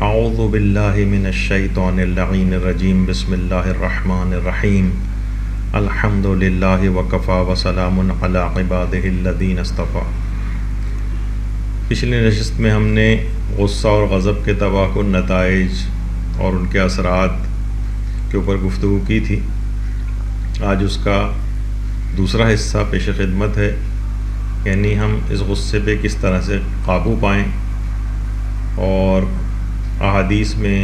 اعوذ باللہ من الشیطان اللعین الرجیم بسم اللہ الرحمن الرحیم الحمد للہ وکفی وسلام علی عبادہ الذین اصطفی۔ پچھلی نشست میں ہم نے غصہ اور غضب کے تباہ کن نتائج اور ان کے اثرات کے اوپر گفتگو کی تھی۔ آج اس کا دوسرا حصہ پیش خدمت ہے، یعنی ہم اس غصے پہ کس طرح سے قابو پائیں، اور احادیث میں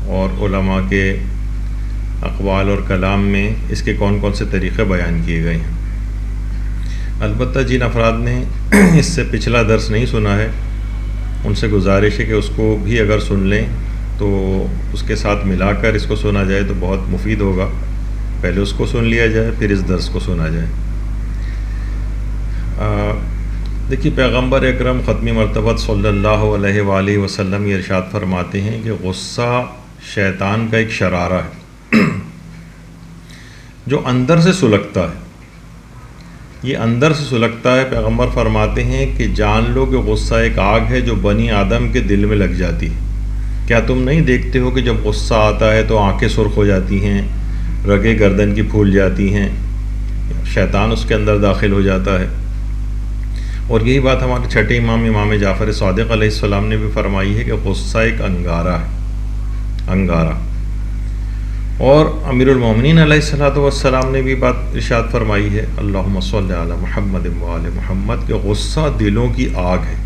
اور علماء کے اقوال اور کلام میں اس کے کون کون سے طریقے بیان کیے گئے ہیں۔ البتہ جن افراد نے اس سے پچھلا درس نہیں سنا ہے، ان سے گزارش ہے کہ اس کو بھی اگر سن لیں تو اس کے ساتھ ملا کر اس کو سنا جائے تو بہت مفید ہوگا۔ پہلے اس کو سن لیا جائے، پھر اس درس کو سنا جائے۔ دیکھیے، پیغمبر اکرم ختم مرتبت صلی اللہ علیہ وآلہ وسلم یہ ارشاد فرماتے ہیں کہ غصہ شیطان کا ایک شرارہ ہے جو اندر سے سلگتا ہے۔ یہ اندر سے سلگتا ہے۔ پیغمبر فرماتے ہیں کہ جان لو کہ غصہ ایک آگ ہے جو بنی آدم کے دل میں لگ جاتی ہے۔ کیا تم نہیں دیکھتے ہو کہ جب غصہ آتا ہے تو آنکھیں سرخ ہو جاتی ہیں، رگیں گردن کی پھول جاتی ہیں، شیطان اس کے اندر داخل ہو جاتا ہے۔ اور یہی بات ہمارے چھٹے امام جعفر صادق علیہ السلام نے بھی فرمائی ہے کہ غصہ ایک انگارہ ہے، انگارہ۔ اور امیر المومنین علیہ السلام نے بھی بات ارشاد فرمائی ہے، اللہم صلی علی محمد وآل محمد، کہ غصہ دلوں کی آگ ہے۔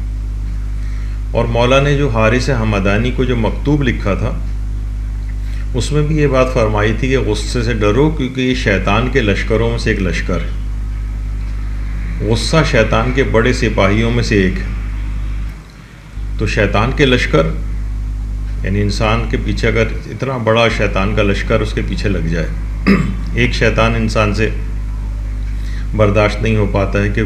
اور مولا نے جو حارث حمدانی کو جو مکتوب لکھا تھا، اس میں بھی یہ بات فرمائی تھی کہ غصے سے ڈرو، کیونکہ یہ شیطان کے لشکروں میں سے ایک لشکر ہے۔ غصہ شیطان کے بڑے سپاہیوں میں سے ایک ہے۔ تو شیطان کے لشکر، یعنی انسان کے پیچھے اگر اتنا بڑا شیطان کا لشکر اس کے پیچھے لگ جائے، ایک شیطان انسان سے برداشت نہیں ہو پاتا ہے کہ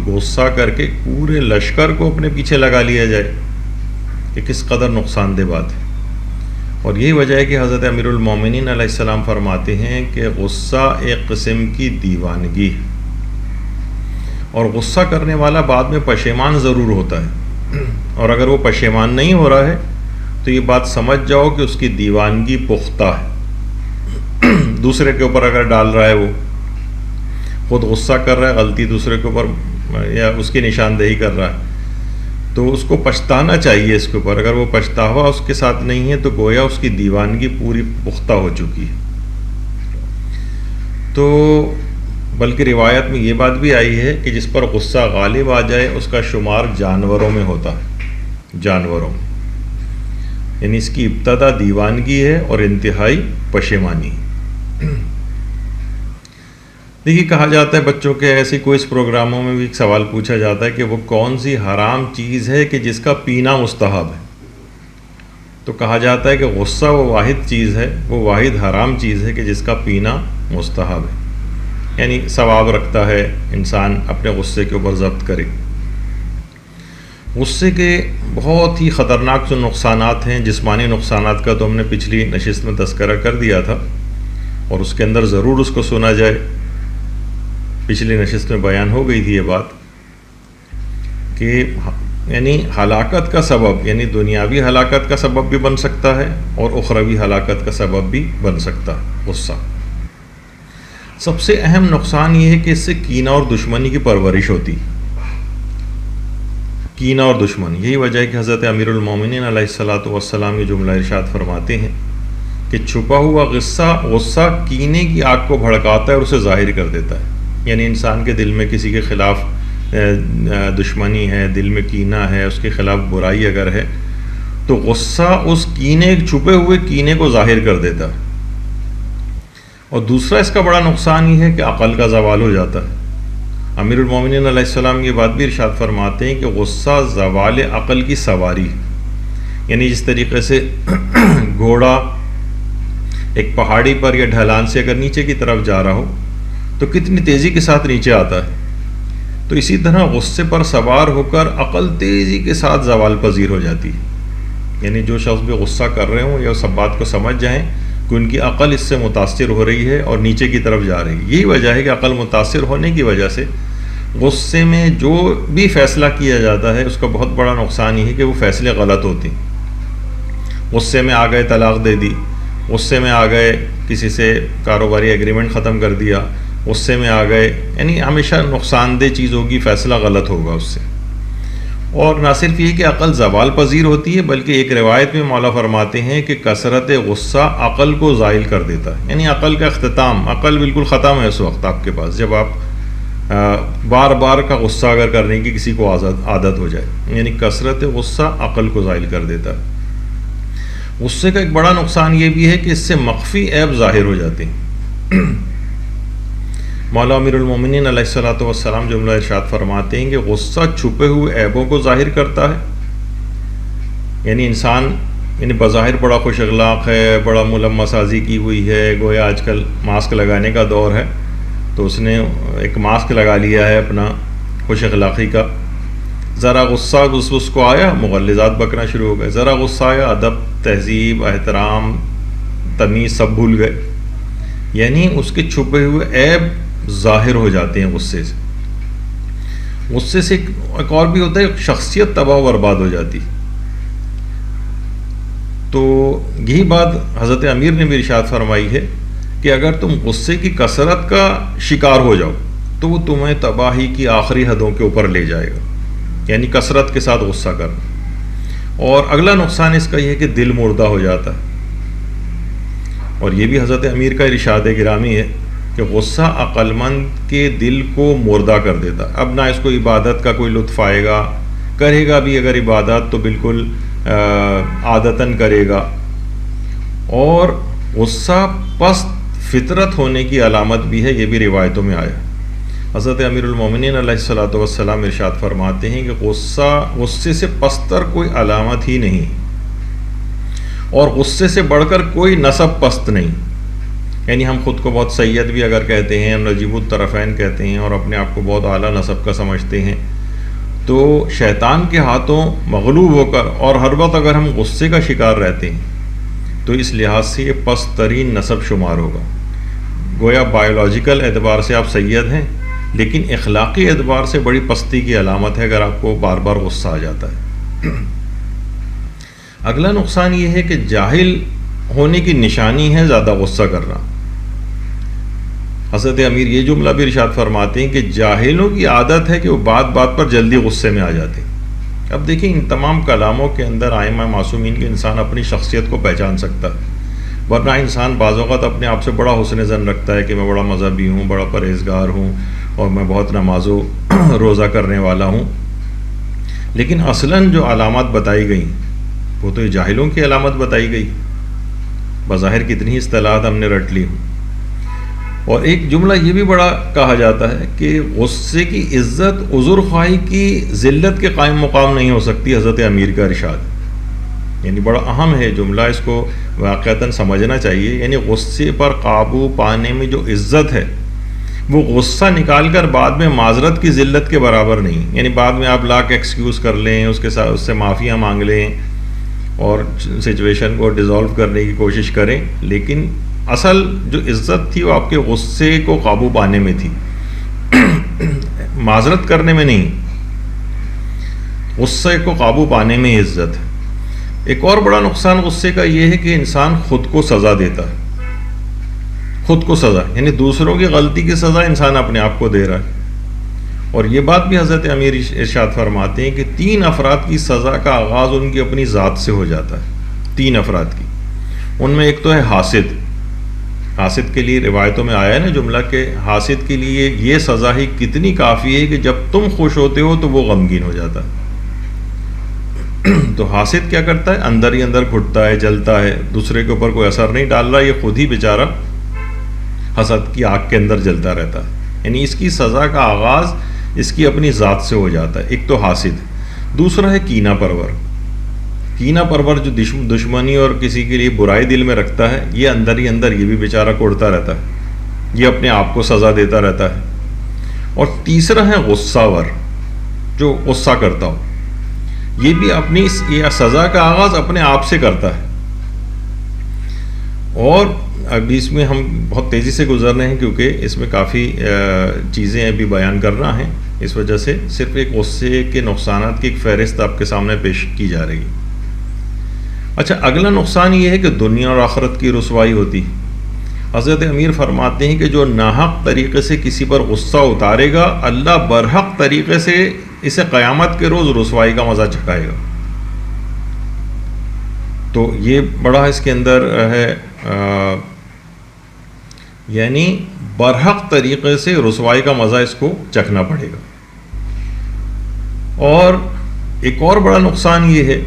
غصہ کر کے پورے لشکر کو اپنے پیچھے لگا لیا جائے، کہ کس قدر نقصان دہ بات ہے۔ اور یہی وجہ ہے کہ حضرت امیر المومنین علیہ السلام فرماتے ہیں کہ غصہ ایک قسم کی دیوانگی ہے، اور غصہ کرنے والا بعد میں پشیمان ضرور ہوتا ہے، اور اگر وہ پشیمان نہیں ہو رہا ہے تو یہ بات سمجھ جاؤ کہ اس کی دیوانگی پختہ ہے۔ دوسرے کے اوپر اگر ڈال رہا ہے، وہ خود غصہ کر رہا ہے، غلطی دوسرے کے اوپر یا اس کی نشاندہی کر رہا ہے، تو اس کو پچھتانا چاہیے اس کے اوپر۔ اگر وہ پچھتاوا اس کے ساتھ نہیں ہے تو گویا اس کی دیوانگی پوری پختہ ہو چکی ہے۔ تو بلکہ روایت میں یہ بات بھی آئی ہے کہ جس پر غصہ غالب آ جائے اس کا شمار جانوروں میں ہوتا ہے، جانوروں میں، یعنی اس کی ابتدا دیوانگی ہے اور انتہائی پشیمانی۔ دیکھیے، کہا جاتا ہے بچوں کے ایسے کوئی اس پروگراموں میں بھی ایک سوال پوچھا جاتا ہے کہ وہ کون سی حرام چیز ہے کہ جس کا پینا مستحب ہے؟ تو کہا جاتا ہے کہ غصہ وہ واحد چیز ہے، وہ واحد حرام چیز ہے کہ جس کا پینا مستحب ہے، یعنی ثواب رکھتا ہے انسان اپنے غصے کے اوپر ضبط کرے۔ غصے کے بہت ہی خطرناک جو نقصانات ہیں، جسمانی نقصانات کا تو ہم نے پچھلی نشست میں تذکرہ کر دیا تھا، اور اس کے اندر ضرور اس کو سنا جائے۔ پچھلی نشست میں بیان ہو گئی تھی یہ بات کہ یعنی ہلاکت کا سبب، یعنی دنیاوی ہلاکت کا سبب بھی بن سکتا ہے اور اخروی ہلاکت کا سبب بھی بن سکتا ہے غصہ۔ سب سے اہم نقصان یہ ہے کہ اس سے کینہ اور دشمنی کی پرورش ہوتی، کینہ اور دشمنی۔ یہی وجہ ہے کہ حضرت امیر المومنین علیہ السلام یہ جملہ ارشاد فرماتے ہیں کہ چھپا ہوا غصہ کینے کی آگ کو بھڑکاتا ہے اور اسے ظاہر کر دیتا ہے۔ یعنی انسان کے دل میں کسی کے خلاف دشمنی ہے، دل میں کینہ ہے، اس کے خلاف برائی اگر ہے تو غصہ اس کینے، چھپے ہوئے کینے کو ظاہر کر دیتا ہے۔ اور دوسرا اس کا بڑا نقصان یہ ہے کہ عقل کا زوال ہو جاتا ہے۔ امیر المومنین علیہ السلام یہ بات بھی ارشاد فرماتے ہیں کہ غصہ زوال عقل کی سواری، یعنی جس طریقے سے گھوڑا ایک پہاڑی پر یا ڈھلان سے اگر نیچے کی طرف جا رہا ہو تو کتنی تیزی کے ساتھ نیچے آتا ہے، تو اسی طرح غصے پر سوار ہو کر عقل تیزی کے ساتھ زوال پذیر ہو جاتی ہے۔ یعنی جو شخص بھی غصہ کر رہے ہوں یا اس بات کو سمجھ جائیں کہ ان کی عقل اس سے متاثر ہو رہی ہے اور نیچے کی طرف جا رہی ہے۔ یہی وجہ ہے کہ عقل متاثر ہونے کی وجہ سے غصے میں جو بھی فیصلہ کیا جاتا ہے اس کا بہت بڑا نقصان یہ ہے کہ وہ فیصلے غلط ہوتے ہیں۔ غصے میں آ گئے طلاق دے دی، غصے میں آ گئے کسی سے کاروباری ایگریمنٹ ختم کر دیا، غصے میں آ گئے، یعنی ہمیشہ نقصان دہ چیز ہوگی، فیصلہ غلط ہوگا اس سے۔ اور نہ صرف یہ کہ عقل زوال پذیر ہوتی ہے، بلکہ ایک روایت میں مولا فرماتے ہیں کہ کثرت غصہ عقل کو زائل کر دیتا ہے، یعنی عقل کا اختتام، عقل بالکل ختم ہے اس وقت آپ کے پاس جب آپ بار بار کا غصہ اگر کرنے کی کسی کو عادت ہو جائے، یعنی کثرت غصہ عقل کو زائل کر دیتا ہے۔ غصے کا ایک بڑا نقصان یہ بھی ہے کہ اس سے مخفی عیب ظاہر ہو جاتے ہیں۔ مولا امیر المومنین علیہ الصلوۃ والسلام جملہ ارشاد فرماتے ہیں کہ غصہ چھپے ہوئے عیبوں کو ظاہر کرتا ہے، یعنی انسان بظاہر بڑا خوش اخلاق ہے، بڑا ملمہ سازی کی ہوئی ہے، گویا آج کل ماسک لگانے کا دور ہے تو اس نے ایک ماسک لگا لیا ہے اپنا خوش اخلاقی کا، ذرا غصہ اس کو آیا مغلظات بکنا شروع ہو گئے، ذرا غصہ آیا ادب تہذیب احترام تمیز سب بھول گئے، یعنی اس کے چھپے ہوئے عیب ظاہر ہو جاتے ہیں غصے سے۔ غصے سے ایک اور بھی ہوتا ہے، شخصیت تباہ و برباد ہو جاتی۔ تو یہی بات حضرت امیر نے بھی ارشاد فرمائی ہے کہ اگر تم غصے کی کثرت کا شکار ہو جاؤ تو وہ تمہیں تباہی کی آخری حدوں کے اوپر لے جائے گا، یعنی کثرت کے ساتھ غصہ کرنا۔ اور اگلا نقصان اس کا یہ ہے کہ دل مردہ ہو جاتا ہے، اور یہ بھی حضرت امیر کا ارشاد گرامی ہے کہ غصہ عقل مند کے دل کو مردہ کر دیتا ہے، اب نہ اس کو عبادت کا کوئی لطف آئے گا، کرے گا بھی اگر عبادت تو بالکل عادتاً کرے گا۔ اور غصہ پست فطرت ہونے کی علامت بھی ہے، یہ بھی روایتوں میں آیا۔ حضرت امیر المومنین علیہ الصلوۃ والسلام ارشاد فرماتے ہیں کہ غصے سے پستر کوئی علامت ہی نہیں، اور غصے سے بڑھ کر کوئی نسب پست نہیں، یعنی ہم خود کو بہت سید بھی اگر کہتے ہیں، نجیب الطرفین کہتے ہیں اور اپنے آپ کو بہت اعلیٰ نسب کا سمجھتے ہیں، تو شیطان کے ہاتھوں مغلوب ہو کر اور ہر وقت اگر ہم غصے کا شکار رہتے ہیں تو اس لحاظ سے یہ پست ترین نسب شمار ہوگا۔ گویا بایولوجیکل اعتبار سے آپ سید ہیں، لیکن اخلاقی اعتبار سے بڑی پستی کی علامت ہے اگر آپ کو بار بار غصہ آ جاتا ہے۔ اگلا نقصان یہ ہے کہ جاہل ہونے کی نشانی ہے زیادہ غصہ کرنا۔ حضرت امیر یہ جملہ بھی ارشاد فرماتے ہیں کہ جاہلوں کی عادت ہے کہ وہ بات بات پر جلدی غصے میں آ جاتے ہیں۔ اب دیکھیں ان تمام کلاموں کے اندر ائمہ معصومین کے انسان اپنی شخصیت کو پہچان سکتا ہے، ورنہ انسان بعض اوقات اپنے آپ سے بڑا حسن ظن رکھتا ہے کہ میں بڑا مذہبی ہوں، بڑا پرہیزگار ہوں اور میں بہت نماز و روزہ کرنے والا ہوں، لیکن اصلاً جو علامات بتائی گئیں وہ تو جاہلوں کی علامت بتائی گئی، بظاہر کتنی اصطلاحات ہم نے رٹ لی۔ اور ایک جملہ یہ بھی بڑا کہا جاتا ہے کہ غصے کی عزت عذر خواہی کی ذلت کے قائم مقام نہیں ہو سکتی، حضرت امیر کا ارشاد، یعنی بڑا اہم ہے جملہ، اس کو واقعتاً سمجھنا چاہیے۔ یعنی غصے پر قابو پانے میں جو عزت ہے وہ غصہ نکال کر بعد میں معذرت کی ذلت کے برابر نہیں، یعنی بعد میں آپ لاکھ ایکسکیوز کر لیں، اس کے ساتھ اس سے معافیاں مانگ لیں اور سچویشن کو ڈیزالو کرنے کی کوشش کریں، لیکن اصل جو عزت تھی وہ آپ کے غصے کو قابو پانے میں تھی، معذرت کرنے میں نہیں، غصے کو قابو پانے میں عزت ہے۔ ایک اور بڑا نقصان غصے کا یہ ہے کہ انسان خود کو سزا دیتا ہے، خود کو سزا، یعنی دوسروں کی غلطی کی سزا انسان اپنے آپ کو دے رہا ہے۔ اور یہ بات بھی حضرت امیر ارشاد فرماتے ہیں کہ 3 افراد کی سزا کا آغاز ان کی اپنی ذات سے ہو جاتا ہے، 3 افراد کی، ان میں ایک تو ہے حاسد۔ حاسد کے لیے روایتوں میں آیا ہے نا جملہ کہ حاسد کے لیے یہ سزا ہی کتنی کافی ہے کہ جب تم خوش ہوتے ہو تو وہ غمگین ہو جاتا ہے۔ تو حاسد کیا کرتا ہے؟ اندر ہی اندر گھٹتا ہے، جلتا ہے، دوسرے کے اوپر کوئی اثر نہیں ڈال رہا، یہ خود ہی بیچارہ حسد کی آگ کے اندر جلتا رہتا ہے، یعنی اس کی سزا کا آغاز اس کی اپنی ذات سے ہو جاتا ہے۔ ایک تو حاسد، دوسرا ہے کینہ پرور۔ کینہ پرور جو دشمنی اور کسی کے لیے برائی دل میں رکھتا ہے، یہ اندر ہی اندر یہ بھی بیچارہ کوڑتا رہتا ہے، یہ اپنے آپ کو سزا دیتا رہتا ہے۔ اور تیسرا ہے غصہ ور، جو غصہ کرتا ہو، یہ بھی اپنی یہ سزا کا آغاز اپنے آپ سے کرتا ہے۔ اور ابھی اس میں ہم بہت تیزی سے گزر رہے ہیں کیونکہ اس میں کافی چیزیں ابھی بیان کرنا ہے، اس وجہ سے صرف ایک غصے کے نقصانات کی ایک فہرست آپ کے سامنے پیش کی جا رہی ہے۔ اچھا، اگلا نقصان یہ ہے کہ دنیا اور آخرت کی رسوائی ہوتی ہے۔ حضرت امیر فرماتے ہیں کہ جو ناحق طریقے سے کسی پر غصہ اتارے گا، اللہ برحق طریقے سے اسے قیامت کے روز رسوائی کا مزہ چکھائے گا۔ تو یہ بڑا اس کے اندر ہے، یعنی برحق طریقے سے رسوائی کا مزہ اس کو چکھنا پڑے گا۔ اور ایک اور بڑا نقصان یہ ہے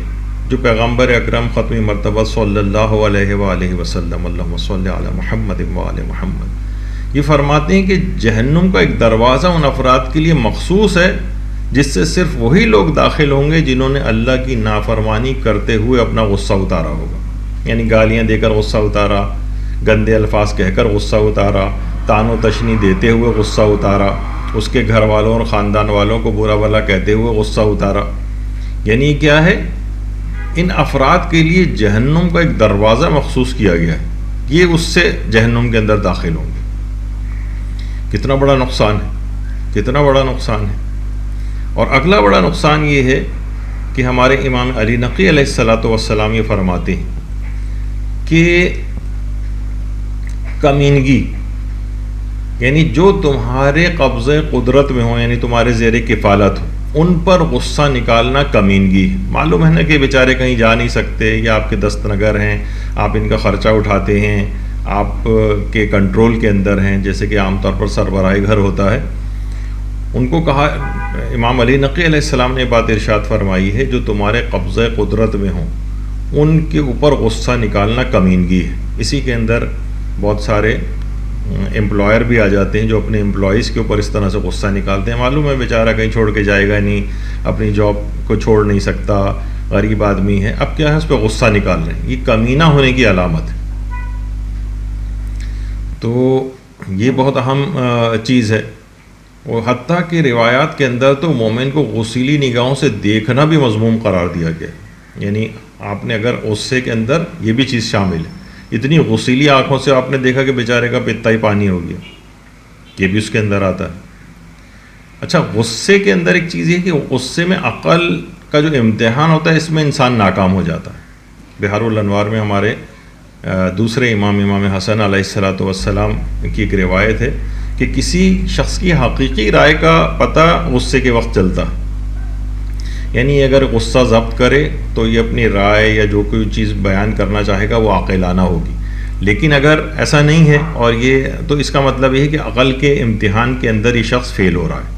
جو پیغمبر اکرم ختم مرتبہ صلی اللہ علیہ وآلہ وسلم، اللہم صلی علی محمد وآل محمد، یہ فرماتے ہیں کہ جہنم کا ایک دروازہ ان افراد کے لیے مخصوص ہے جس سے صرف وہی لوگ داخل ہوں گے جنہوں نے اللہ کی نافرمانی کرتے ہوئے اپنا غصہ اتارا ہوگا، یعنی گالیاں دے کر غصہ اتارا، گندے الفاظ کہہ کر غصہ اتارا، تان و تشنی دیتے ہوئے غصہ اتارا، اس کے گھر والوں اور خاندان والوں کو برا بھلا کہتے ہوئے غصہ اتارا۔ یعنی کیا ہے، ان افراد کے لیے جہنم کا ایک دروازہ مخصوص کیا گیا ہے، یہ اس سے جہنم کے اندر داخل ہوں گے۔ کتنا بڑا نقصان ہے، کتنا بڑا نقصان ہے۔ اور اگلا بڑا نقصان یہ ہے کہ ہمارے امام علی نقی علیہ الصلاۃ والسلام یہ فرماتے ہیں کہ کمینگی، یعنی جو تمہارے قبضے قدرت میں ہوں، یعنی تمہارے زیر کفالت ہو، ان پر غصہ نکالنا کمینگی ہے۔ معلوم ہے نا کہ بیچارے کہیں جا نہیں سکتے، یا آپ کے دست نگر ہیں، آپ ان کا خرچہ اٹھاتے ہیں، آپ کے کنٹرول کے اندر ہیں، جیسے کہ عام طور پر سربراہی گھر ہوتا ہے۔ ان کو کہا، امام علی نقی علیہ السلام نے بات ارشاد فرمائی ہے، جو تمہارے قبضہ قدرت میں ہوں ان کے اوپر غصہ نکالنا کمینگی ہے۔ اسی کے اندر بہت سارے امپلائر بھی آ جاتے ہیں جو اپنے امپلائیز کے اوپر اس طرح سے غصہ نکالتے ہیں۔ معلوم ہے بیچارہ کہیں چھوڑ کے جائے گا نہیں، اپنی جاب کو چھوڑ نہیں سکتا، غریب آدمی ہے، اب کیا ہے اس پہ غصہ نکال رہے ہیں، یہ کمینہ ہونے کی علامت ہے۔ تو یہ بہت اہم چیز ہے، اور حتیٰ کہ روایات کے اندر تو مومن کو غسیلی نگاہوں سے دیکھنا بھی مذموم قرار دیا گیا، یعنی آپ نے اگر غصے کے اندر یہ بھی چیز شامل ہے، اتنی غسیلی آنکھوں سے آپ نے دیکھا کہ بیچارے کا پتا ہی پانی ہو گیا، یہ بھی اس کے اندر آتا ہے۔ اچھا، غصے کے اندر ایک چیز یہ کہ غصے میں عقل کا جو امتحان ہوتا ہے، اس میں انسان ناکام ہو جاتا ہے۔ بہار الانوار میں ہمارے دوسرے امام حسن علیہ الصلاۃ والسلام کی ایک روایت ہے کہ کسی شخص کی حقیقی رائے کا پتہ غصے کے وقت چلتا، یعنی اگر غصہ ضبط کرے تو یہ اپنی رائے یا جو کوئی چیز بیان کرنا چاہے گا وہ عاقلانہ ہوگی، لیکن اگر ایسا نہیں ہے اور یہ تو اس کا مطلب یہ ہے کہ عقل کے امتحان کے اندر یہ شخص فیل ہو رہا ہے۔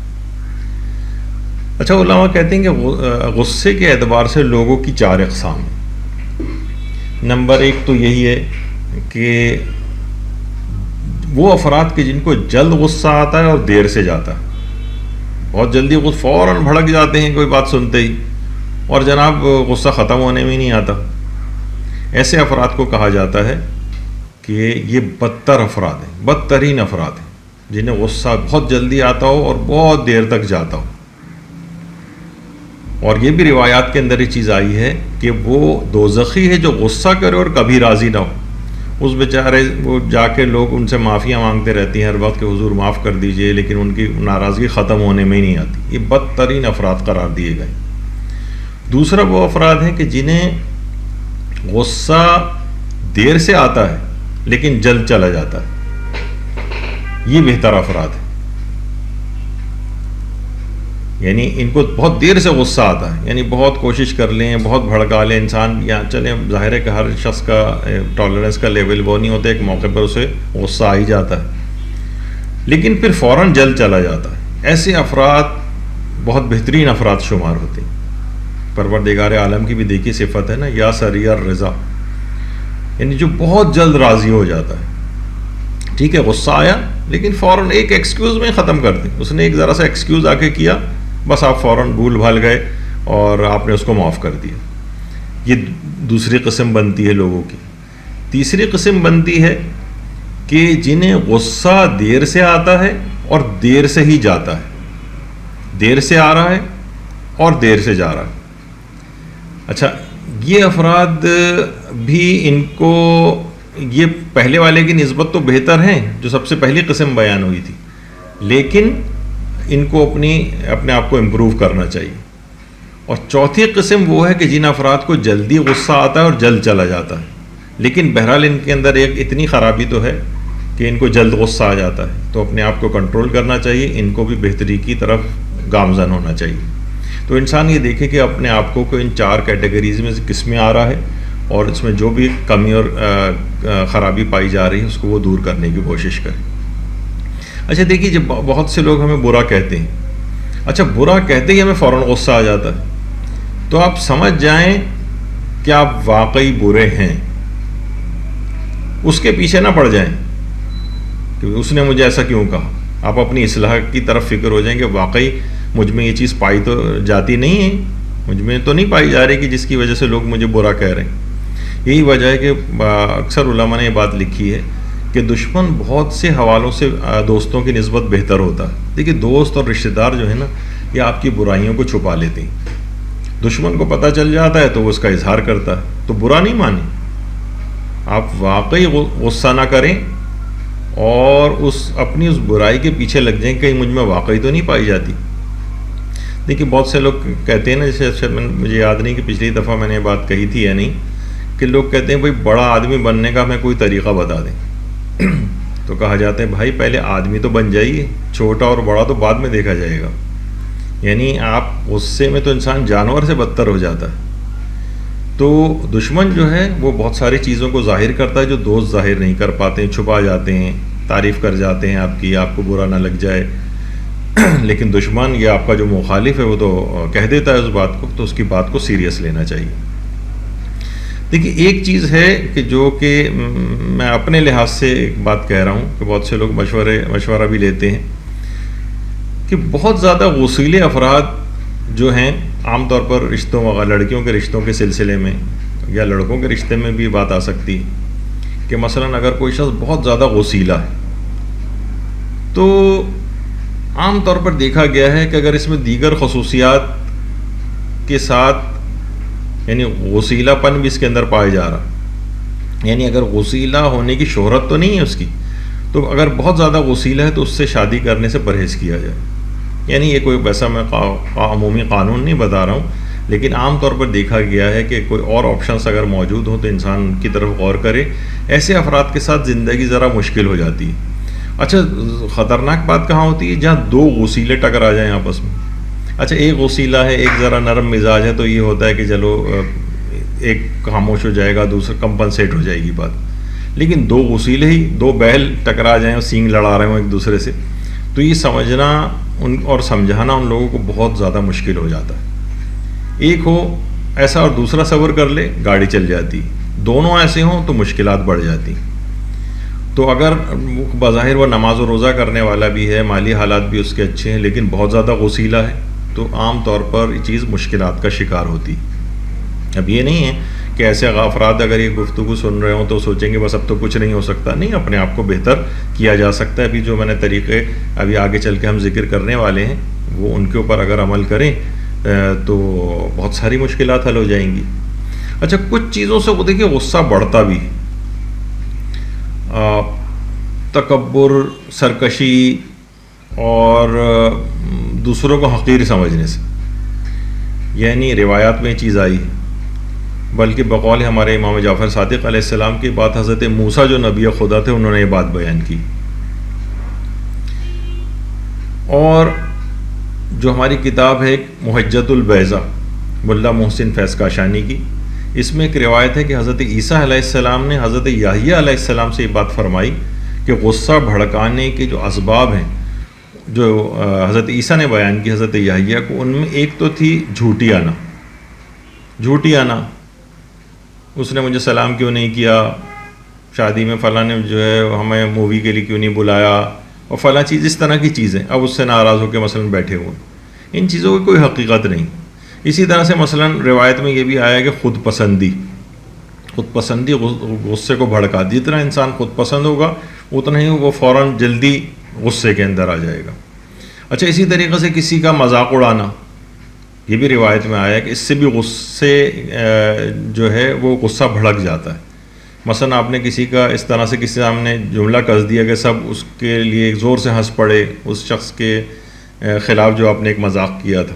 اچھا، علماء کہتے ہیں کہ غصے کے اعتبار سے لوگوں کی 4 اقسام ہیں۔ نمبر 1 تو یہی ہے کہ وہ افراد کے جن کو جلد غصہ آتا ہے اور دیر سے جاتا ہے، بہت جلدی فوراً بھڑک جاتے ہیں کوئی بات سنتے ہی، اور جناب غصہ ختم ہونے میں نہیں آتا۔ ایسے افراد کو کہا جاتا ہے کہ یہ بدتر افراد ہیں، بدترین افراد ہیں، جنہیں غصہ بہت جلدی آتا ہو اور بہت دیر تک جاتا ہو۔ اور یہ بھی روایات کے اندر یہ چیز آئی ہے کہ وہ دوزخی ہے جو غصہ کرے اور کبھی راضی نہ ہو۔ اس بیچارے وہ جا کے لوگ ان سے معافیاں مانگتے رہتی ہیں ہر وقت کہ حضور معاف کر دیجئے، لیکن ان کی ناراضگی ختم ہونے میں ہی نہیں آتی۔ یہ بدترین افراد قرار دیے گئے۔ دوسرا وہ افراد ہیں کہ جنہیں غصہ دیر سے آتا ہے لیکن جلد چلا جاتا ہے، یہ بہتر افراد ہیں، یعنی ان کو بہت دیر سے غصہ آتا ہے، یعنی بہت کوشش کر لیں، بہت بھڑکا لیں انسان، یا چلیں ظاہر ہے کہ ہر شخص کا ٹالرنس کا لیول وہ نہیں ہوتا، ایک موقع پر اسے غصہ آ ہی جاتا ہے، لیکن پھر فوراً جلد چلا جاتا ہے۔ ایسے افراد بہت بہترین افراد شمار ہوتے ہیں۔ پروردگار عالم کی بھی دیکھی صفت ہے نا، یا سریع الرضا، یعنی جو بہت جلد راضی ہو جاتا ہے۔ ٹھیک ہے، غصہ آیا لیکن فوراً ایک ایکسکیوز میں ختم کر دیں، اس نے ایک ذرا سا ایکسکیوز آ کے کیا، بس آپ فوراً بھول بھال گئے اور آپ نے اس کو معاف کر دیا۔ یہ دوسری قسم بنتی ہے لوگوں کی۔ تیسری قسم بنتی ہے کہ جنہیں غصہ دیر سے آتا ہے اور دیر سے ہی جاتا ہے، دیر سے آ رہا ہے اور دیر سے جا رہا ہے۔ اچھا، یہ افراد بھی ان کو یہ پہلے والے کی نسبت تو بہتر ہیں جو سب سے پہلی قسم بیان ہوئی تھی، لیکن ان کو اپنے آپ کو امپروو کرنا چاہیے۔ اور چوتھی قسم وہ ہے کہ جن افراد کو جلدی غصہ آتا ہے اور جلد چلا جاتا ہے، لیکن بہرحال ان کے اندر ایک اتنی خرابی تو ہے کہ ان کو جلد غصہ آ جاتا ہے، تو اپنے آپ کو کنٹرول کرنا چاہیے، ان کو بھی بہتری کی طرف گامزن ہونا چاہیے۔ تو انسان یہ دیکھے کہ اپنے آپ کو ان 4 کیٹیگریز میں سے کس میں آ رہا ہے، اور اس میں جو بھی کمی اور خرابی پائی جا رہی ہے اس کو وہ دور کرنے کی کوشش کرے۔ اچھا دیکھیے، جب بہت سے لوگ ہمیں برا کہتے ہیں، اچھا برا کہتے ہی ہمیں فوراً غصہ آ جاتا ہے، تو آپ سمجھ جائیں کہ آپ واقعی برے ہیں، اس کے پیچھے نہ پڑ جائیں کہ اس نے مجھے ایسا کیوں کہا۔ آپ اپنی اصلاح کی طرف فکر ہو جائیں کہ واقعی مجھ میں یہ چیز پائی تو جاتی نہیں ہے، مجھ میں تو نہیں پائی جا رہی کہ جس کی وجہ سے لوگ مجھے برا کہہ رہے ہیں۔ یہی وجہ ہے کہ اکثر علماء نے یہ بات لکھی ہے کہ دشمن بہت سے حوالوں سے دوستوں کی نسبت بہتر ہوتا ہے۔ دیکھیے، دوست اور رشتہ دار جو ہے نا، یہ آپ کی برائیوں کو چھپا لیتے ہیں۔ دشمن کو پتہ چل جاتا ہے تو وہ اس کا اظہار کرتا ہے، تو برا نہیں مانیں، آپ واقعی غصہ نہ کریں اور اپنی اس برائی کے پیچھے لگ جائیں کہ مجھ میں واقعی تو نہیں پائی جاتی۔ دیکھیے، بہت سے لوگ کہتے ہیں نا، جیسے مجھے یاد نہیں کہ پچھلی دفعہ میں نے یہ بات کہی تھی یا نہیں، کہ لوگ کہتے ہیں بھائی بڑا آدمی بننے کا ہمیں کوئی طریقہ بتا دیں۔ تو کہا جاتا ہے بھائی پہلے آدمی تو بن جائیے، چھوٹا اور بڑا تو بعد میں دیکھا جائے گا۔ یعنی آپ غصے میں تو انسان جانور سے بدتر ہو جاتا ہے۔ تو دشمن جو ہے وہ بہت ساری چیزوں کو ظاہر کرتا ہے جو دوست ظاہر نہیں کر پاتے ہیں، چھپا جاتے ہیں، تعریف کر جاتے ہیں آپ کی، آپ کو برا نہ لگ جائے، لیکن دشمن یا آپ کا جو مخالف ہے وہ تو کہہ دیتا ہے اس بات کو، تو اس کی بات کو سیریس لینا چاہیے۔ دیکھیے، ایک چیز ہے کہ جو کہ میں اپنے لحاظ سے ایک بات کہہ رہا ہوں کہ بہت سے لوگ مشورہ بھی لیتے ہیں کہ بہت زیادہ غصیلے افراد جو ہیں، عام طور پر لڑکیوں کے رشتوں کے سلسلے میں یا لڑکوں کے رشتے میں بھی بات آ سکتی ہے کہ مثلا اگر کوئی شخص بہت زیادہ غصیلہ ہے تو عام طور پر دیکھا گیا ہے کہ اگر اس میں دیگر خصوصیات کے ساتھ، یعنی غصیلہ پن بھی اس کے اندر پایا جا رہا، یعنی اگر غصیلہ ہونے کی شہرت تو نہیں ہے اس کی، تو اگر بہت زیادہ غصیلہ ہے تو اس سے شادی کرنے سے پرہیز کیا جائے۔ یعنی یہ کوئی ویسا میں عمومی قانون نہیں بتا رہا ہوں، لیکن عام طور پر دیکھا گیا ہے کہ کوئی اور آپشنس اگر موجود ہوں تو انسان کی طرف غور کرے۔ ایسے افراد کے ساتھ زندگی ذرا مشکل ہو جاتی ہے۔ اچھا، خطرناک بات کہاں ہوتی ہے؟ جہاں 2 غصیلے ٹکرا جائیں آپس میں۔ اچھا، ایک غصیلہ ہے، ایک ذرا نرم مزاج ہے، تو یہ ہوتا ہے کہ چلو ایک خاموش ہو جائے گا، دوسرا کمپنسیٹ ہو جائے گی بات۔ لیکن 2 غصیلے ہی، 2 بیل ٹکرا جائیں اور سینگ لڑا رہے ہوں ایک دوسرے سے، تو یہ سمجھنا اور سمجھانا ان لوگوں کو بہت زیادہ مشکل ہو جاتا ہے۔ ایک ہو ایسا اور دوسرا صبر کر لے، گاڑی چل جاتی۔ دونوں ایسے ہوں تو مشکلات بڑھ جاتی۔ تو اگر بظاہر وہ نماز و روزہ کرنے والا بھی ہے، مالی حالات بھی اس کے اچھے ہیں، لیکن بہت زیادہ غصیلہ ہے، تو عام طور پر یہ چیز مشکلات کا شکار ہوتی۔ اب یہ نہیں ہے کہ ایسے افراد اگر یہ گفتگو سن رہے ہوں تو سوچیں گے بس اب تو کچھ نہیں ہو سکتا۔ نہیں، اپنے آپ کو بہتر کیا جا سکتا ہے۔ ابھی جو میں نے طریقے ابھی آگے چل کے ہم ذکر کرنے والے ہیں، وہ ان کے اوپر اگر عمل کریں تو بہت ساری مشکلات حل ہو جائیں گی۔ اچھا، کچھ چیزوں سے وہ دیکھیے غصہ بڑھتا بھی ہے، تکبر، سرکشی اور دوسروں کو حقیر سمجھنے سے۔ یعنی روایات میں یہ چیز آئی ہے، بلکہ بقول ہمارے امام جعفر صادق علیہ السلام کی بات، حضرت موسیٰ جو نبی خدا تھے انہوں نے یہ بات بیان کی۔ اور جو ہماری کتاب ہے محجت البیضاء ملا محسن فیض کاشانی کی، اس میں ایک روایت ہے کہ حضرت عیسیٰ علیہ السلام نے حضرت یحییٰ علیہ السلام سے یہ بات فرمائی کہ غصہ بھڑکانے کے جو اسباب ہیں جو حضرت عیسیٰ نے بیان کی حضرت یحییٰ کو، ان میں ایک تو تھی جھوٹی آنا، اس نے مجھے سلام کیوں نہیں کیا، شادی میں فلاں نے جو ہے ہمیں مووی کے لیے کیوں نہیں بلایا، اور فلاں چیز، اس طرح کی چیزیں اب اس سے ناراض ہو کے مثلا بیٹھے ہوئے۔ ان چیزوں کی کوئی حقیقت نہیں۔ اسی طرح سے مثلا روایت میں یہ بھی آیا کہ خود پسندی غصے کو بھڑکا، جتنا انسان خود پسند ہوگا اتنا ہی وہ فوراً جلدی غصے کے اندر آ جائے گا۔ اچھا، اسی طریقے سے کسی کا مذاق اڑانا، یہ بھی روایت میں آیا کہ اس سے بھی غصے جو ہے وہ غصہ بھڑک جاتا ہے۔ مثلا آپ نے کسی کا اس طرح سے کسی سامنے جملہ کس دیا کہ سب اس کے لیے زور سے ہنس پڑے، اس شخص کے خلاف جو آپ نے ایک مذاق کیا تھا۔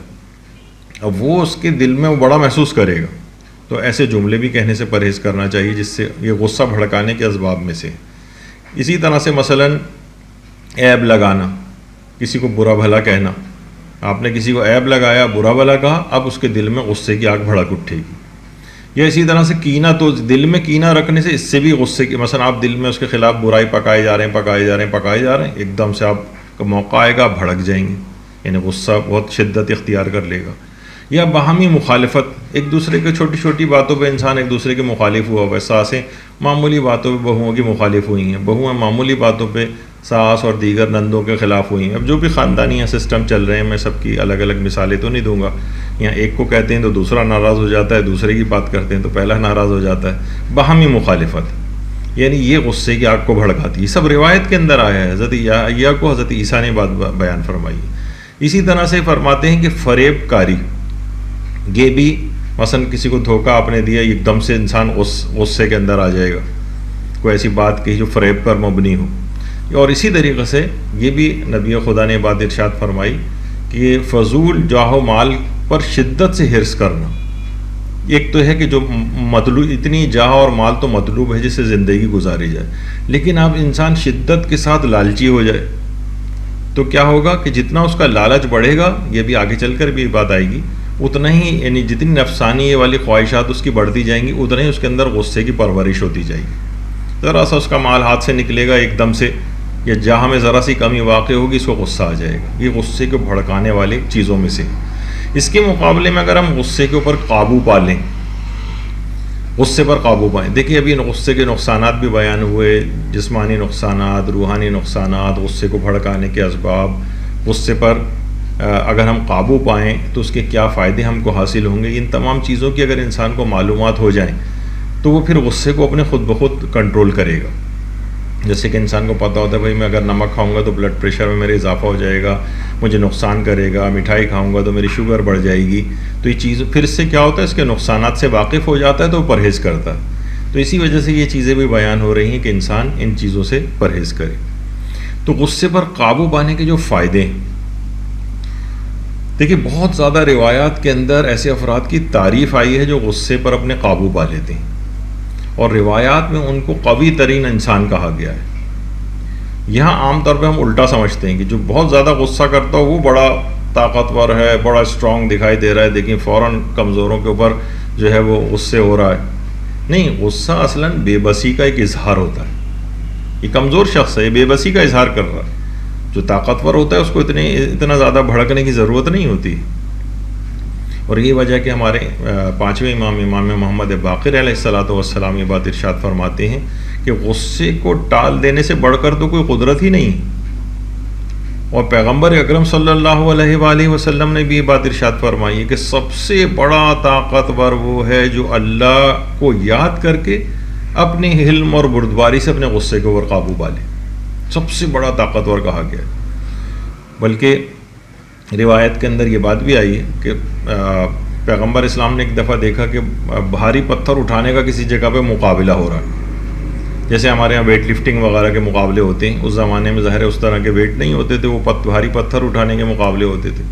اب وہ اس کے دل میں وہ بڑا محسوس کرے گا. تو ایسے جملے بھی کہنے سے پرہیز کرنا چاہیے جس سے یہ غصہ بھڑکانے کے اسباب میں سے. اسی طرح سے مثلاً عیب لگانا، کسی کو برا بھلا کہنا. آپ نے کسی کو عیب لگایا، برا بھلا کہا، اب اس کے دل میں غصے کی آگ بھڑک اٹھے گی. یا اسی طرح سے کینہ، تو دل میں کینہ رکھنے سے اس سے بھی غصے کی، مثلا آپ دل میں اس کے خلاف برائی پکائے جا رہے ہیں، ایک دم سے آپ کا موقع آئے گا، آپ بھڑک جائیں گے، یعنی غصہ بہت شدت اختیار کر لے گا. یا باہمی مخالفت، ایک دوسرے کے چھوٹی چھوٹی باتوں پہ انسان ایک دوسرے کے مخالف ہوا ہوا ہے. ساسیں معمولی باتوں پہ بہوؤں کی مخالف ہوئی ہیں، بہویں معمولی باتوں پہ ساس اور دیگر نندوں کے خلاف ہوئی ہیں. اب جو بھی خاندانی سسٹم چل رہے ہیں، میں سب کی الگ الگ مثالیں تو نہیں دوں گا. یہاں ایک کو کہتے ہیں تو دوسرا ناراض ہو جاتا ہے، دوسرے کی بات کرتے ہیں تو پہلا ناراض ہو جاتا ہے. باہمی مخالفت، یعنی یہ غصے کی آگ کو بھڑکاتی ہے. یہ سب روایت کے اندر آیا ہے. حضرت یحییٰ کو حضرت عیسیٰ نے بات بیان فرمائی. اسی طرح سے فرماتے ہیں کہ فریب کاری، یہ بھی مثلا کسی کو دھوکہ آپ نے دیا، ایک دم سے انسان غصے کے اندر آ جائے گا، کوئی ایسی بات کہی جو فریب پر مبنی ہو. اور اسی طریقے سے یہ بھی نبی خدا نے بات ارشاد فرمائی کہ فضول جاہ و مال پر شدت سے حرص کرنا. ایک تو ہے کہ جو مطلوب، اتنی جاہ اور مال تو مطلوب ہے جس سے زندگی گزاری جائے، لیکن اب انسان شدت کے ساتھ لالچی ہو جائے تو کیا ہوگا کہ جتنا اس کا لالچ بڑھے گا، یہ بھی آگے چل کر بھی بات آئے گی، اتنا ہی یعنی جتنی نفسانی والی خواہشات اس کی بڑھتی جائیں گی، اتنا ہی اس کے اندر غصے کی پرورش ہوتی جائے گی. ذرا سا اس کا مال ہاتھ سے نکلے گا ایک دم سے، یا جہاں میں ذرا سی کمی واقع ہوگی، اس کو غصہ آ جائے گا. یہ غصے کو بھڑکانے والی چیزوں میں سے. اس کے مقابلے میں اگر ہم غصے کے اوپر قابو پا لیں، غصے پر قابو پائیں. دیکھیے ابھی غصے کے نقصانات بھی بیان ہوئے، جسمانی نقصانات، روحانی نقصانات، غصے کو بھڑکانے کے اسباب. غصے پر اگر ہم قابو پائیں تو اس کے کیا فائدے ہم کو حاصل ہوں گے. ان تمام چیزوں کی اگر انسان کو معلومات ہو جائیں تو وہ پھر غصے کو اپنے خود بخود کنٹرول کرے گا. جیسے کہ انسان کو پتہ ہوتا ہے بھائی میں اگر نمک کھاؤں گا تو بلڈ پریشر میں میرے اضافہ ہو جائے گا، مجھے نقصان کرے گا. مٹھائی کھاؤں گا تو میری شوگر بڑھ جائے گی. تو یہ چیز پھر اس سے کیا ہوتا ہے، اس کے نقصانات سے واقف ہو جاتا ہے تو وہ پرہیز کرتا ہے. تو اسی وجہ سے یہ چیزیں بھی بیان ہو رہی ہیں کہ انسان ان چیزوں سے پرہیز کرے. تو غصے پر قابو پانے کے جو فائدے ہیں، دیکھیے بہت زیادہ روایات کے اندر ایسے افراد کی تعریف آئی ہے جو غصے پر اپنے قابو پا لیتے ہیں، اور روایات میں ان کو قوی ترین انسان کہا گیا ہے. یہاں عام طور پہ ہم الٹا سمجھتے ہیں کہ جو بہت زیادہ غصہ کرتا ہو وہ بڑا طاقتور ہے، بڑا اسٹرانگ دکھائی دے رہا ہے، دیکھیں فوراً کمزوروں کے اوپر جو ہے وہ غصے ہو رہا ہے. نہیں، غصہ اصلاً بے بسی کا ایک اظہار ہوتا ہے. یہ کمزور شخص ہے، یہ بے بسی کا اظہار کر رہا ہے. جو طاقتور ہوتا ہے اس کو اتنا زیادہ بھڑکنے کی ضرورت نہیں ہوتی. اور یہ وجہ ہے کہ ہمارے پانچویں امام محمد باقر علیہ الصلوۃ والسلام یہ بات ارشاد فرماتے ہیں کہ غصے کو ٹال دینے سے بڑھ کر تو کوئی قدرت ہی نہیں. اور پیغمبر اکرم صلی اللہ علیہ وآلہ وسلم نے بھی یہ بات ارشاد فرمائی ہے کہ سب سے بڑا طاقتور وہ ہے جو اللہ کو یاد کر کے اپنے حلم اور بردباری سے اپنے غصے کے اوپر قابو پا لے. سب سے بڑا طاقتور کہا گیا ہے. بلکہ روایت کے اندر یہ بات بھی آئی ہے کہ پیغمبر اسلام نے ایک دفعہ دیکھا کہ بھاری پتھر اٹھانے کا کسی جگہ پہ مقابلہ ہو رہا ہے. جیسے ہمارے یہاں ویٹ لفٹنگ وغیرہ کے مقابلے ہوتے ہیں، اس زمانے میں ظاہر ہے اس طرح کے ویٹ نہیں ہوتے تھے، وہ بھاری پتھر اٹھانے کے مقابلے ہوتے تھے.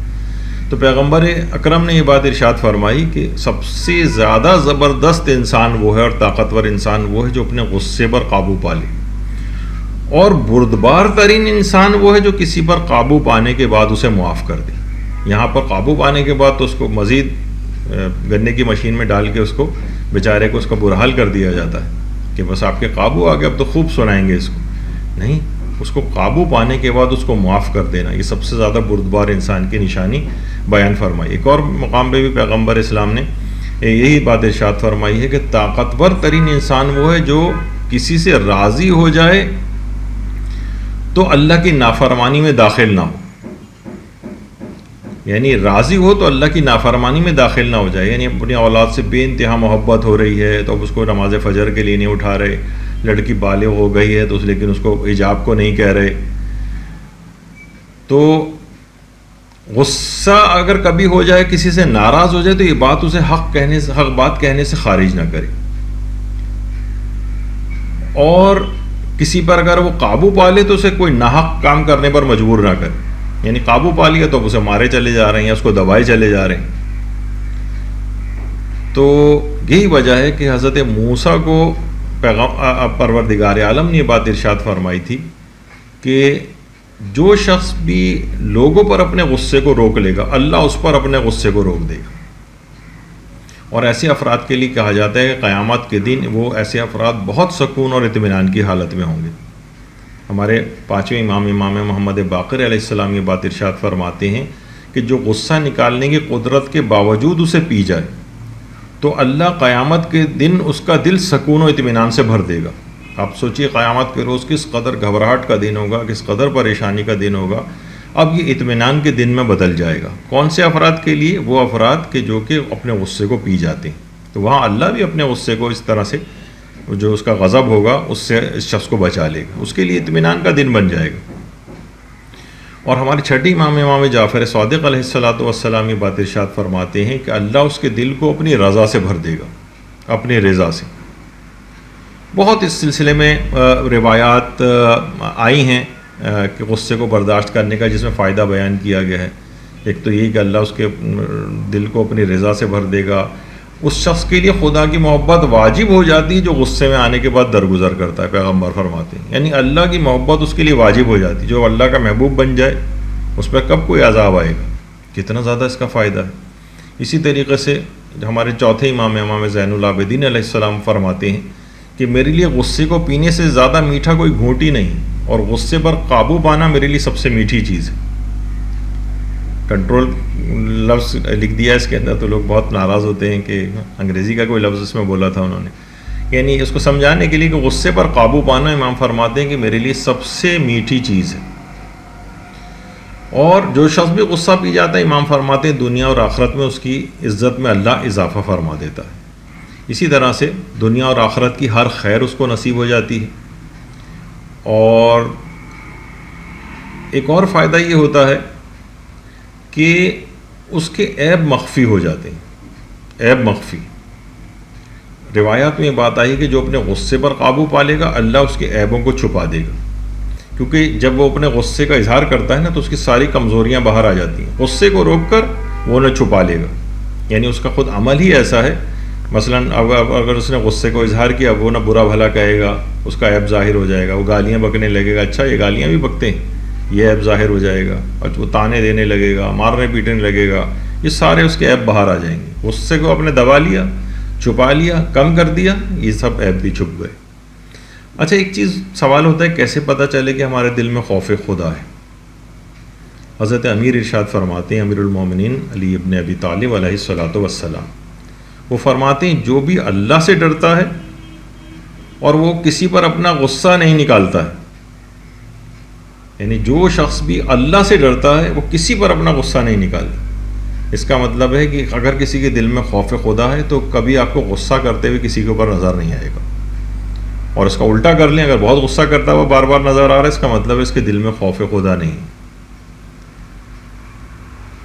تو پیغمبر اکرم نے یہ بات ارشاد فرمائی کہ سب سے زیادہ زبردست انسان وہ ہے اور طاقتور انسان وہ ہے جو اپنے غصے پر قابو پا لے، اور بردبار ترین انسان وہ ہے جو کسی پر قابو پانے کے بعد اسے معاف کر دے. یہاں پر قابو پانے کے بعد تو اس کو مزید گنے کی مشین میں ڈال کے اس کو بیچارے کو اس کا برحال کر دیا جاتا ہے کہ بس آپ کے قابو آ گئے، اب تو خوب سنائیں گے اس کو. نہیں، اس کو قابو پانے کے بعد اس کو معاف کر دینا، یہ سب سے زیادہ بردبار انسان کی نشانی بیان فرمائی. ایک اور مقام پہ بھی پیغمبر اسلام نے یہی بات ارشاد فرمائی ہے کہ طاقتور ترین انسان وہ ہے جو کسی سے راضی ہو جائے تو اللہ کی نافرمانی میں داخل نہ ہو. یعنی راضی ہو تو اللہ کی نافرمانی میں داخل نہ ہو جائے. یعنی اپنی اولاد سے بے انتہا محبت ہو رہی ہے تو اب اس کو نماز فجر کے لیے نہیں اٹھا رہے، لڑکی بالغ ہو گئی ہے تو لیکن اس کو حجاب کو نہیں کہہ رہے. تو غصہ اگر کبھی ہو جائے، کسی سے ناراض ہو جائے تو یہ بات اسے حق بات کہنے سے خارج نہ کرے. اور کسی پر اگر وہ قابو پا لے تو اسے کوئی ناحق کام کرنے پر مجبور نہ کرے. یعنی قابو پا لیا تو اسے مارے چلے جا رہے ہیں یا اس کو دبائے چلے جا رہے ہیں. تو یہی وجہ ہے کہ حضرت موسیٰ کو پروردگار عالم نے یہ بات ارشاد فرمائی تھی کہ جو شخص بھی لوگوں پر اپنے غصے کو روک لے گا اللہ اس پر اپنے غصے کو روک دے گا. اور ایسے افراد کے لیے کہا جاتا ہے کہ قیامت کے دن وہ ایسے افراد بہت سکون اور اطمینان کی حالت میں ہوں گے. ہمارے پانچویں امام محمد باقر علیہ السلام یہ بات ارشاد فرماتے ہیں کہ جو غصہ نکالنے کی قدرت کے باوجود اسے پی جائے تو اللہ قیامت کے دن اس کا دل سکون و اطمینان سے بھر دے گا. آپ سوچئے قیامت کے روز کس قدر گھبراہٹ کا دن ہوگا, کس قدر پریشانی کا دن ہوگا. اب یہ اطمینان کے دن میں بدل جائے گا. کون سے افراد کے لیے؟ وہ افراد کے جو کہ اپنے غصے کو پی جاتے ہیں. تو وہاں اللہ بھی اپنے غصے کو اس طرح سے جو اس کا غضب ہوگا اس سے اس شخص کو بچا لے گا, اس کے لیے اطمینان کا دن بن جائے گا. اور ہمارے چھٹی امام جعفر صادق علیہ السلام یہ بات ارشاد فرماتے ہیں کہ اللہ اس کے دل کو اپنی رضا سے بھر دے گا, اپنی رضا سے. بہت اس سلسلے میں روایات آئی ہیں کہ غصے کو برداشت کرنے کا, جس میں فائدہ بیان کیا گیا ہے. ایک تو یہ کہ اللہ اس کے دل کو اپنی رضا سے بھر دے گا. اس شخص کے لیے خدا کی محبت واجب ہو جاتی ہے جو غصے میں آنے کے بعد درگزر کرتا ہے, پیغمبر فرماتے ہیں. یعنی اللہ کی محبت اس کے لیے واجب ہو جاتی ہے. جو اللہ کا محبوب بن جائے اس پہ کب کوئی عذاب آئے گا. کتنا زیادہ اس کا فائدہ ہے. اسی طریقے سے ہمارے چوتھے امام زین العابدین علیہ السلام فرماتے ہیں کہ میرے لیے غصے کو پینے سے زیادہ میٹھا کوئی گھونٹ ہی نہیں, اور غصے پر قابو پانا میرے لیے سب سے میٹھی چیز ہے. کنٹرول لفظ لکھ دیا اس کے اندر تو لوگ بہت ناراض ہوتے ہیں کہ انگریزی کا کوئی لفظ اس میں بولا تھا انہوں نے. یعنی اس کو سمجھانے کے لیے کہ غصے پر قابو پانا امام فرماتے ہیں کہ میرے لیے سب سے میٹھی چیز ہے. اور جو شخص بھی غصہ پی جاتا ہے امام فرماتے ہیں دنیا اور آخرت میں اس کی عزت میں اللہ اضافہ فرما دیتا ہے. اسی طرح سے دنیا اور آخرت کی ہر خیر اس کو نصیب ہو جاتی ہے. اور ایک اور فائدہ یہ ہوتا ہے کہ اس کے عیب مخفی ہو جاتے ہیں. عیب مخفی. روایات میں یہ بات آئی کہ جو اپنے غصے پر قابو پا لے گا اللہ اس کے عیبوں کو چھپا دے گا. کیونکہ جب وہ اپنے غصے کا اظہار کرتا ہے نا تو اس کی ساری کمزوریاں باہر آ جاتی ہیں. غصے کو روک کر وہ انہیں چھپا لے گا. یعنی اس کا خود عمل ہی ایسا ہے. مثلا اگر اس نے غصے کو اظہار کیا وہ نہ برا بھلا کہے گا, اس کا عیب ظاہر ہو جائے گا. وہ گالیاں بکنے لگے گا, اچھا یہ گالیاں بھی بکتے ہیں, یہ عیب ظاہر ہو جائے گا. اور وہ تانے دینے لگے گا, مارنے پیٹنے لگے گا, یہ سارے اس کے عیب باہر آ جائیں گے. غصے کو آپ نے دبا لیا, چھپا لیا, کم کر دیا, یہ سب عیب بھی چھپ گئے. اچھا ایک چیز سوال ہوتا ہے کیسے پتہ چلے کہ ہمارے دل میں خوف خدا ہے. حضرت امیر ارشاد فرماتے ہیں, امیر المومنین علی ابن ابی طالب علیہ الصلوۃ والسلام, وہ فرماتے ہیں جو بھی اللہ سے ڈرتا ہے اور وہ کسی پر اپنا غصہ نہیں نکالتا ہے, یعنی جو شخص بھی اللہ سے ڈرتا ہے وہ کسی پر اپنا غصہ نہیں نکالتا. اس کا مطلب ہے کہ اگر کسی کے دل میں خوف خدا ہے تو کبھی آپ کو غصہ کرتے ہوئے کسی کے اوپر نظر نہیں آئے گا. اور اس کا الٹا کر لیں, اگر بہت غصہ کرتا ہے وہ بار بار نظر آ رہا ہے, اس کا مطلب ہے اس کے دل میں خوف خدا نہیں.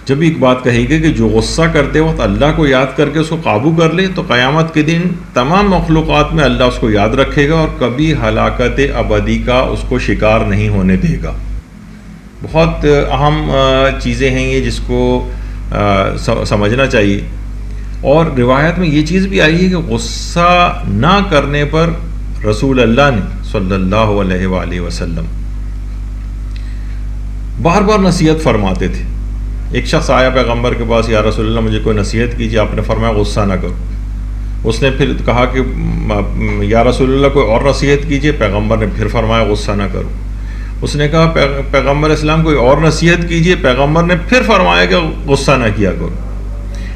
جب بھی ایک بات کہی گئی کہ جو غصہ کرتے وقت اللہ کو یاد کر کے اس کو قابو کر لے تو قیامت کے دن تمام مخلوقات میں اللہ اس کو یاد رکھے گا اور کبھی ہلاکت ابدی کا اس کو شکار نہیں ہونے دے گا. بہت اہم چیزیں ہیں یہ جس کو سمجھنا چاہیے. اور روایت میں یہ چیز بھی آئی ہے کہ غصہ نہ کرنے پر رسول اللہ نے صلی اللہ علیہ وآلہ وسلم بار بار نصیحت فرماتے تھے. ایک شخص آیا پیغمبر کے پاس, یا رسول اللہ مجھے کوئی نصیحت کیجیے. آپ نے فرمایا غصہ نہ کرو. اس نے پھر کہا کہ یا رسول اللہ کوئی اور نصیحت کیجیے. پیغمبر نے پھر فرمایا غصہ نہ کرو. اس نے کہا پیغمبر اسلام کوئی اور نصیحت کیجیے. پیغمبر نے پھر فرمایا کہ غصہ نہ کیا کرو.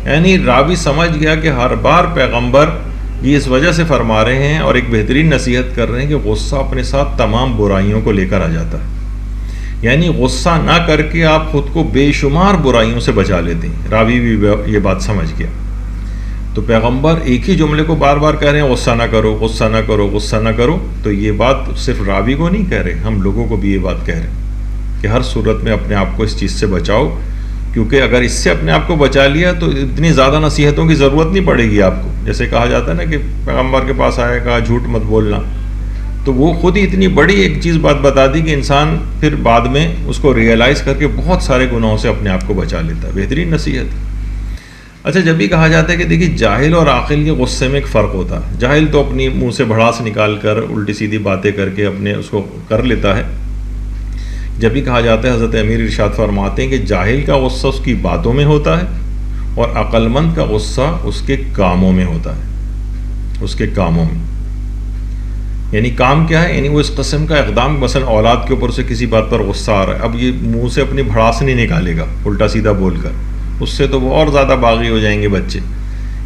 یعنی راوی سمجھ گیا کہ ہر بار پیغمبر یہ اس وجہ سے فرما رہے ہیں اور ایک بہترین نصیحت کر رہے ہیں کہ غصہ اپنے ساتھ تمام برائیوں کو لے کر آ جاتا ہے. یعنی غصہ نہ کر کے آپ خود کو بے شمار برائیوں سے بچا لیتے ہیں. راوی بھی یہ بات سمجھ گیا. تو پیغمبر ایک ہی جملے کو بار بار کہہ رہے ہیں غصہ نہ کرو, غصہ نہ کرو, غصہ نہ کرو. تو یہ بات صرف راوی کو نہیں کہہ رہے, ہم لوگوں کو بھی یہ بات کہہ رہے ہیں کہ ہر صورت میں اپنے آپ کو اس چیز سے بچاؤ, کیونکہ اگر اس سے اپنے آپ کو بچا لیا تو اتنی زیادہ نصیحتوں کی ضرورت نہیں پڑے گی آپ کو. جیسے کہا جاتا ہے نا کہ پیغمبر کے پاس آیا, کہا جھوٹ مت بولنا, تو وہ خود ہی اتنی بڑی ایک چیز بات بتا دی کہ انسان پھر بعد میں اس کو ریئلائز کر کے بہت سارے گناہوں سے اپنے آپ کو بچا لیتا ہے. بہترین نصیحت. اچھا، جب بھی کہا جاتا ہے کہ دیکھیے جاہل اور عاقل کے غصے میں ایک فرق ہوتا ہے. جاہل تو اپنی منہ سے بھڑاس نکال کر الٹی سیدھی باتیں کر کے اپنے اس کو کر لیتا ہے. جب بھی کہا جاتا ہے، حضرت امیر ارشاد فرماتے ہیں کہ جاہل کا غصہ اس کی باتوں میں ہوتا ہے اور عقل مند کا غصہ اس کے کاموں میں ہوتا ہے، اس کے کاموں میں. یعنی کام کیا ہے؟ یعنی وہ اس قسم کا اقدام، مثلا اولاد کے اوپر سے کسی بات پر غصہ آ رہا ہے، اب یہ منہ سے اپنی بھڑاس نہیں نکالے گا الٹا سیدھا بول کر، اس سے تو وہ اور زیادہ باغی ہو جائیں گے بچے.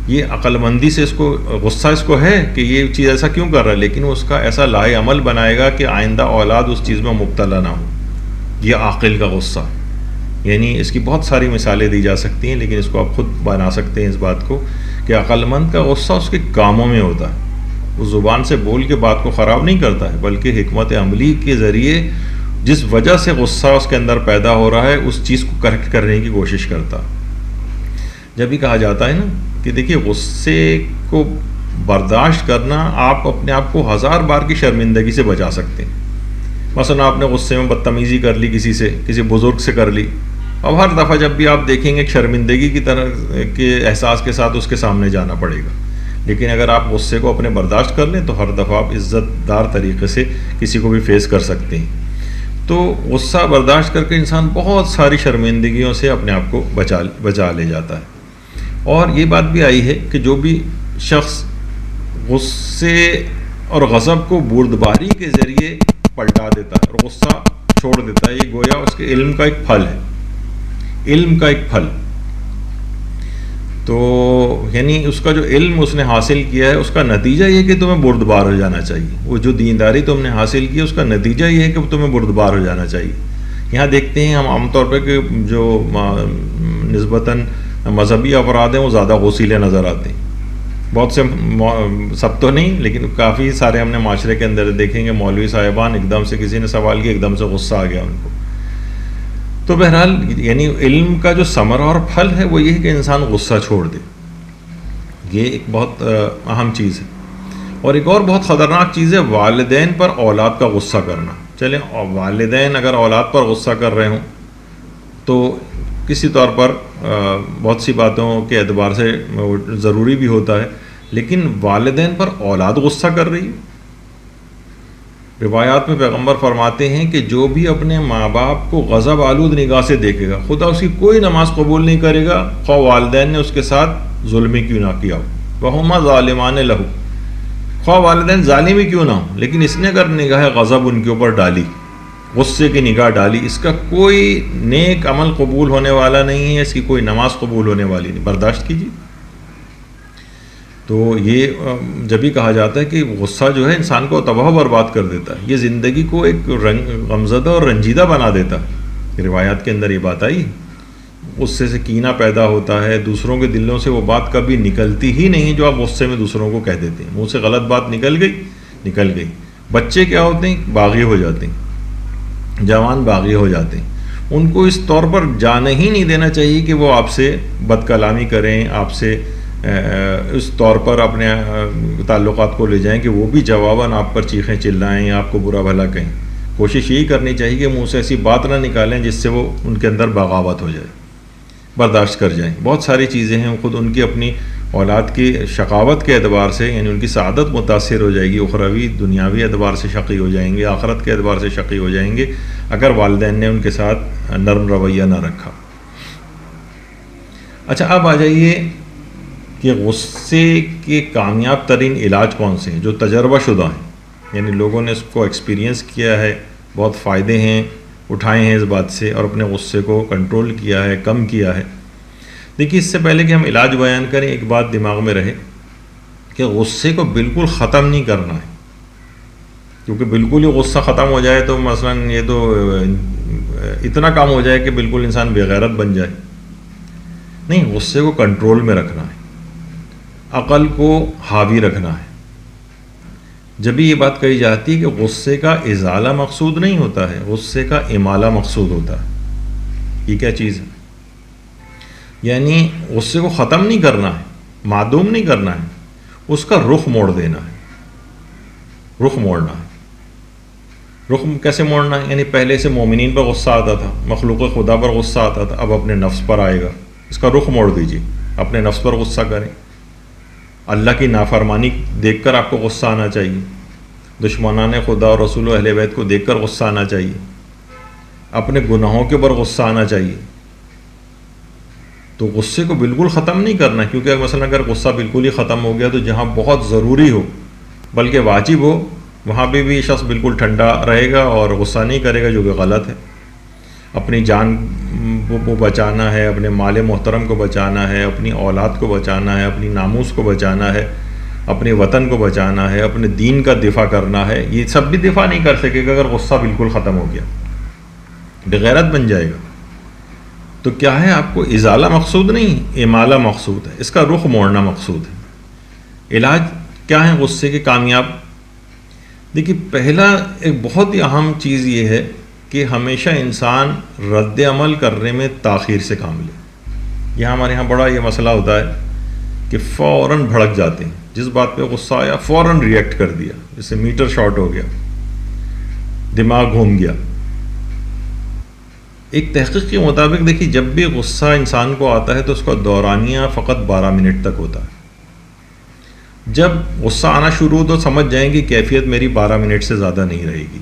یہ عقل مندی سے اس کو غصہ اس کو ہے کہ یہ چیز ایسا کیوں کر رہا ہے، لیکن وہ اس کا ایسا لائے عمل بنائے گا کہ آئندہ اولاد اس چیز میں مبتلا نہ ہو. یہ عاقل کا غصہ. یعنی اس کی بہت ساری مثالیں دی جا سکتی ہیں، لیکن اس کو آپ خود بنا سکتے ہیں اس بات کو کہ عقل مند کا غصہ اس کے کاموں میں ہوتا ہے. وہ زبان سے بول کے بات کو خراب نہیں کرتا ہے، بلکہ حکمت عملی کے ذریعے جس وجہ سے غصہ اس کے اندر پیدا ہو رہا ہے اس چیز کو کریکٹ کرنے کی کوشش کرتا. جب بھی کہا جاتا ہے نا کہ دیکھیے غصے کو برداشت کرنا، آپ اپنے آپ کو 1000 بار کی شرمندگی سے بچا سکتے ہیں. مثلا آپ نے غصے میں بدتمیزی کر لی کسی سے، کسی بزرگ سے کر لی، اب ہر دفعہ جب بھی آپ دیکھیں گے ایک شرمندگی کی طرح کے احساس کے ساتھ اس کے سامنے جانا پڑے گا. لیکن اگر آپ غصے کو اپنے برداشت کر لیں تو ہر دفعہ آپ عزت دار طریقے سے کسی کو بھی فیس کر سکتے ہیں. تو غصہ برداشت کر کے انسان بہت ساری شرمندگیوں سے اپنے آپ کو بچا لے جاتا ہے. اور یہ بات بھی آئی ہے کہ جو بھی شخص غصے اور غضب کو بردباری کے ذریعے پلٹا دیتا ہے اور غصہ چھوڑ دیتا ہے، یہ گویا اس کے علم کا ایک پھل ہے. علم کا ایک پھل. تو یعنی اس کا جو علم اس نے حاصل کیا ہے اس کا نتیجہ یہ کہ تمہیں بردبار ہو جانا چاہیے. وہ جو دینداری تم نے حاصل کی اس کا نتیجہ یہ ہے کہ تمہیں بردبار ہو جانا چاہیے. یہاں دیکھتے ہیں ہم عام طور پہ کہ جو نسبتاً مذہبی افراد ہیں وہ زیادہ غصیلے نظر آتے ہیں. بہت سے، سب تو نہیں لیکن کافی سارے ہم نے معاشرے کے اندر دیکھیں گے مولوی صاحبان ایک دم سے کسی نے سوال کیا ایک دم سے غصہ آ گیا ان کو. تو بہرحال یعنی علم کا جو ثمرہ اور پھل ہے وہ یہ ہے کہ انسان غصہ چھوڑ دے. یہ ایک بہت اہم چیز ہے. اور ایک اور بہت خطرناک چیز ہے والدین پر اولاد کا غصہ کرنا. چلیں والدین اگر اولاد پر غصہ کر رہے ہوں تو کسی طور پر بہت سی باتوں کے اعتبار سے ضروری بھی ہوتا ہے، لیکن والدین پر اولاد غصہ کر رہی ہے. روایات میں پیغمبر فرماتے ہیں کہ جو بھی اپنے ماں باپ کو غضب آلود نگاہ سے دیکھے گا خدا اس کی کوئی نماز قبول نہیں کرے گا، خواہ والدین نے اس کے ساتھ ظلم ہی کیوں نہ کیا ہو. وَهُمَا ظَالِمَانِ لَهُ، خواہ والدین ظالم ہی کیوں نہ ہوں، لیکن اس نے اگر نگاہ غضب ان کے اوپر ڈالی، غصے کی نگاہ ڈالی، اس کا کوئی نیک عمل قبول ہونے والا نہیں ہے، اس کی کوئی نماز قبول ہونے والی نہیں. برداشت کیجیے. تو یہ جب بھی کہا جاتا ہے کہ غصہ جو ہے انسان کو تباہ و برباد کر دیتا ہے، یہ زندگی کو ایک غمزدہ اور رنجیدہ بنا دیتا ہے. روایات کے اندر یہ بات آئی. غصے سے کینہ پیدا ہوتا ہے، دوسروں کے دلوں سے وہ بات کبھی نکلتی ہی نہیں جو آپ غصے میں دوسروں کو کہہ دیتے ہیں. منہ سے غلط بات نکل گئی. بچے کیا ہوتے ہیں؟ باغی ہو جاتے ہیں، جوان باغی ہو جاتے ہیں. ان کو اس طور پر جانے ہی نہیں دینا چاہیے کہ وہ آپ سے بد کلامی کریں، آپ سے اس طور پر اپنے تعلقات کو لے جائیں کہ وہ بھی جواباً آپ پر چیخیں چلائیں یا آپ کو برا بھلا کہیں. کوشش یہی کرنی چاہیے کہ منہ سے ایسی بات نہ نکالیں جس سے وہ ان کے اندر بغاوت ہو جائے، برداشت کر جائیں. بہت ساری چیزیں ہیں، خود ان کی اپنی اولاد کی شقاوت کے اعتبار سے یعنی ان کی سعادت متاثر ہو جائے گی، اخروی دنیاوی اعتبار سے شقی ہو جائیں گے، آخرت کے اعتبار سے شقی ہو جائیں گے اگر والدین نے ان کے ساتھ نرم رویہ نہ رکھا. اچھا، اب آ جائیے کہ غصے کے کامیاب ترین علاج کون سے ہیں جو تجربہ شدہ ہیں، یعنی لوگوں نے اس کو ایکسپیرینس کیا ہے، بہت فائدے ہیں اٹھائے ہیں اس بات سے اور اپنے غصے کو کنٹرول کیا ہے، کم کیا ہے. دیکھیے، اس سے پہلے کہ ہم علاج بیان کریں ایک بات دماغ میں رہے کہ غصے کو بالکل ختم نہیں کرنا ہے، کیونکہ بالکل ہی غصہ ختم ہو جائے تو مثلا یہ تو اتنا کام ہو جائے کہ بالکل انسان بے غیرت بن جائے. نہیں، غصے کو کنٹرول میں رکھنا ہے، عقل کو حاوی رکھنا ہے. جب بھی یہ بات کہی جاتی ہے کہ غصے کا ازالہ مقصود نہیں ہوتا ہے، غصے کا امالہ مقصود ہوتا ہے. یہ کیا چیز ہے؟ یعنی غصے کو ختم نہیں کرنا ہے، معدوم نہیں کرنا ہے، اس کا رخ موڑ دینا ہے. رخ موڑنا ہے. رخ کیسے موڑنا ہے؟ یعنی پہلے سے مومنین پر غصہ آتا تھا، مخلوق خدا پر غصہ آتا تھا، اب اپنے نفس پر آئے گا. اس کا رخ موڑ دیجیے. اپنے نفس پر غصہ کریں، اللہ کی نافرمانی دیکھ کر آپ کو غصہ آنا چاہیے، دشمنان خدا اور رسول و اہل بیت کو دیکھ کر غصہ آنا چاہیے، اپنے گناہوں کے اوپر غصہ آنا چاہیے۔ تو غصے کو بالکل ختم نہیں کرنا، کیونکہ مثلا اگر غصہ بالکل ہی ختم ہو گیا تو جہاں بہت ضروری ہو بلکہ واجب ہو وہاں پہ بھی شخص بالکل ٹھنڈا رہے گا اور غصہ نہیں کرے گا، جو کہ غلط ہے۔ اپنی جان کو بچانا ہے، اپنے مال محترم کو بچانا ہے، اپنی اولاد کو بچانا ہے، اپنی ناموس کو بچانا ہے، اپنے وطن کو بچانا ہے، اپنے دین کا دفاع کرنا ہے، یہ سب بھی دفاع نہیں کر سکے گا اگر غصہ بالکل ختم ہو گیا، بغیرت بن جائے گا۔ تو کیا ہے، آپ کو ازالہ مقصود نہیں، امالہ مقصود ہے، اس کا رخ موڑنا مقصود ہے۔ علاج کیا ہے غصے کے کامیاب؟ دیکھیے، پہلا ایک بہت ہی اہم چیز یہ ہے کہ ہمیشہ انسان رد عمل کرنے میں تاخیر سے کام لے۔ یہاں ہمارے یہاں بڑا یہ مسئلہ ہوتا ہے کہ فوراً بھڑک جاتے ہیں، جس بات پہ غصہ آیا فوراً ریئیکٹ کر دیا، جیسے میٹر شارٹ ہو گیا، دماغ گھوم گیا۔ ایک تحقیق کے مطابق دیکھیے، جب بھی غصہ انسان کو آتا ہے تو اس کا دورانیہ فقط 12 منٹ تک ہوتا ہے۔ جب غصہ آنا شروع ہو تو سمجھ جائیں کہ کیفیت میری 12 منٹ سے زیادہ نہیں رہے گی۔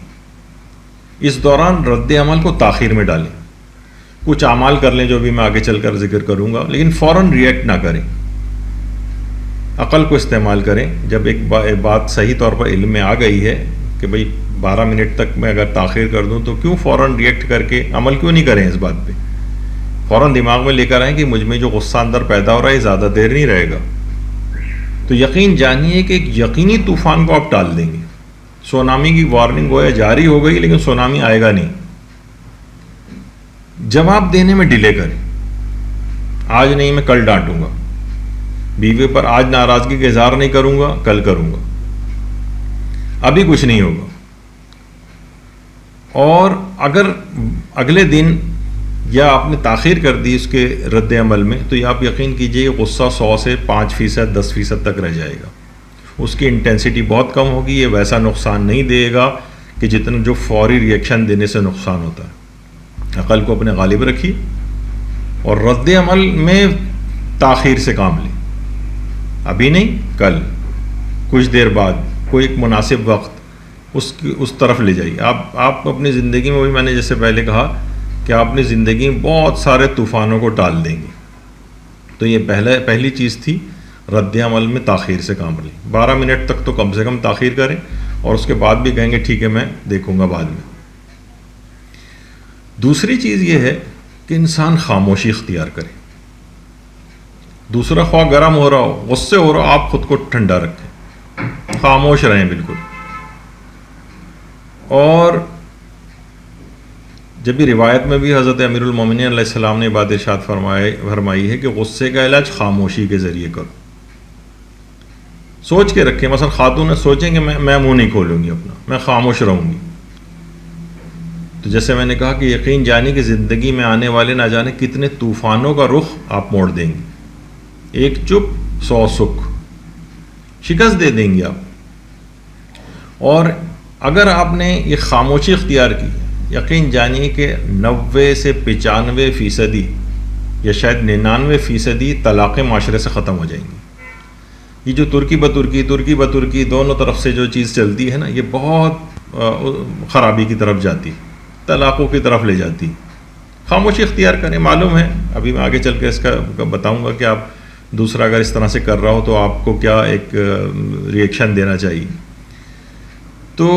اس دوران رد عمل کو تاخیر میں ڈالیں، کچھ اعمال کر لیں جو بھی میں آگے چل کر ذکر کروں گا، لیکن فوراً ریئیکٹ نہ کریں، عقل کو استعمال کریں۔ جب ایک بات صحیح طور پر علم میں آ گئی ہے کہ بھئی 12 منٹ تک میں اگر تاخیر کر دوں تو کیوں فوراً ریئیکٹ کر کے عمل کیوں نہیں کریں اس بات پہ؟ فوراً دماغ میں لے کر آئیں کہ مجھ میں جو غصہ اندر پیدا ہو رہا ہے یہ زیادہ دیر نہیں رہے گا۔ تو یقین جانیے کہ ایک یقینی طوفان کو آپ ٹال دیں گے۔ سونامی کی وارننگ گویا جاری ہو گئی لیکن سونامی آئے گا نہیں۔ جواب دینے میں ڈیلے کریں، آج نہیں میں کل ڈانٹوں گا، بیوی پر آج ناراضگی کا اظہار نہیں کروں گا، کل کروں گا، ابھی کچھ نہیں ہوگا۔ اور اگر اگلے دن یا آپ نے تاخیر کر دی اس کے رد عمل میں تو یہ آپ یقین کیجئے غصہ 100 سے 5%، 10% تک رہ جائے گا، اس کی انٹینسٹی بہت کم ہوگی، یہ ویسا نقصان نہیں دے گا کہ جتنا جو فوری ریئیکشن دینے سے نقصان ہوتا ہے۔ عقل کو اپنے غالب رکھیے اور رد عمل میں تاخیر سے کام لیں، ابھی نہیں کل، کچھ دیر بعد، کوئی ایک مناسب وقت اس طرف لے جائیے۔ آپ اپنی زندگی میں، وہی میں نے جیسے پہلے کہا کہ آپ اپنی زندگی میں بہت سارے طوفانوں کو ٹال دیں گے۔ تو یہ پہلی چیز تھی، رد عمل میں تاخیر سے کام لیں۔ 12 منٹ تک تو کم سے کم تاخیر کریں اور اس کے بعد بھی کہیں گے ٹھیک ہے میں دیکھوں گا بعد میں۔ دوسری چیز یہ ہے کہ انسان خاموشی اختیار کرے۔ دوسرا خواہ گرم ہو رہا ہو، غصے ہو رہا ہو، آپ خود کو ٹھنڈا رکھیں، خاموش رہیں بالکل۔ اور جب بھی روایت میں بھی حضرت امیر المومنین علیہ السلام نے بات ارشاد فرمائی ہے کہ غصے کا علاج خاموشی کے ذریعے کرو۔ سوچ کے رکھیں، مثلا خاتون سوچیں کہ میں منہ نہیں کھولوں گی اپنا، میں خاموش رہوں گی۔ تو جیسے میں نے کہا کہ یقین جانی کہ زندگی میں آنے والے نہ جانے کتنے طوفانوں کا رخ آپ موڑ دیں گے، ایک چپ 100 سکھ، شکست دے دیں گے آپ۔ اور اگر آپ نے یہ خاموشی اختیار کی، یقین جانیے کہ 90 سے 95% یا شاید 99% طلاقیں معاشرے سے ختم ہو جائیں گی۔ یہ جو ترکی بترکی دونوں طرف سے جو چیز چلتی ہے نا، یہ بہت خرابی کی طرف جاتی، طلاقوں کی طرف لے جاتی۔ خاموشی اختیار کریں، معلوم ہے ابھی میں آگے چل کے اس کا بتاؤں گا کہ آپ دوسرا اگر اس طرح سے کر رہا ہو تو آپ کو کیا ایک ریئیکشن دینا چاہیے۔ تو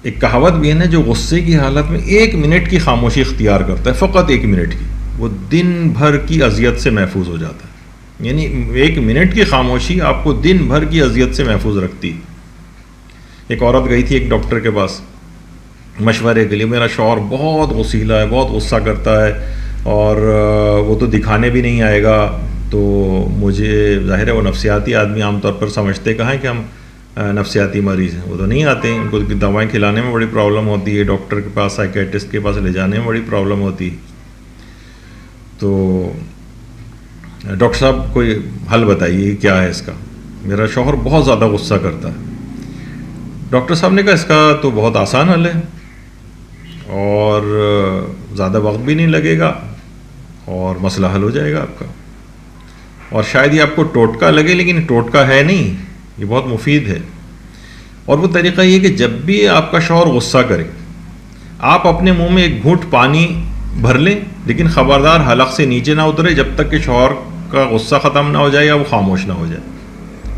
ایک کہاوت بھی ہے نا، جو غصے کی حالت میں 1 منٹ کی خاموشی اختیار کرتا ہے، فقط 1 منٹ کی، وہ دن بھر کی اذیت سے محفوظ ہو جاتا ہے۔ یعنی 1 منٹ کی خاموشی آپ کو دن بھر کی اذیت سے محفوظ رکھتی۔ ایک عورت گئی تھی ایک ڈاکٹر کے پاس مشورے کے لیے، میرا شوہر بہت غصیلا ہے، بہت غصہ کرتا ہے اور وہ تو دکھانے بھی نہیں آئے گا، تو مجھے ظاہر ہے وہ نفسیاتی آدمی عام طور پر سمجھتے کہاں کہ ہم نفسیاتی مریض ہیں، وہ تو نہیں آتے ہیں، ان کو دوائیں کھلانے میں بڑی پرابلم ہوتی ہے، ڈاکٹر کے پاس، سائیکیٹرسٹ کے پاس لے جانے میں بڑی پرابلم ہوتی ہے۔ تو ڈاکٹر صاحب کوئی حل بتائیے کیا ہے اس کا، میرا شوہر بہت زیادہ غصہ کرتا ہے۔ ڈاکٹر صاحب نے کہا اس کا تو بہت آسان حل ہے اور زیادہ وقت بھی نہیں لگے گا اور مسئلہ حل ہو جائے گا آپ کا۔ اور شاید یہ آپ کو ٹوٹکا لگے لیکن ٹوٹکا ہے نہیں، یہ بہت مفید ہے۔ اور وہ طریقہ یہ کہ جب بھی آپ کا شوہر غصہ کرے آپ اپنے منہ میں ایک گھونٹ پانی بھر لیں، لیکن خبردار حلق سے نیچے نہ اترے جب تک کہ شوہر کا غصہ ختم نہ ہو جائے یا وہ خاموش نہ ہو جائے۔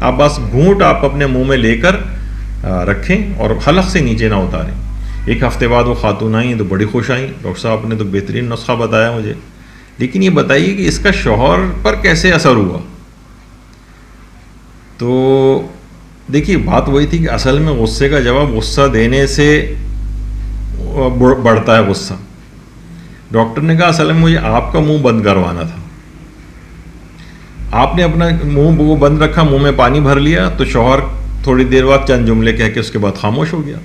آپ بس گھونٹ آپ اپنے منہ میں لے کر رکھیں اور حلق سے نیچے نہ اتاریں۔ ایک ہفتے بعد وہ خاتون آئیں تو بڑی خوش آئیں، ڈاکٹر صاحب نے تو بہترین نسخہ بتایا مجھے، لیکن یہ بتائیے کہ اس کا شوہر پر کیسے اثر ہوا؟ تو دیکھیے بات وہی تھی کہ اصل میں غصے کا جواب غصہ دینے سے بڑھتا ہے غصہ۔ ڈاکٹر نے کہا اصل میں مجھے آپ کا منہ بند کروانا تھا، آپ نے اپنا منہ وہ بند رکھا، منہ میں پانی بھر لیا، تو شوہر تھوڑی دیر بعد چند جملے کہہ کے اس کے بعد خاموش ہو گیا۔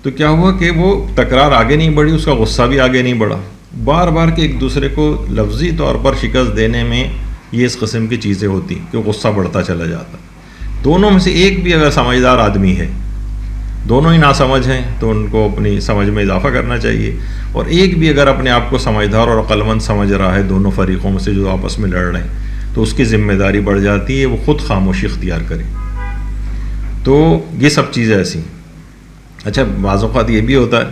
تو کیا ہوا کہ وہ تکرار آگے نہیں بڑھی، اس کا غصہ بھی آگے نہیں بڑھا۔ بار بار کے ایک دوسرے کو لفظی طور پر شکست دینے میں یہ اس قسم کی چیزیں ہوتی کہ غصہ بڑھتا چلا جاتا۔ دونوں میں سے ایک بھی اگر سمجھدار آدمی ہے، دونوں ہی ناسمجھ ہیں تو ان کو اپنی سمجھ میں اضافہ کرنا چاہیے، اور ایک بھی اگر اپنے آپ کو سمجھدار اور عقل مند سمجھ رہا ہے دونوں فریقوں میں سے جو آپس میں لڑ رہے ہیں، تو اس کی ذمہ داری بڑھ جاتی ہے، وہ خود خاموشی اختیار کرے۔ تو یہ سب چیزیں ایسی ہیں۔ اچھا بعض اوقات یہ بھی ہوتا ہے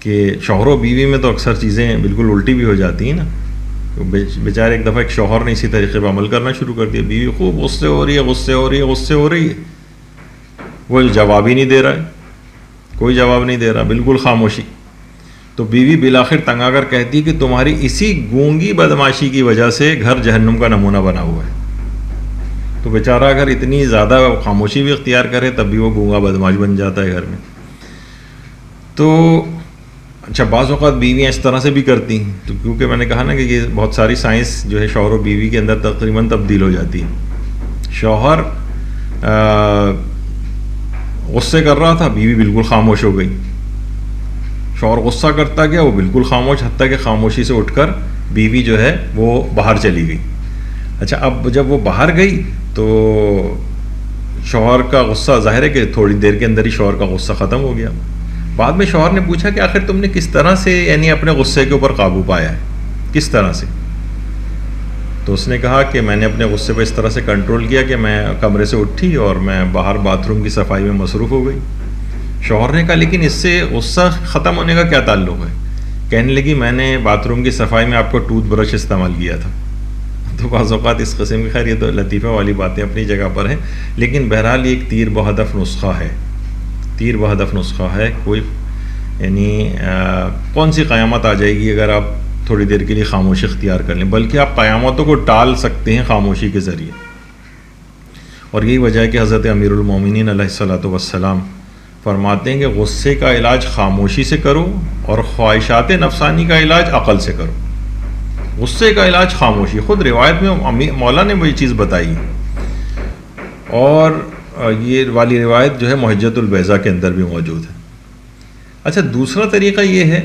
کہ شوہر و بیوی میں تو اکثر چیزیں بالکل الٹی بھی ہو جاتی ہیں نا۔ بیچارے ایک دفعہ ایک شوہر نے اسی طریقے پہ عمل کرنا شروع کر دیا، بیوی خوب غصے ہو رہی ہے، وہ جواب ہی نہیں دے رہا ہے، کوئی جواب نہیں دے رہا، بالکل خاموشی۔ تو بیوی بالآخر تنگ آ کر کہتی کہ تمہاری اسی گونگی بدماشی کی وجہ سے گھر جہنم کا نمونہ بنا ہوا ہے۔ تو بیچارہ اگر اتنی زیادہ خاموشی بھی اختیار کرے تب بھی وہ گونگا بدماش بن جاتا ہے گھر میں۔ تو اچھا بعض اوقات بیویاں اس طرح سے بھی کرتی ہیں، تو کیونکہ میں نے کہا نا کہ یہ بہت ساری سائنس جو ہے شوہر و بیوی کے اندر تقریباً تبدیل ہو جاتی ہے۔ شوہر غصے کر رہا تھا، بیوی بالکل خاموش ہو گئی، شوہر غصہ کرتا گیا، وہ بالکل خاموش، حتیٰ کہ خاموشی سے اٹھ کر بیوی جو ہے وہ باہر چلی گئی۔ اچھا اب جب وہ باہر گئی تو شوہر کا غصہ ظاہر ہے کہ تھوڑی دیر کے اندر ہی شوہر کا غصہ ختم ہو گیا۔ بعد میں شوہر نے پوچھا کہ آخر تم نے کس طرح سے یعنی اپنے غصے کے اوپر قابو پایا ہے، کس طرح سے؟ تو اس نے کہا کہ میں نے اپنے غصے پہ اس طرح سے کنٹرول کیا کہ میں کمرے سے اٹھی اور میں باہر باتھ روم کی صفائی میں مصروف ہو گئی۔ شوہر نے کہا لیکن اس سے غصہ ختم ہونے کا کیا تعلق ہے؟ کہنے لگی میں نے باتھ روم کی صفائی میں آپ کو ٹوتھ برش استعمال کیا تھا۔ تو بعض اوقات اس قسم کی، خیر یہ تو لطیفہ والی باتیں اپنی جگہ پر ہیں، لیکن بہرحال یہ ایک تیر بہدف نسخہ ہے، تیر بہدف نسخہ ہے۔ کوئی یعنی کون سی قیامت آ جائے گی اگر آپ تھوڑی دیر کے لیے خاموشی اختیار کر لیں، بلکہ آپ قیامتوں کو ٹال سکتے ہیں خاموشی کے ذریعے۔ اور یہی وجہ ہے کہ حضرت امیر المومنین علیہ الصلاۃ والسلام فرماتے ہیں کہ غصے کا علاج خاموشی سے کرو اور خواہشات نفسانی کا علاج عقل سے کرو۔ غصے کا علاج خاموشی، خود روایت میں مولا نے وہی چیز بتائی، اور یہ والی روایت جو ہے محجت البیضاء کے اندر بھی موجود ہے۔ اچھا دوسرا طریقہ یہ ہے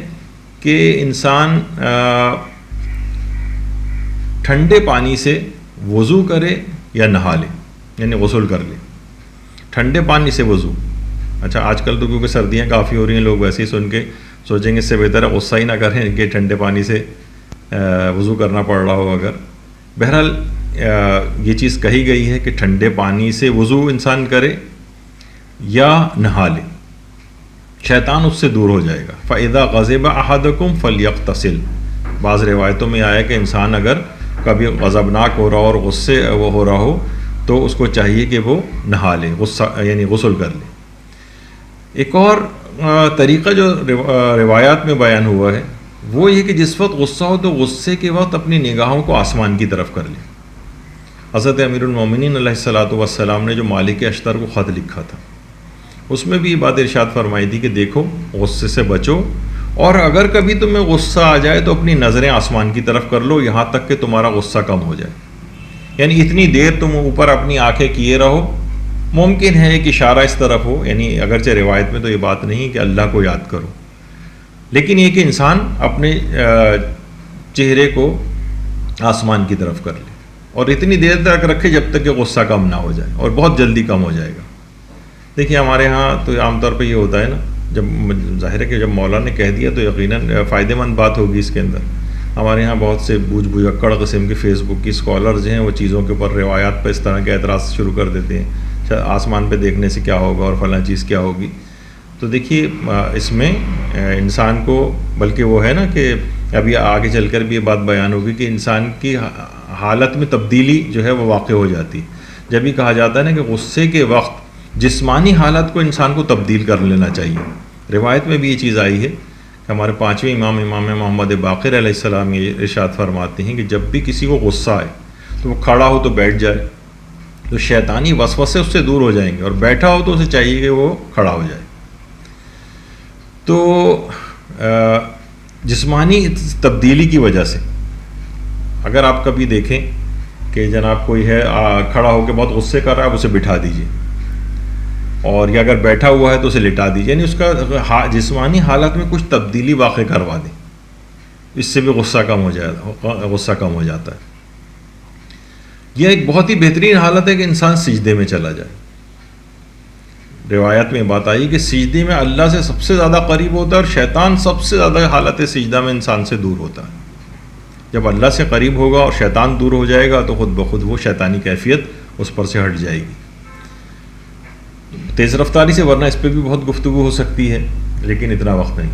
کہ انسان ٹھنڈے پانی سے وضو کرے یا نہا لے، یعنی غسل کر لے، ٹھنڈے پانی سے وضو۔ اچھا آج کل تو کیونکہ سردیاں کافی ہو رہی ہیں، لوگ ویسے ہی سن کے سوچیں گے اس سے بہتر ہے غصہ ہی نہ کریں کہ ٹھنڈے پانی سے وضو کرنا پڑ رہا ہو اگر۔ بہرحال یہ چیز کہی گئی ہے کہ ٹھنڈے پانی سے وضو انسان کرے یا نہا لے، شیطان اس سے دور ہو جائے گا۔ فَإِذَا غَضِبَ أَحَدُكُمْ فَلْيَغْتَسِلْ۔ بعض روایتوں میں آیا کہ انسان اگر کبھی غضبناک ہو رہا ہو اور غصے وہ ہو رہا ہو تو اس کو چاہیے کہ وہ نہا لے، غصہ یعنی غسل کر لے۔ ایک اور طریقہ جو روایات میں بیان ہوا ہے وہ یہ کہ جس وقت غصہ ہو تو غصے کے وقت اپنی نگاہوں کو آسمان کی طرف کر لے۔ حضرت امیر المومنین علیہ الصلاۃ والسلام نے جو مالک اشتر کو خط لکھا تھا اس میں بھی یہ بات ارشاد فرمائی تھی کہ دیکھو غصے سے بچو، اور اگر کبھی تمہیں غصہ آ جائے تو اپنی نظریں آسمان کی طرف کر لو یہاں تک کہ تمہارا غصہ کم ہو جائے، یعنی اتنی دیر تم اوپر اپنی آنکھیں کیے رہو۔ ممکن ہے کہ اشارہ اس طرف ہو، یعنی اگرچہ روایت میں تو یہ بات نہیں کہ اللہ کو یاد کرو، لیکن یہ کہ انسان اپنے چہرے کو آسمان کی طرف کر لے اور اتنی دیر تک رکھے جب تک کہ غصہ کم نہ ہو جائے، اور بہت جلدی کم ہو جائے گا۔ دیکھیے ہمارے ہاں تو عام طور پہ یہ ہوتا ہے نا، جب ظاہر ہے کہ جب مولا نے کہہ دیا تو یقیناً فائدہ مند بات ہوگی اس کے اندر، ہمارے یہاں بہت سے بوجھ بجھکڑ قسم کے فیس بک کی اسکالرز ہیں، وہ چیزوں کے اوپر روایات پر اس طرح کے اعتراض شروع کر دیتے ہیں، اچھا آسمان پہ دیکھنے سے کیا ہوگا اور فلاں چیز کیا ہوگی. تو دیکھیے اس میں انسان کو، بلکہ وہ ہے نا کہ ابھی آگے چل کر بھی یہ بات بیان ہوگی کہ انسان کی حالت میں تبدیلی جو ہے وہ واقع ہو جاتی ہے. جب یہ کہا جاتا ہے نا کہ غصے کے وقت جسمانی حالت کو انسان کو تبدیل کر لینا چاہیے. روایت میں بھی یہ چیز آئی ہے کہ ہمارے 5ویں امام محمد باقر علیہ السلام یہ ارشاد فرماتے ہیں کہ جب بھی کسی کو غصہ آئے تو وہ کھڑا ہو تو بیٹھ جائے، تو شیطانی وسوسے اس سے دور ہو جائیں گے، اور بیٹھا ہو تو اسے چاہیے کہ وہ کھڑا ہو جائے. تو جسمانی تبدیلی کی وجہ سے اگر آپ کبھی دیکھیں کہ جناب کوئی ہے کھڑا ہو کے بہت غصے کر رہا ہے، آپ اسے بٹھا دیجئے، اور یا اگر بیٹھا ہوا ہے تو اسے لٹا دیجئے، یعنی اس کا جسمانی حالت میں کچھ تبدیلی واقع کروا دیں، اس سے بھی غصہ کم ہو جاتا ہے. یہ ایک بہت ہی بہترین حالت ہے کہ انسان سجدے میں چلا جائے. روایت میں بات آئی کہ سجدے میں اللہ سے سب سے زیادہ قریب ہوتا ہے، اور شیطان سب سے زیادہ حالت سجدہ میں انسان سے دور ہوتا ہے. جب اللہ سے قریب ہوگا اور شیطان دور ہو جائے گا تو خود بخود وہ شیطانی کیفیت اس پر سے ہٹ جائے گی. تیز رفتاری سے، ورنہ اس پہ بھی بہت گفتگو ہو سکتی ہے لیکن اتنا وقت نہیں.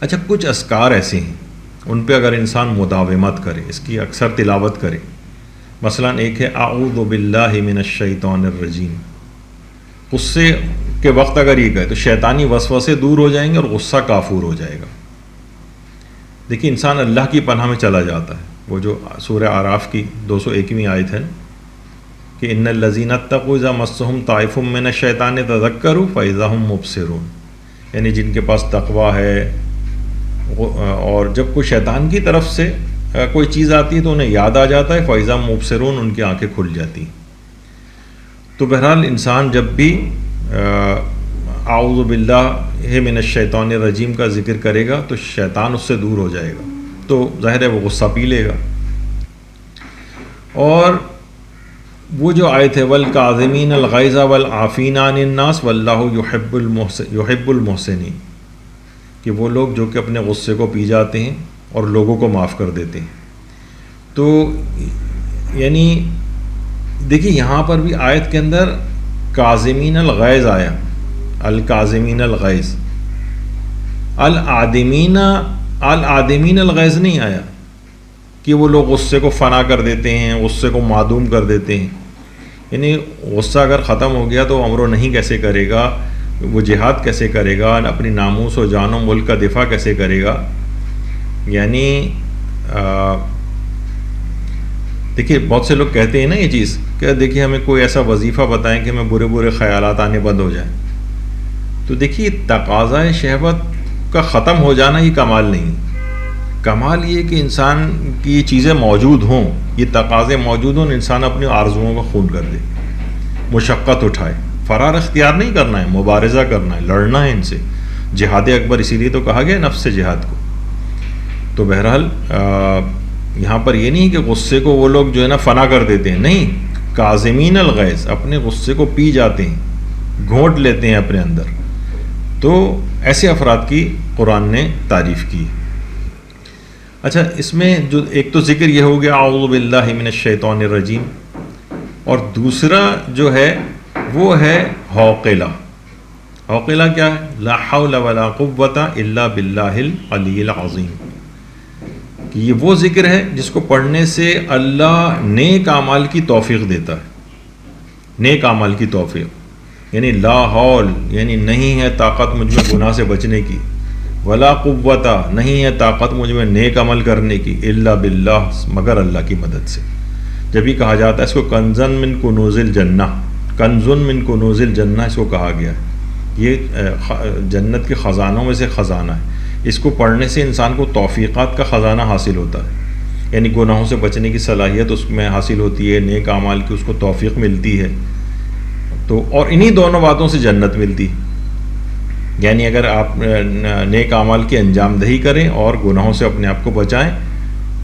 اچھا، کچھ اذکار ایسے ہیں ان پہ اگر انسان مداومت کرے، اس کی اکثر تلاوت کرے. مثلا ایک ہے اعوذ باللہ من الشیطان الرجیم. غصے کے وقت اگر یہ کہے تو شیطانی وسوسے دور ہو جائیں گے اور غصہ کافور ہو جائے گا. دیکھیے انسان اللہ کی پناہ میں چلا جاتا ہے. وہ جو سورہ اعراف کی 201ویں آیت ہے کہ ان الذین اتقوا اذا مسهم طائف من الشیطان تذکروا فاذا هم مبصرون، یعنی جن کے پاس تقوی ہے اور جب کوئی شیطان کی طرف سے کوئی چیز آتی ہے تو انہیں یاد آ جاتا ہے، فاذا هم مبصرون، ان کی آنکھیں کھل جاتی ہیں. تو بہرحال انسان جب بھی اعوذ باللہ من الشیطان الرجیم کا ذکر کرے گا تو شیطان اس سے دور ہو جائے گا، تو ظاہر ہے وہ غصہ پی لے گا. اور وہ جو آیت ہے والکاظمین الغیظ والعافین عن الناس واللہ یحب المحسنین، کہ وہ لوگ جو کہ اپنے غصے کو پی جاتے ہیں اور لوگوں کو معاف کر دیتے ہیں. تو یعنی دیکھیے یہاں پر بھی آیت کے اندر کاظمین الغیظ آیا، الکاظمین الغیظ، العادمین الغیظ نہیں آیا کہ وہ لوگ غصے کو فنا کر دیتے ہیں، غصے کو معدوم کر دیتے ہیں. یعنی غصہ اگر ختم ہو گیا تو امر و نہیں کیسے کرے گا، وہ جہاد کیسے کرے گا، اپنی ناموس و جان و ملک کا دفاع کیسے کرے گا. یعنی دیکھیے بہت سے لوگ کہتے ہیں نا یہ چیز کہ دیکھیے ہمیں کوئی ایسا وظیفہ بتائیں کہ ہمیں برے برے خیالات آنے بند ہو جائیں. تو دیکھیے تقاضۂ شہوت کا ختم ہو جانا یہ کمال نہیں. کمال یہ کہ انسان کی یہ چیزیں موجود ہوں، یہ تقاضے موجود ہوں، انسان اپنی آرزوؤں کا خون کر دے، مشقت اٹھائے. فرار اختیار نہیں کرنا ہے، مبارزہ کرنا ہے، لڑنا ہے ان سے. جہاد اکبر اسی لیے تو کہا گیا نفس سے جہاد کو. تو بہرحال یہاں پر یہ نہیں کہ غصے کو وہ لوگ جو ہے نا فنا کر دیتے ہیں، نہیں، کاظمین الغیظ، اپنے غصے کو پی جاتے ہیں، گھونٹ لیتے ہیں اپنے اندر. تو ایسے افراد کی قرآن نے تعریف کی. اچھا، اس میں جو ایک تو ذکر یہ ہو گیا اعوذ باللہ من الشیطان الرجیم، اور دوسرا جو ہے وہ ہے حوقلہ. حوقلہ کیا ہے؟ لا حول ولا قوۃ الا باللہ العلی العظیم، کہ یہ وہ ذکر ہے جس کو پڑھنے سے اللہ نیک اعمال کی توفیق دیتا ہے. نیک اعمال کی توفیق، یعنی لا حول، یعنی نہیں ہے طاقت مجھ میں گناہ سے بچنے کی، ولا قوت، نہیں ہے طاقت مجھ میں نیک عمل کرنے کی، الا باللہ، مگر اللہ کی مدد سے. جب یہ کہا جاتا ہے اس کو کنزن من کنوز الجنہ، کنزن من کنوز الجنہ اس کو کہا گیا ہے. یہ جنت کے خزانوں میں سے خزانہ ہے. اس کو پڑھنے سے انسان کو توفیقات کا خزانہ حاصل ہوتا ہے، یعنی گناہوں سے بچنے کی صلاحیت اس میں حاصل ہوتی ہے، نیک اعمال کی اس کو توفیق ملتی ہے. تو اور انہی دونوں باتوں سے جنت ملتی ہے. یعنی اگر آپ نیک اعمال کی انجام دہی کریں اور گناہوں سے اپنے آپ کو بچائیں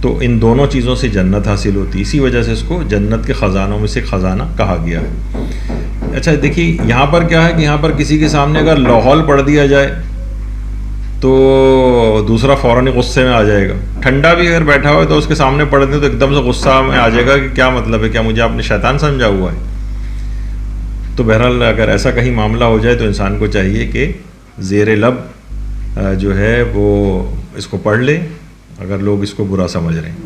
تو ان دونوں چیزوں سے جنت حاصل ہوتی ہے. اسی وجہ سے اس کو جنت کے خزانوں میں سے خزانہ کہا گیا ہے. اچھا دیکھیے یہاں پر کیا ہے کہ یہاں پر کسی کے سامنے اگر لاحول پڑھ دیا جائے تو دوسرا فوراً ہی غصے میں آ جائے گا. ٹھنڈا بھی اگر بیٹھا ہوا ہے تو اس کے سامنے پڑھ دیں تو ایک دم سے غصہ میں آ جائے گا کہ کیا مطلب ہے, کیا مجھے آپ نے شیطان سمجھا ہوا ہے. تو بہرحال اگر ایسا کہیں معاملہ ہو جائے تو انسان کو چاہیے کہ زیر لب جو ہے وہ اس کو پڑھ لے اگر لوگ اس کو برا سمجھ رہے ہیں.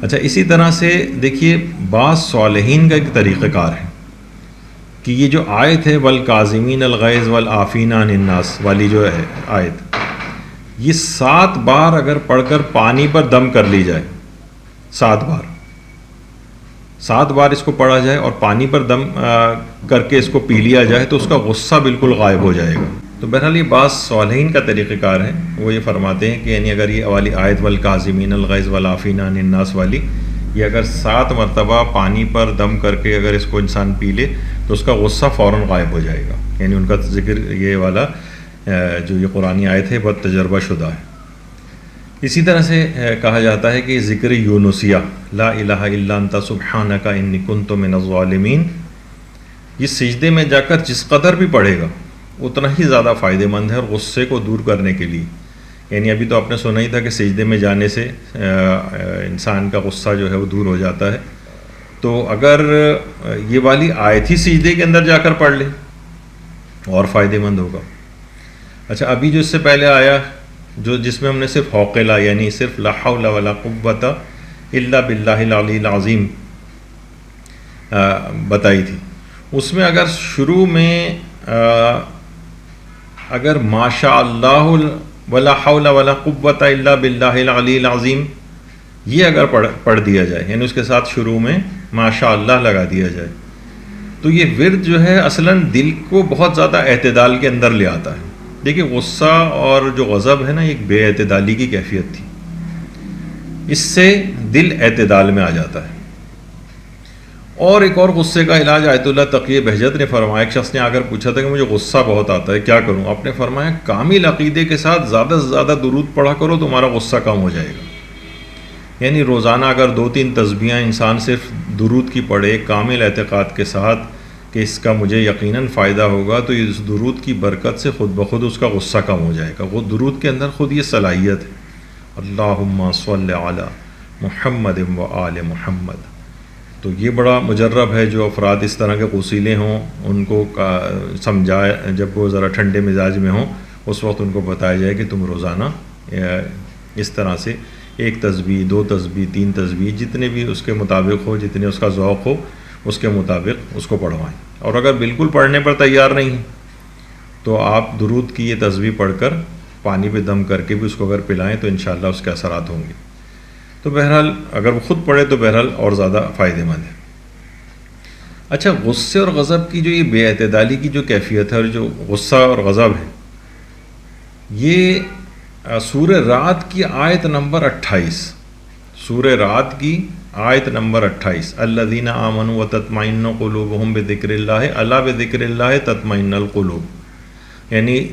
اچھا, اسی طرح سے دیکھیے بعض صالحین کا ایک طریقہ کار ہے کہ یہ جو آیت ہے والکاظمین الغیظ والعافین عن الناس والی جو ہے آیت, یہ 7 بار اگر پڑھ کر پانی پر دم کر لی جائے, 7 بار اس کو پڑھا جائے اور پانی پر دم کر کے اس کو پی لیا جائے تو اس کا غصہ بالکل غائب ہو جائے گا. تو بہرحال یہ بعض صالحین کا طریقہ کار ہے. وہ یہ فرماتے ہیں کہ یعنی اگر یہ والی آیت والکاظمین الغیظ والعافین عن الناس والی یہ اگر 7 مرتبہ پانی پر دم کر کے اگر اس کو انسان پی لے تو اس کا غصہ فوراً غائب ہو جائے گا. یعنی ان کا ذکر یہ والا جو یہ قرآنی آیت ہے بہت تجربہ شدہ ہے. اسی طرح سے کہا جاتا ہے کہ ذکر یونسیہ لا الہ الا انت سبحانک انی کنت من الظالمین, یہ سجدے میں جا کر جس قدر بھی پڑھے گا اتنا ہی زیادہ فائدہ مند ہے اور غصے کو دور کرنے کے لیے. یعنی ابھی تو آپ نے سنا ہی تھا کہ سجدے میں جانے سے انسان کا غصہ جو ہے وہ دور ہو جاتا ہے. تو اگر یہ والی آیت ہی سجدے کے اندر جا کر پڑھ لے اور فائدہ مند ہوگا. اچھا, ابھی جو اس سے پہلے آیا جو جس میں ہم نے صرف حوقلہ یعنی صرف لا حول ولا قوت الا باللہ العلی العظیم بتائی تھی, اس میں اگر شروع میں اگر ما شاء اللہ ولا حول ولا قوت الا باللہ العلی العظیم یہ اگر پڑھ دیا جائے یعنی اس کے ساتھ شروع میں ما شاء اللہ لگا دیا جائے تو یہ ورد جو ہے اصلاً دل کو بہت زیادہ اعتدال کے اندر لے آتا ہے. دیکھیے غصہ اور جو غضب ہے نا ایک بے اعتدالی کی کیفیت تھی, اس سے دل اعتدال میں آ جاتا ہے. اور ایک اور غصے کا علاج آیت اللہ تقی بہجت نے فرمایا, ایک شخص نے آ کر پوچھا تھا کہ مجھے غصہ بہت آتا ہے کیا کروں. آپ نے فرمایا کامل عقیدے کے ساتھ زیادہ سے زیادہ درود پڑھا کرو تمہارا غصہ کم ہو جائے گا. یعنی روزانہ اگر 2-3 تسبیحیں انسان صرف درود کی پڑھے کامل اعتقاد کے ساتھ کہ اس کا مجھے یقیناً فائدہ ہوگا تو اس درود کی برکت سے خود بخود اس کا غصہ کم ہو جائے گا. وہ درود کے اندر خود یہ صلاحیت ہے, اللہم صلی علی محمد و آل محمد. تو یہ بڑا مجرب ہے جو افراد اس طرح کے غصیلے ہوں ان کو سمجھائے, جب وہ ذرا ٹھنڈے مزاج میں ہوں اس وقت ان کو بتایا جائے کہ تم روزانہ اس طرح سے 1 تسبیح 2 تسبیح 3 تسبیح جتنے بھی اس کے مطابق ہو, جتنے اس کا ذوق ہو اس کے مطابق اس کو پڑھوائیں. اور اگر بالکل پڑھنے پر تیار نہیں ہیں تو آپ درود کی یہ تسبیح پڑھ کر پانی پہ دم کر کے بھی اس کو اگر پلائیں تو انشاءاللہ اس کے اثرات ہوں گے. تو بہرحال اگر وہ خود پڑھے تو بہرحال اور زیادہ فائدہ مند ہے. اچھا, غصے اور غضب کی جو یہ بے اعتدالی کی جو کیفیت ہے اور جو غصہ اور غضب ہے یہ سورہ رعد کی آیت نمبر 28 سورہ رعد کی آیت نمبر 28 الذین آمنوا وتطمئن قلوبہم بذکر اللہ الا بذکر اللہ تطمئن القلوب, یعنی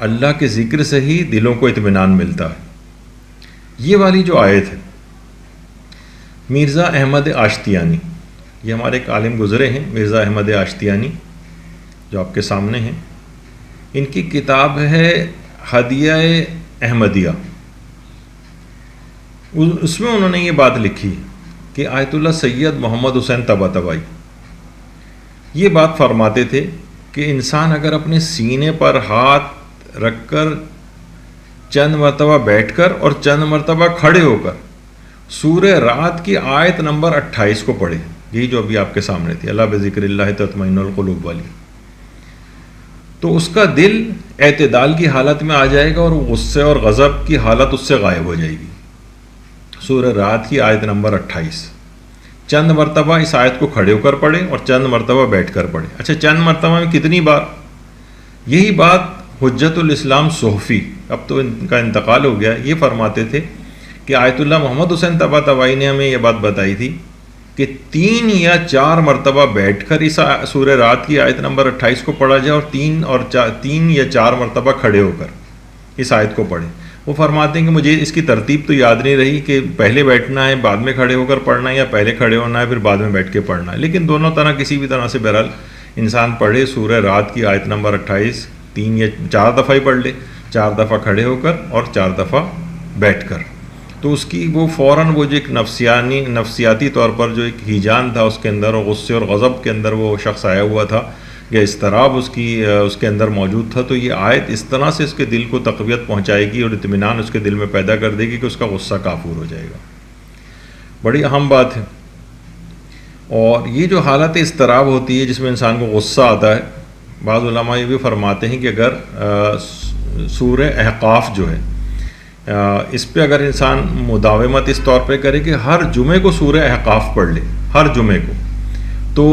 اللہ کے ذکر سے ہی دلوں کو اطمینان ملتا ہے. یہ والی جو آیت ہے مرزا احمد آشتیانی, یہ ہمارے ایک عالم گزرے ہیں مرزا احمد آشتیانی جو آپ کے سامنے ہیں, ان کی کتاب ہے ہدیہ احمدیہ. اس میں انہوں نے یہ بات لکھی کہ آیت اللہ سید محمد حسین طباطبائی یہ بات فرماتے تھے کہ انسان اگر اپنے سینے پر ہاتھ رکھ کر چند مرتبہ بیٹھ کر اور چند مرتبہ کھڑے ہو کر سورہ رعد کی آیت نمبر 28 کو پڑھے, یہی جو ابھی آپ کے سامنے تھی اللہ بذکر اللہ تطمئن القلوب والی, تو اس کا دل اعتدال کی حالت میں آ جائے گا اور غصے اور غضب کی حالت اس سے غائب ہو جائے گی. سورہ رعد کی آیت نمبر 28 چند مرتبہ اس آیت کو کھڑے ہو کر پڑھے اور چند مرتبہ بیٹھ کر پڑھے. اچھا, چند مرتبہ میں کتنی بار؟ یہی بات حجت الاسلام صحفی, اب تو ان کا انتقال ہو گیا, یہ فرماتے تھے کہ آیت اللہ محمد حسین طباطبائی نے ہمیں یہ بات بتائی تھی کہ 3 یا 4 مرتبہ بیٹھ کر اس سورہ رعد کی آیت نمبر 28 کو پڑھا جائے اور 3 یا 4 مرتبہ کھڑے ہو کر اس آیت کو پڑھیں. وہ فرماتے ہیں کہ مجھے اس کی ترتیب تو یاد نہیں رہی کہ پہلے بیٹھنا ہے بعد میں کھڑے ہو کر پڑھنا ہے یا پہلے کھڑے ہونا ہے پھر بعد میں بیٹھ کے پڑھنا ہے, لیکن دونوں طرح کسی بھی طرح سے بہرحال انسان پڑھے سورہ رعد کی آیت نمبر 28 3 یا 4 دفعہ ہی پڑھ لے 4 دفعہ کھڑے ہو کر اور 4 دفعہ بیٹھ کر. تو اس کی وہ فوراً وہ جو ایک نفسیاتی طور پر جو ایک ہیجان تھا اس کے اندر، اور غصے اور غضب کے اندر وہ شخص آیا ہوا تھا، یا اضطراب اس کے اندر موجود تھا، تو یہ آیت اس طرح سے اس کے دل کو تقویت پہنچائے گی اور اطمینان اس کے دل میں پیدا کر دے گی کہ اس کا غصہ کافور ہو جائے گا. بڑی اہم بات ہے. اور یہ جو حالت اضطراب ہوتی ہے جس میں انسان کو غصہ آتا ہے، بعض علماء یہ بھی فرماتے ہیں کہ اگر سورہ احقاف جو ہے اس پہ اگر انسان مداومت اس طور پہ کرے کہ ہر جمعے کو سورہ احقاف پڑھ لے، ہر جمعے کو، تو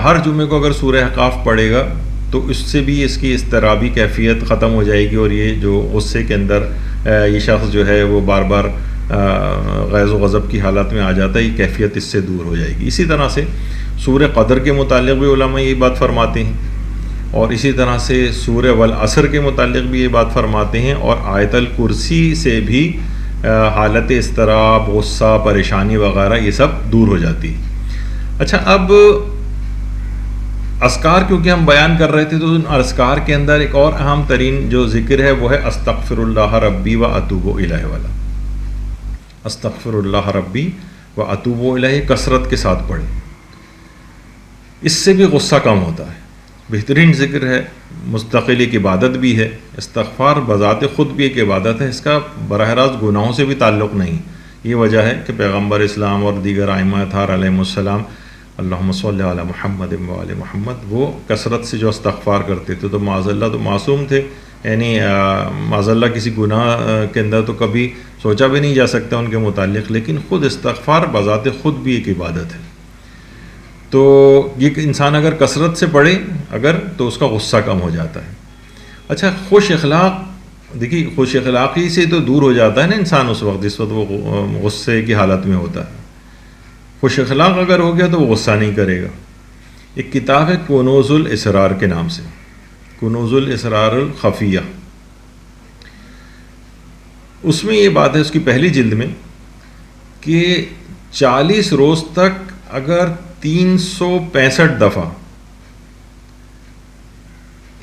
ہر جمعے کو اگر سورہ احقاف پڑھے گا تو اس سے بھی اس کی اضطرابی کیفیت ختم ہو جائے گی، اور یہ جو غصے کے اندر یہ شخص جو ہے وہ بار بار غیظ و غضب کی حالت میں آ جاتا ہے، یہ کیفیت اس سے دور ہو جائے گی. اسی طرح سے سورہ قدر کے متعلق بھی علماء یہ بات فرماتے ہیں، اور اسی طرح سے سورہ والعصر کے متعلق بھی یہ بات فرماتے ہیں، اور آیت الکرسی سے بھی حالت اضطراب، غصہ، پریشانی وغیرہ یہ سب دور ہو جاتی ہے. اچھا، اب اذکار کیونکہ ہم بیان کر رہے تھے، تو ان اذکار کے اندر ایک اور اہم ترین جو ذکر ہے وہ ہے استغفر اللہ ربی و اتوب الیہ والا. استغفر اللہ ربی و اتوب الیہ کثرت کے ساتھ پڑھیں، اس سے بھی غصہ کم ہوتا ہے. بہترین ذکر ہے، مستقل ایک عبادت بھی ہے. استغفار بذات خود بھی ایک عبادت ہے، اس کا براہ راست گناہوں سے بھی تعلق نہیں. یہ وجہ ہے کہ پیغمبر اسلام اور دیگر ائمہ اطہار علیہم السلام، اللہم صلی علی محمد و علی محمد، وہ کثرت سے جو استغفار کرتے تھے، تو معاذ اللہ تو معصوم تھے، یعنی معاذ اللہ کسی گناہ کے اندر تو کبھی سوچا بھی نہیں جا سکتا ان کے متعلق، لیکن خود استغفار بذات خود بھی ایک عبادت ہے. تو یہ انسان اگر کثرت سے پڑھے تو اس کا غصہ کم ہو جاتا ہے. اچھا، خوش اخلاق، دیکھیے خوش اخلاقی سے تو دور ہو جاتا ہے نا انسان اس وقت جس وقت وہ غصے کی حالت میں ہوتا ہے. خوش اخلاق اگر ہو گیا تو وہ غصہ نہیں کرے گا. ایک کتاب ہے کنوز الاسرار کے نام سے، کنوز الاسرار الخفیہ، اس میں یہ بات ہے اس کی پہلی جلد میں کہ 40 روز تک اگر 365 دفعہ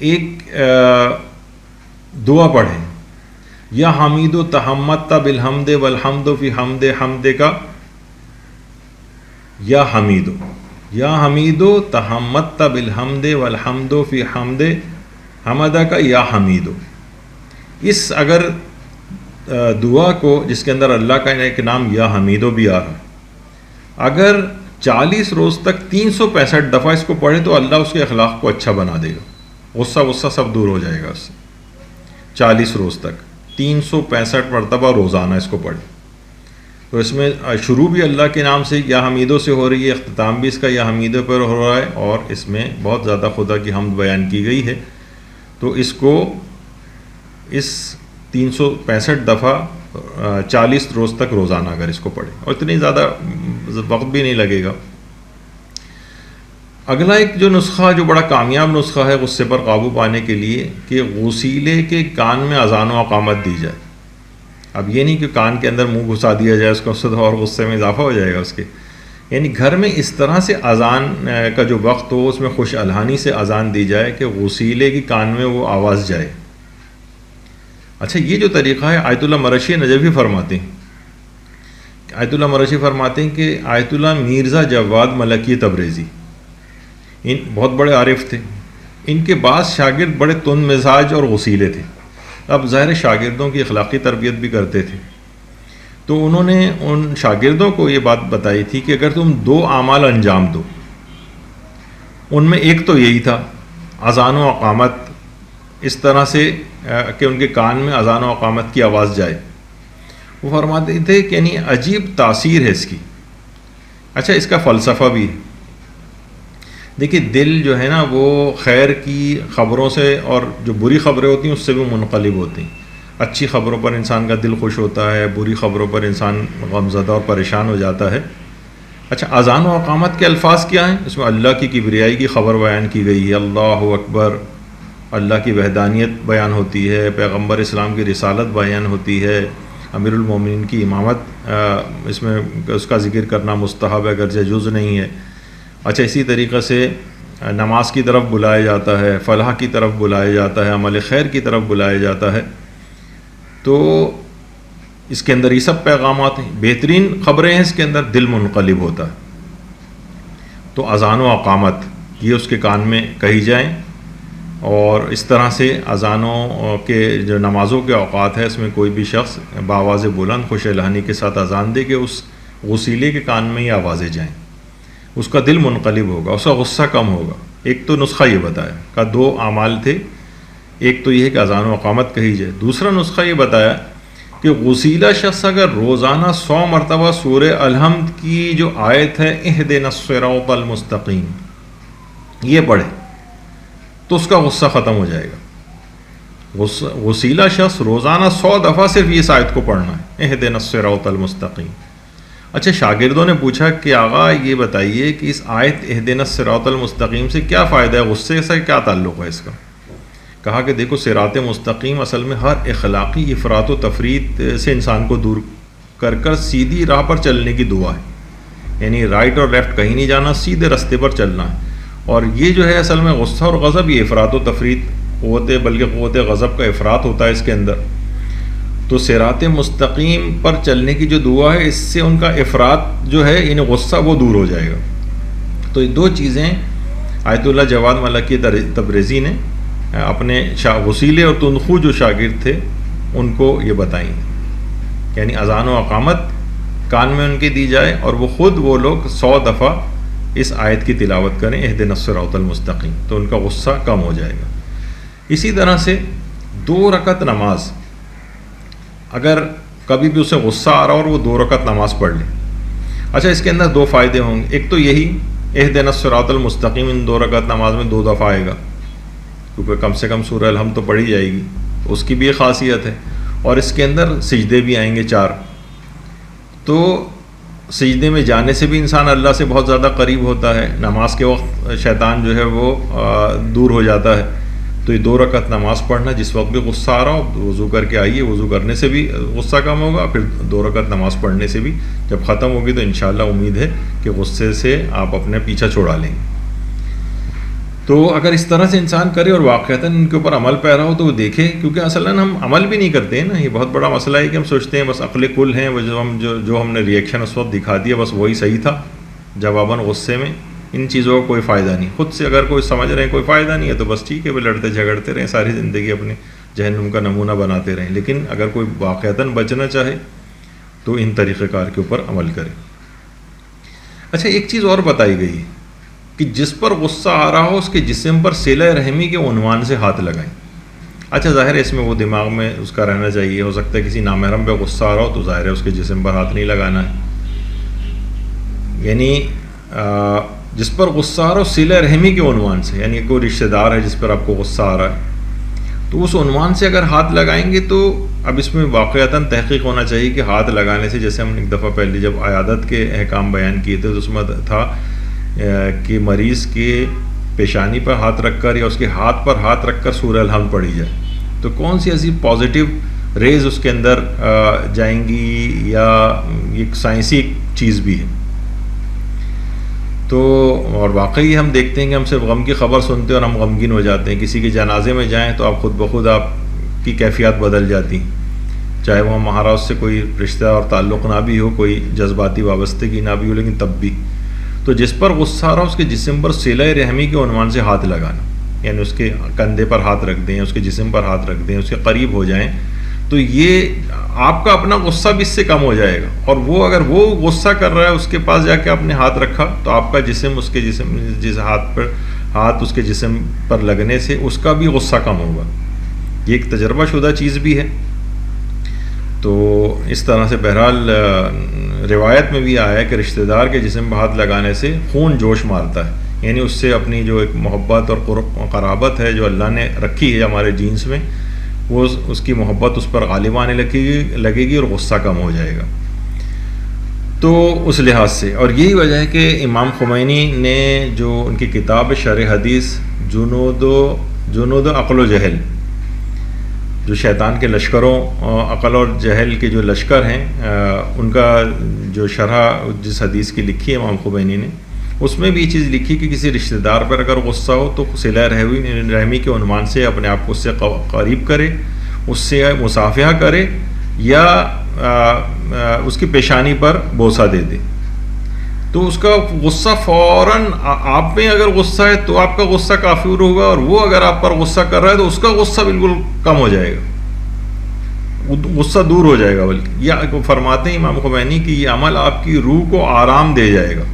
ایک دعا پڑھیں، یا حمید و تحمدت بالحمد والحمد فی حمد حمد کا، یا حمید و تحمدت بالحمد والحمد فی حمد حمد کا، یا حمید. اس اگر دعا کو، جس کے اندر اللہ کا ایک نام یا حمیدو بھی آ رہا، اگر 40 روز تک 365 دفعہ اس کو پڑھے تو اللہ اس کے اخلاق کو اچھا بنا دے گا. غصہ سب دور ہو جائے گا اس سے. 40 روز تک 365 مرتبہ روزانہ اس کو پڑھے. تو اس میں شروع بھی اللہ کے نام سے یا حمیدو سے ہو رہی ہے، اختتام بھی اس کا یا حمیدو پر ہو رہا ہے، اور اس میں بہت زیادہ خدا کی حمد بیان کی گئی ہے. تو اس کو اس 365 دفعہ 40 روز تک روزانہ اگر اس کو پڑھے، اور اتنی زیادہ وقت بھی نہیں لگے گا. اگلا ایک جو نسخہ، جو بڑا کامیاب نسخہ ہے غصے پر قابو پانے کے لیے، کہ غسیلے کے کان میں اذان و اقامت دی جائے. اب یہ نہیں کہ کان کے اندر منہ گھسا دیا جائے اس کو، اس سے اور غصے میں اضافہ ہو جائے گا اس کے. یعنی گھر میں اس طرح سے اذان کا جو وقت ہو اس میں خوش الحانی سے اذان دی جائے کہ غسیلے کی کان میں وہ آواز جائے. اچھا، یہ جو طریقہ ہے آیت اللہ مرشی نجفی فرماتے ہیں، کہ آیت اللہ مرزا جواد ملکی تبریزی، ان بہت بڑے عارف تھے. ان کے بعض شاگرد بڑے تند مزاج اور غسیلے تھے. اب ظاہر شاگردوں کی اخلاقی تربیت بھی کرتے تھے، تو انہوں نے ان شاگردوں کو یہ بات بتائی تھی کہ اگر تم 2 اعمال انجام دو، ان میں ایک تو یہی تھا اذان و اقامت، اس طرح سے کہ ان کے کان میں اذان و اقامت کی آواز جائے. وہ فرماتے تھے کہ یعنی عجیب تاثیر ہے اس کی. اچھا، اس کا فلسفہ بھی ہے. دیکھیے، دل جو ہے نا وہ خیر کی خبروں سے اور جو بری خبریں ہوتی ہیں اس سے بھی منقلب ہوتی ہیں. اچھی خبروں پر انسان کا دل خوش ہوتا ہے، بری خبروں پر انسان غمزدہ اور پریشان ہو جاتا ہے. اچھا، اذان و اقامت کے الفاظ کیا ہیں؟ اس میں اللہ کی کبریائی کی خبر بیان کی گئی ہے، اللہ اکبر، اللہ کی وحدانیت بیان ہوتی ہے، پیغمبر اسلام کی رسالت بیان ہوتی ہے، امیر المومنین کی امامت، اس میں اس کا ذکر کرنا مستحب ہے اگرچہ جز نہیں ہے. اچھا، اسی طریقے سے نماز کی طرف بلایا جاتا ہے، فلاح کی طرف بلایا جاتا ہے، عمل خیر کی طرف بلایا جاتا ہے. تو اس کے اندر یہ سب پیغامات ہیں، بہترین خبریں ہیں اس کے اندر، دل منقلب ہوتا ہے. تو اذان و اقامت یہ اس کے کان میں کہی جائیں، اور اس طرح سے اذانوں کے جو نمازوں کے اوقات ہے اس میں کوئی بھی شخص بآواز بلند خوش الحانی کے ساتھ اذان دے کہ اس غسیلے کے کان میں یہ آوازیں جائیں، اس کا دل منقلب ہوگا، اس کا غصہ کم ہوگا. ایک تو نسخہ یہ بتایا کہ 2 اعمال تھے، ایک تو یہ ہے کہ اذان و اقامت کہی جائے، دوسرا نسخہ یہ بتایا کہ غسیلہ شخص اگر روزانہ 100 مرتبہ سورہ الحمد کی جو آیت ہے اہدنا الصراط المستقیم یہ پڑھے تو اس کا غصہ ختم ہو جائے گا. غسیلہ شخص روزانہ 100 دفعہ صرف اس آیت کو پڑھنا ہے، اہدنا الصراط المستقیم. اچھا، شاگردوں نے پوچھا کہ آقا یہ بتائیے کہ اس آیت اہدنا الصراط المستقیم سے کیا فائدہ ہے، غصے سے کیا تعلق ہے اس کا؟ کہا کہ دیکھو، صراط مستقیم اصل میں ہر اخلاقی افراط و تفریط سے انسان کو دور کر کر سیدھی راہ پر چلنے کی دعا ہے. یعنی رائٹ اور لیفٹ کہیں نہیں جانا، سیدھے رستے پر چلنا ہے. اور یہ جو ہے اصل میں غصہ اور غضب یہ افراط و تفریط بلکہ قوت غضب کا افراط ہوتا ہے اس کے اندر. تو صراط مستقیم پر چلنے کی جو دعا ہے اس سے ان کا افراط جو ہے یعنی غصہ وہ دور ہو جائے گا. تو یہ 2 چیزیں آیت اللہ جواد ملکی تبریزی نے اپنے وسیلے اور تنخو جو شاگرد تھے ان کو یہ بتائیں، یعنی اذان و اقامت کان میں ان کے دی جائے اور وہ لوگ 100 دفعہ اس آیت کی تلاوت کریں اہدنا الصراط المستقیم، تو ان کا غصہ کم ہو جائے گا. اسی طرح سے 2 رکعت نماز، اگر کبھی بھی اسے غصہ آ رہا اور وہ 2 رکعت نماز پڑھ لے. اچھا، اس کے اندر 2 فائدے ہوں گے. ایک تو یہی اہدنا الصراط المستقیم ان 2 رکعت نماز میں 2 دفعہ آئے گا، کیونکہ کم سے کم سورہ الحمد تو پڑھی جائے گی، اس کی بھی ایک خاصیت ہے. اور اس کے اندر سجدے بھی آئیں گے 4، تو سجدے میں جانے سے بھی انسان اللہ سے بہت زیادہ قریب ہوتا ہے. نماز کے وقت شیطان جو ہے وہ دور ہو جاتا ہے. تو یہ 2 رکعت نماز پڑھنا، جس وقت بھی غصہ آ رہا ہو وضو کر کے آئیے، وضو کرنے سے بھی غصہ کم ہوگا، پھر 2 رکعت نماز پڑھنے سے بھی جب ختم ہوگی تو انشاءاللہ امید ہے کہ غصے سے آپ اپنے پیچھا چھڑا لیں گے. تو اگر اس طرح سے انسان کرے اور واقعتاً ان کے اوپر عمل پیرا ہو تو وہ دیکھے، کیونکہ اصلاً ہم عمل بھی نہیں کرتے ہیں نا. یہ بہت بڑا مسئلہ ہے کہ ہم سوچتے ہیں بس عقل کل ہیں، وہ جو ہم نے ریئیکشن اس وقت دکھا دیا بس وہی صحیح تھا جواباً غصے میں. ان چیزوں کا کوئی فائدہ نہیں. خود سے اگر کوئی سمجھ رہے ہیں کوئی فائدہ نہیں ہے تو بس ٹھیک ہے، وہ لڑتے جھگڑتے رہیں ساری زندگی، اپنے جہنم کا نمونہ بناتے رہیں. لیکن اگر کوئی واقعتاً بچنا چاہے تو ان طریقہ کار کے اوپر عمل کرے. اچھا، ایک چیز اور بتائی گئی کہ جس پر غصہ آ رہا ہو اس کے جسم پر صلہ رحمی کے عنوان سے ہاتھ لگائیں. اچھا، ظاہر ہے اس میں وہ دماغ میں اس کا رہنا چاہیے. ہو سکتا ہے کسی نامحرم پہ غصہ آ رہا ہو تو ظاہر ہے اس کے جسم پر ہاتھ نہیں لگانا ہے. یعنی جس پر غصہ آ رہا ہو صلہ رحمی کے عنوان سے، یعنی کوئی رشتہ دار ہے جس پر آپ کو غصہ آ رہا ہے تو اس عنوان سے اگر ہاتھ لگائیں گے تو اب اس میں واقعتاً تحقیق ہونا چاہیے کہ ہاتھ لگانے سے، جیسے ہم نے ایک دفعہ پہلے جب عیادت کے احکام بیان کیے تھے تو اس میں تھا کہ مریض کے پیشانی پر ہاتھ رکھ کر یا اس کے ہاتھ پر ہاتھ رکھ کر سورہ الحمد پڑھی جائے تو کون سی ایسی پازیٹیو ریز اس کے اندر جائیں گی، یا ایک سائنسی چیز بھی ہے. تو اور واقعی ہم دیکھتے ہیں کہ ہم صرف غم کی خبر سنتے ہیں اور ہم غمگین ہو جاتے ہیں. کسی کے جنازے میں جائیں تو آپ خود بخود آپ کی کیفیات بدل جاتی ہیں، چاہے وہ ہمارا اس سے کوئی رشتہ اور تعلق نہ بھی ہو، کوئی جذباتی وابستگی نہ بھی ہو، لیکن تب بھی. تو جس پر غصہ آ رہا اس کے جسم پر صلہ رحمی کے عنوان سے ہاتھ لگانا، یعنی اس کے کندھے پر ہاتھ رکھ دیں، اس کے جسم پر ہاتھ رکھ دیں، اس کے قریب ہو جائیں، تو یہ آپ کا اپنا غصہ بھی اس سے کم ہو جائے گا. اور وہ اگر وہ غصہ کر رہا ہے اس کے پاس جا کے آپ نے ہاتھ رکھا تو آپ کا جسم اس کے جسم جس ہاتھ اس کے جسم پر لگنے سے اس کا بھی غصہ کم ہوگا. یہ ایک تجربہ شدہ چیز بھی ہے. تو اس طرح سے بہرحال روایت میں بھی آیا ہے کہ رشتہ دار کے جسم پر ہاتھ لگانے سے خون جوش مارتا ہے، یعنی اس سے اپنی جو ایک محبت اور قرابت ہے جو اللہ نے رکھی ہے ہمارے جینس میں، وہ اس کی محبت اس پر غالب آنے لگے گی اور غصہ کم ہو جائے گا. تو اس لحاظ سے، اور یہی وجہ ہے کہ امام خمینی نے جو ان کی کتاب شرح حدیث جنود عقل و جہل، جو شیطان کے لشکروں عقل اور جہل کے جو لشکر ہیں ان کا جو شرح جس حدیث کی لکھی ہے امام خمینی نے، اس میں بھی یہ چیز لکھی کہ کسی رشتہ دار پر اگر غصہ ہو تو صلہ رحمی کے عنوان سے اپنے آپ کو اس سے قریب کرے، اس سے مصافحہ کرے یا اس کی پیشانی پر بوسہ دے دے، تو اس کا غصہ فوراً، آپ میں اگر غصہ ہے تو آپ کا غصہ کافی ہوگا، اور وہ اگر آپ پر غصہ کر رہا ہے تو اس کا غصہ بالکل کم ہو جائے گا، غصہ دور ہو جائے گا۔ بلکہ یہ فرماتے ہیں امام خمینی کہ یہ عمل آپ کی روح کو آرام دے جائے گا،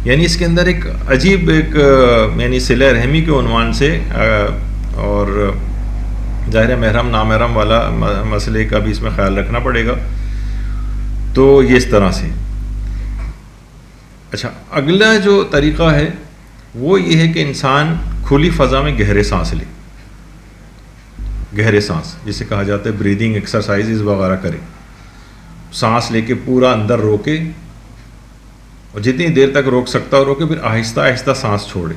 یعنی اس کے اندر ایک عجیب ایک یعنی صلہ رحمی کے عنوان سے، اور ظاہر ہے محرم نامحرم والا مسئلے کا بھی اس میں خیال رکھنا پڑے گا، تو یہ اس طرح سے۔ اچھا، اگلا جو طریقہ ہے وہ یہ ہے کہ انسان کھلی فضا میں گہرے سانس لے، گہرے سانس جسے کہا جاتا ہے بریدنگ ایکسرسائزز وغیرہ کرے، سانس لے کے پورا اندر روکے، اور جتنی دیر تک روک سکتا ہو روکے، پھر آہستہ آہستہ سانس چھوڑے،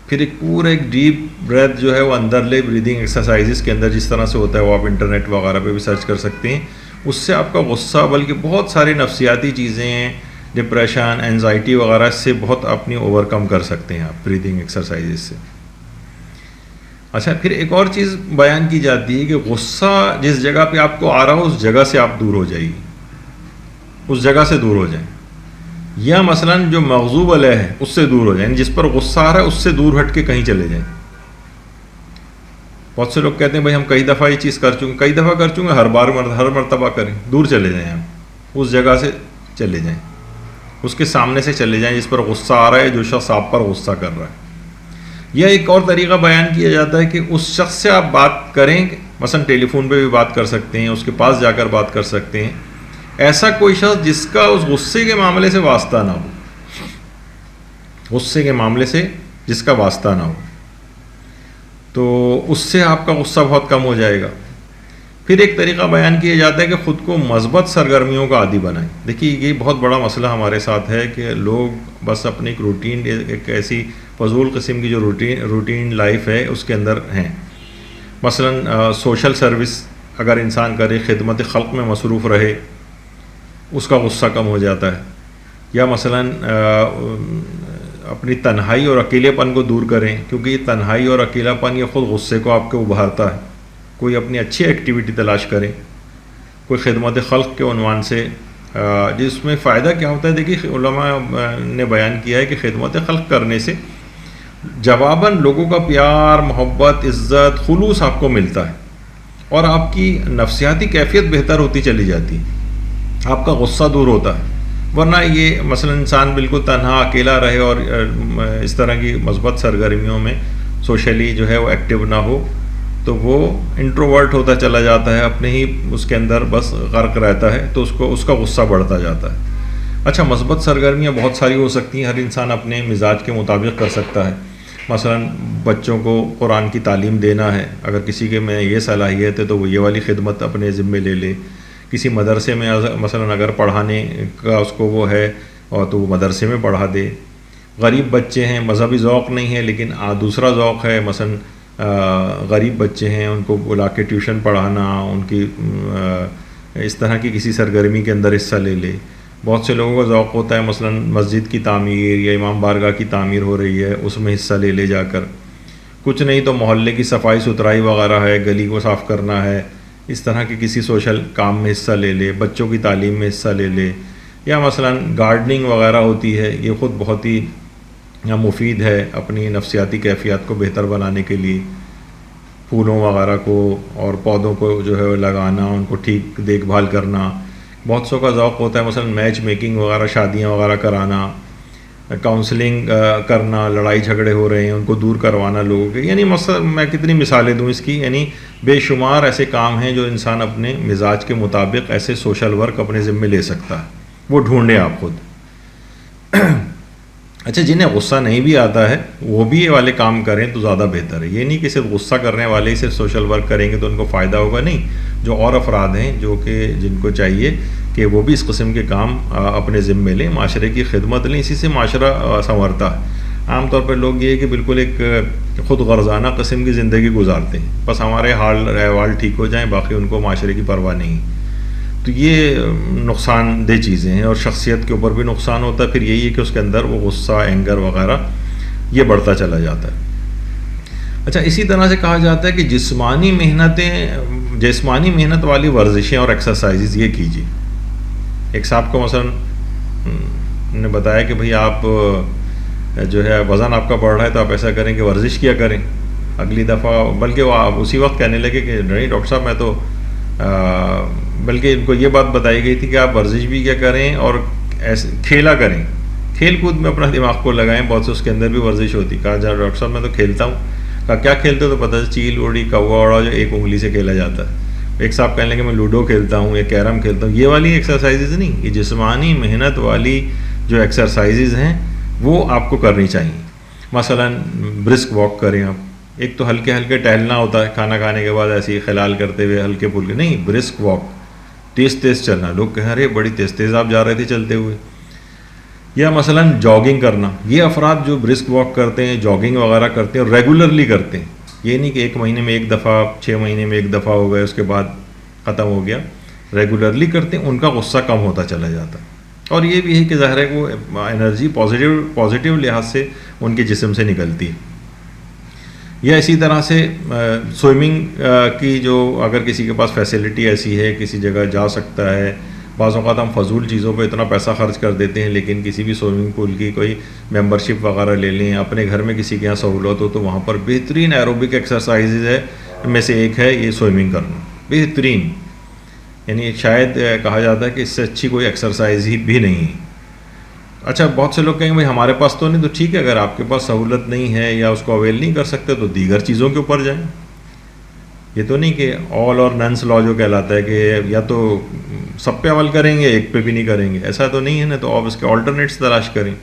پھر ایک پورا ایک ڈیپ بریتھ جو ہے وہ اندر لے، بریدنگ ایکسرسائزز کے اندر جس طرح سے ہوتا ہے وہ آپ انٹرنیٹ وغیرہ پہ بھی سرچ کر سکتے ہیں۔ اس سے آپ کا غصہ، بلکہ بہت ساری نفسیاتی چیزیں ہیں، ڈپریشن، اینزائٹی وغیرہ، سے بہت اپنی اوور کم کر سکتے ہیں آپ بریدنگ ایکسرسائزز سے۔ اچھا، پھر ایک اور چیز بیان کی جاتی ہے کہ غصہ جس جگہ پہ آپ کو آ رہا ہو اس جگہ سے آپ دور ہو جائیے، اس جگہ سے دور ہو جائیں، یا مثلاً جو مغضوب علیہ ہے اس سے دور ہو جائیں، جس پر غصہ آ رہا ہے اس سے دور ہٹ کے کہیں چلے جائیں۔ بہت سے لوگ کہتے ہیں بھائی ہم کئی دفعہ یہ چیز کر چکے، کئی دفعہ کر چکے، ہر مرتبہ کریں، دور چلے جائیں، آپ اس جگہ سے چلے جائیں، اس کے سامنے سے چلے جائیں جس پر غصہ آ رہا ہے، جو شخص آپ پر غصہ کر رہا ہے۔ یا ایک اور طریقہ بیان کیا جاتا ہے کہ اس شخص سے آپ بات کریں، مثلا ٹیلی فون پہ بھی بات کر سکتے ہیں، اس کے پاس جا کر بات کر سکتے ہیں، ایسا کوئی شخص جس کا اس غصے کے معاملے سے واسطہ نہ ہو، غصے کے معاملے سے جس کا واسطہ نہ ہو، تو اس سے آپ کا غصہ بہت کم ہو جائے گا۔ پھر ایک طریقہ بیان کیا جاتا ہے کہ خود کو مثبت سرگرمیوں کا عادی بنائیں۔ دیکھیے یہ بہت بڑا مسئلہ ہمارے ساتھ ہے کہ لوگ بس اپنی ایک روٹین، ایک ایسی فضول قسم کی جو روٹین لائف ہے اس کے اندر ہیں۔ مثلا سوشل سروس اگر انسان کرے، خدمت خلق میں مصروف رہے، اس کا غصہ کم ہو جاتا ہے۔ یا مثلا اپنی تنہائی اور اکیلے پن کو دور کریں، کیونککہ یہ تنہائی اور اکیلا پن یہ خود غصے کو آپ کے ابھارتا ہے۔ کوئی اپنی اچھی ایکٹیویٹی تلاش کریں، کوئی خدمت خلق کے عنوان سے، جس میں فائدہ کیا ہوتا ہے۔ دیکھیے علماء نے بیان کیا ہے کہ خدمت خلق کرنے سے جواباً لوگوں کا پیار، محبت، عزت، خلوص آپ کو ملتا ہے، اور آپ کی نفسیاتی کیفیت بہتر ہوتی چلی جاتی ہے، آپ کا غصہ دور ہوتا ہے۔ ورنہ یہ مثلا انسان بالکل تنہا اکیلا رہے اور اس طرح کی مثبت سرگرمیوں میں سوشلی جو ہے وہ ایکٹیو نہ ہو، تو وہ انٹروورٹ ہوتا چلا جاتا ہے، اپنے ہی اس کے اندر بس غرق رہتا ہے، تو اس کا غصہ بڑھتا جاتا ہے۔ اچھا، مثبت سرگرمیاں بہت ساری ہو سکتی ہیں، ہر انسان اپنے مزاج کے مطابق کر سکتا ہے۔ مثلا بچوں کو قرآن کی تعلیم دینا ہے، اگر کسی کے میں یہ صلاحیت ہے تو وہ یہ والی خدمت اپنے ذمے لے لے۔ کسی مدرسے میں مثلا اگر پڑھانے کا اس کو وہ ہے اور تو وہ مدرسے میں پڑھا دے۔ غریب بچے ہیں، مذہبی ذوق نہیں ہے لیکن دوسرا ذوق ہے، مثلا غریب بچے ہیں، ان کو بلا کے ٹیوشن پڑھانا، ان کی اس طرح کی کسی سرگرمی کے اندر حصہ لے لے۔ بہت سے لوگوں کا ذوق ہوتا ہے مثلا مسجد کی تعمیر یا امام بارگاہ کی تعمیر ہو رہی ہے، اس میں حصہ لے جا کر۔ کچھ نہیں تو محلے کی صفائی ستھرائی وغیرہ ہے، گلی کو صاف کرنا ہے، اس طرح کے کسی سوشل کام میں حصہ لے لے، بچوں کی تعلیم میں حصہ لے لے۔ یا مثلا گارڈننگ وغیرہ ہوتی ہے، یہ خود بہت ہی مفید ہے اپنی نفسیاتی کیفیات کو بہتر بنانے کے لیے۔ پھولوں وغیرہ کو اور پودوں کو جو ہے لگانا، ان کو ٹھیک دیکھ بھال کرنا۔ بہت سو کا ذوق ہوتا ہے مثلا میچ میکنگ وغیرہ، شادیاں وغیرہ کرانا، کاؤنسلنگ کرنا، لڑائی جھگڑے ہو رہے ہیں ان کو دور کروانا لوگوں کے۔ یعنی مثلا میں کتنی مثالیں دوں اس کی، یعنی بے شمار ایسے کام ہیں جو انسان اپنے مزاج کے مطابق ایسے سوشل ورک اپنے ذمے لے سکتا ہے، وہ ڈھونڈیں آپ خود۔ اچھا، جنہیں غصہ نہیں بھی آتا ہے وہ بھی یہ والے کام کریں تو زیادہ بہتر ہے۔ یہ نہیں کہ صرف غصہ کرنے والے ہی صرف سوشل ورک کریں گے تو ان کو فائدہ ہوگا، نہیں، جو اور افراد ہیں جو کہ جن کو چاہیے کہ وہ بھی اس قسم کے کام اپنے ذمے لیں، معاشرے کی خدمت لیں، اسی سے معاشرہ سنورتا ہے۔ عام طور پر لوگ یہ ہے کہ بالکل ایک خود غرضانہ قسم کی زندگی گزارتے ہیں، بس ہمارے حال احوال ٹھیک ہو جائیں، باقی ان کو معاشرے کی پرواہ نہیں۔ تو یہ نقصان دہ چیزیں ہیں اور شخصیت کے اوپر بھی نقصان ہوتا ہے۔ پھر یہی ہے کہ اس کے اندر وہ غصہ، اینگر وغیرہ یہ بڑھتا چلا جاتا ہے۔ اچھا، اسی طرح سے کہا جاتا ہے کہ جسمانی محنتیں جسمانی محنت والی ورزشیں اور ایکسرسائزز یہ کیجیے. ایک صاحب کو مثلا نے بتایا کہ بھئی آپ جو ہے وزن آپ کا بڑھ رہا ہے تو آپ ایسا کریں کہ ورزش کیا کریں. اگلی دفعہ بلکہ وہ آپ اسی وقت کہنے لگے کہ نہیں ڈاکٹر صاحب میں تو بلکہ ان کو یہ بات بتائی گئی تھی کہ آپ ورزش بھی کیا کریں اور ایسے کھیلا کریں, کھیل کود میں اپنا دماغ کو لگائیں. بہت سے اس کے اندر بھی ورزش ہوتی. کہا جا ڈاکٹر صاحب میں تو کھیلتا ہوں. کہا کیا کھیلتے ہو؟ تو پتہ چیل اڑی کوا اڑا جو ایک انگلی سے کھیلا جاتا ہے. ایک صاحب کہنے لگے میں لوڈو کھیلتا ہوں یا کیرم کھیلتا ہوں. یہ والی ایکسرسائزز نہیں, یہ جسمانی محنت والی جو ایکسرسائزز ہیں وہ آپ کو کرنی چاہیے. مثلا برسک واک کریں آپ. ایک تو ہلکے ہلکے ٹہلنا ہوتا ہے کھانا کھانے کے بعد ایسے ہی خلال کرتے ہوئے ہلکے پھلکے, نہیں برسک واک, تیز تیز چلنا. لوگ کہیں ارے بڑی تیز تیز آپ جا رہے تھے چلتے ہوئے. یا مثلا جاگنگ کرنا. یہ افراد جو برسک واک کرتے ہیں, جاگنگ وغیرہ کرتے ہیں اور ریگولرلی کرتے ہیں, یہ نہیں کہ ایک مہینے میں ایک دفعہ, 6 مہینے میں ایک دفعہ ہو گئے اس کے بعد ختم ہو گیا, ریگولرلی کرتے ہیں, ان کا غصہ کم ہوتا چلا جاتا ہے. اور یہ بھی ہے کہ ظاہر ہے وہ انرجی پازیٹیو لحاظ سے ان کے جسم سے نکلتی ہے. یا اسی طرح سے سوئمنگ کی جو اگر کسی کے پاس فیسلٹی ایسی ہے, کسی جگہ جا سکتا ہے. بعض اوقات ہم فضول چیزوں پہ اتنا پیسہ خرچ کر دیتے ہیں, لیکن کسی بھی سوئمنگ پول کی کوئی ممبرشپ وغیرہ لے لیں. اپنے گھر میں کسی کے یہاں سہولت ہو تو وہاں پر بہترین ایروبک ایکسرسائزز ہے میں سے ایک ہے یہ سوئمنگ کرنا. بہترین, یعنی شاید کہا جاتا ہے کہ اس سے اچھی کوئی ایکسرسائز ہی بھی نہیں ہے. اچھا بہت سے لوگ کہیں بھائی ہمارے پاس تو نہیں, تو ٹھیک ہے اگر آپ کے پاس سہولت نہیں ہے یا اس کو اویل نہیں کر سکتے تو دیگر چیزوں کے اوپر جائیں. یہ تو نہیں کہ آل اور ننس لا جو کہلاتا ہے کہ یا تو سب پہ عمل کریں گے ایک پہ بھی نہیں کریں گے, ایسا تو نہیں ہے نا. تو آپ اس کے آلٹرنیٹس تلاش کریں.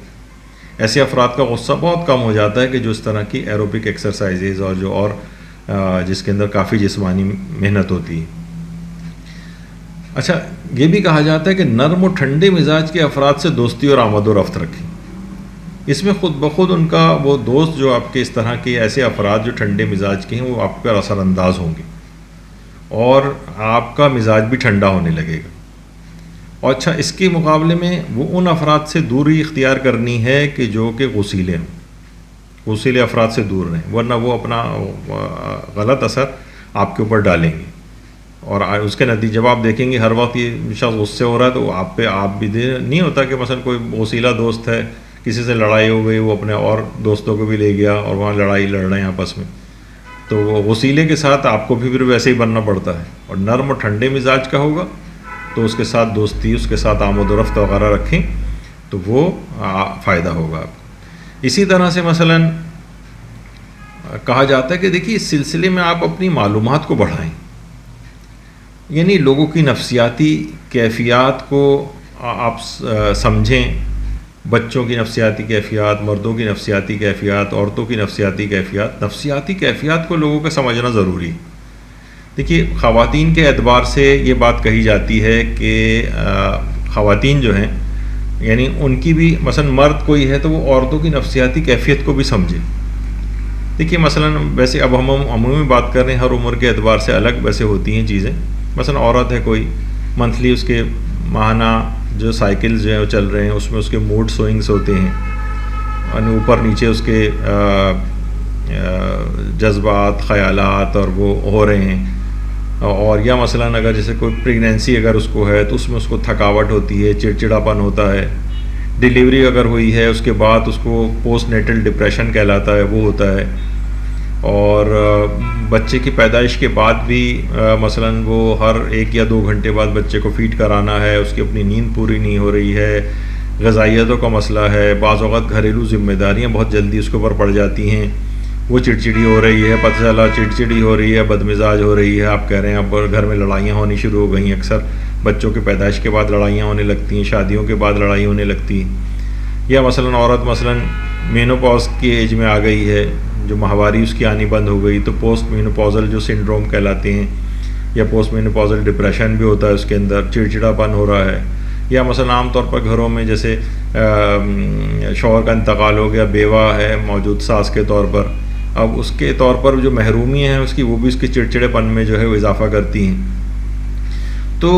ایسے افراد کا غصہ بہت کم ہو جاتا ہے کہ جو اس طرح کی ایروبک ایکسرسائزز اور جو اور جس کے اندر کافی جسمانی محنت ہوتی ہے. اچھا یہ بھی کہا جاتا ہے کہ نرم و ٹھنڈے مزاج کے افراد سے دوستی اور آمد و رفت رکھیں. اس میں خود بخود ان کا وہ دوست جو آپ کے اس طرح کے ایسے افراد جو ٹھنڈے مزاج کے ہیں وہ آپ پر اثر انداز ہوں گے اور آپ کا مزاج بھی ٹھنڈا ہونے لگے گا. اور اچھا اس کے مقابلے میں وہ ان افراد سے دوری اختیار کرنی ہے کہ جو کہ غصیلے ہوں. غصیلے افراد سے دور رہیں, ورنہ وہ اپنا غلط اثر آپ کے اوپر ڈالیں گے. اور اس کے نتیجے جب آپ دیکھیں گے ہر وقت یہ شخص غصے ہو رہا ہے تو آپ پہ آپ بھی نہیں ہوتا کہ مثلا کوئی غصیلہ دوست ہے, کسی سے لڑائی ہو گئی, وہ اپنے اور دوستوں کو بھی لے گیا اور وہاں لڑائی لڑ رہے ہیں آپس میں, تو وہ غصیلے کے ساتھ آپ کو بھی پھر ویسے ہی بننا پڑتا ہے. اور نرم و ٹھنڈے مزاج کا ہوگا تو اس کے ساتھ دوستی, اس کے ساتھ آمد و رفت وغیرہ رکھیں تو وہ فائدہ ہوگا آپ کو. اسی طرح سے مثلا کہا جاتا ہے کہ دیکھیے اس سلسلے میں آپ اپنی معلومات کو بڑھائیں. یعنی لوگوں کی نفسیاتی کیفیات کو آپ سمجھیں. بچوں کی نفسیاتی کیفیات, مردوں کی نفسیاتی کیفیات, عورتوں کی نفسیاتی کیفیات. نفسیاتی کیفیات کو لوگوں کا سمجھنا ضروری ہے. دیکھیے خواتین کے اعتبار سے یہ بات کہی جاتی ہے کہ خواتین جو ہیں یعنی ان کی بھی مثلا مرد کوئی ہے تو وہ عورتوں کی نفسیاتی کیفیت کو بھی سمجھے. دیکھیے مثلا ویسے اب ہم عمومی بات کر رہے ہیں, ہر عمر کے اعتبار سے الگ ویسے ہوتی ہیں چیزیں. مثلا عورت ہے کوئی, منتھلی اس کے ماہانہ جو سائیکلز جو ہیں وہ چل رہے ہیں, اس میں اس کے موڈ سوئنگس ہوتے ہیں, یعنی اوپر نیچے اس کے جذبات, خیالات اور وہ ہو رہے ہیں. اور یا مثلا اگر جیسے کوئی پریگنینسی اگر اس کو ہے تو اس میں اس کو تھکاوٹ ہوتی ہے, چڑچڑاپن ہوتا ہے. ڈیلیوری اگر ہوئی ہے اس کے بعد اس کو پوسٹ نیٹل ڈپریشن کہلاتا ہے, وہ ہوتا ہے. اور بچے کی پیدائش کے بعد بھی مثلا وہ ہر 1 یا 2 گھنٹے بعد بچے کو فیڈ کرانا ہے, اس کی اپنی نیند پوری نہیں ہو رہی ہے, غذائیتوں کا مسئلہ ہے. بعض اوقات گھریلو ذمہ داریاں بہت جلدی اس کے اوپر پڑ جاتی ہیں, وہ چڑچڑی ہو رہی ہے, پتہ چلا چڑچڑی ہو رہی ہے, بدمزاج ہو رہی ہے. آپ کہہ رہے ہیں اب گھر میں لڑائیاں ہونی شروع ہو گئی ہیں. اکثر بچوں کی پیدائش کے بعد لڑائیاں ہونے لگتی ہیں, شادیوں کے بعد لڑائی ہونے لگتی ہیں. یا مثلا عورت مثلا مینوپاز کی ایج میں آ گئی ہے, جو ماہواری اس کی آنی بند ہو گئی, تو پوسٹ مینوپازل جو سنڈروم کہلاتے ہیں یا پوسٹ مینوپازل ڈپریشن بھی ہوتا ہے, اس کے اندر چڑچڑاپن ہو رہا ہے. یا مثلا عام طور پر گھروں میں جیسے شوہر کا انتقال ہو گیا, بیوہ ہے موجود ساس کے طور پر, اب اس کے طور پر جو محرومی ہیں اس کی, وہ بھی اس کے چڑچڑے پن میں جو ہے وہ اضافہ کرتی ہیں. تو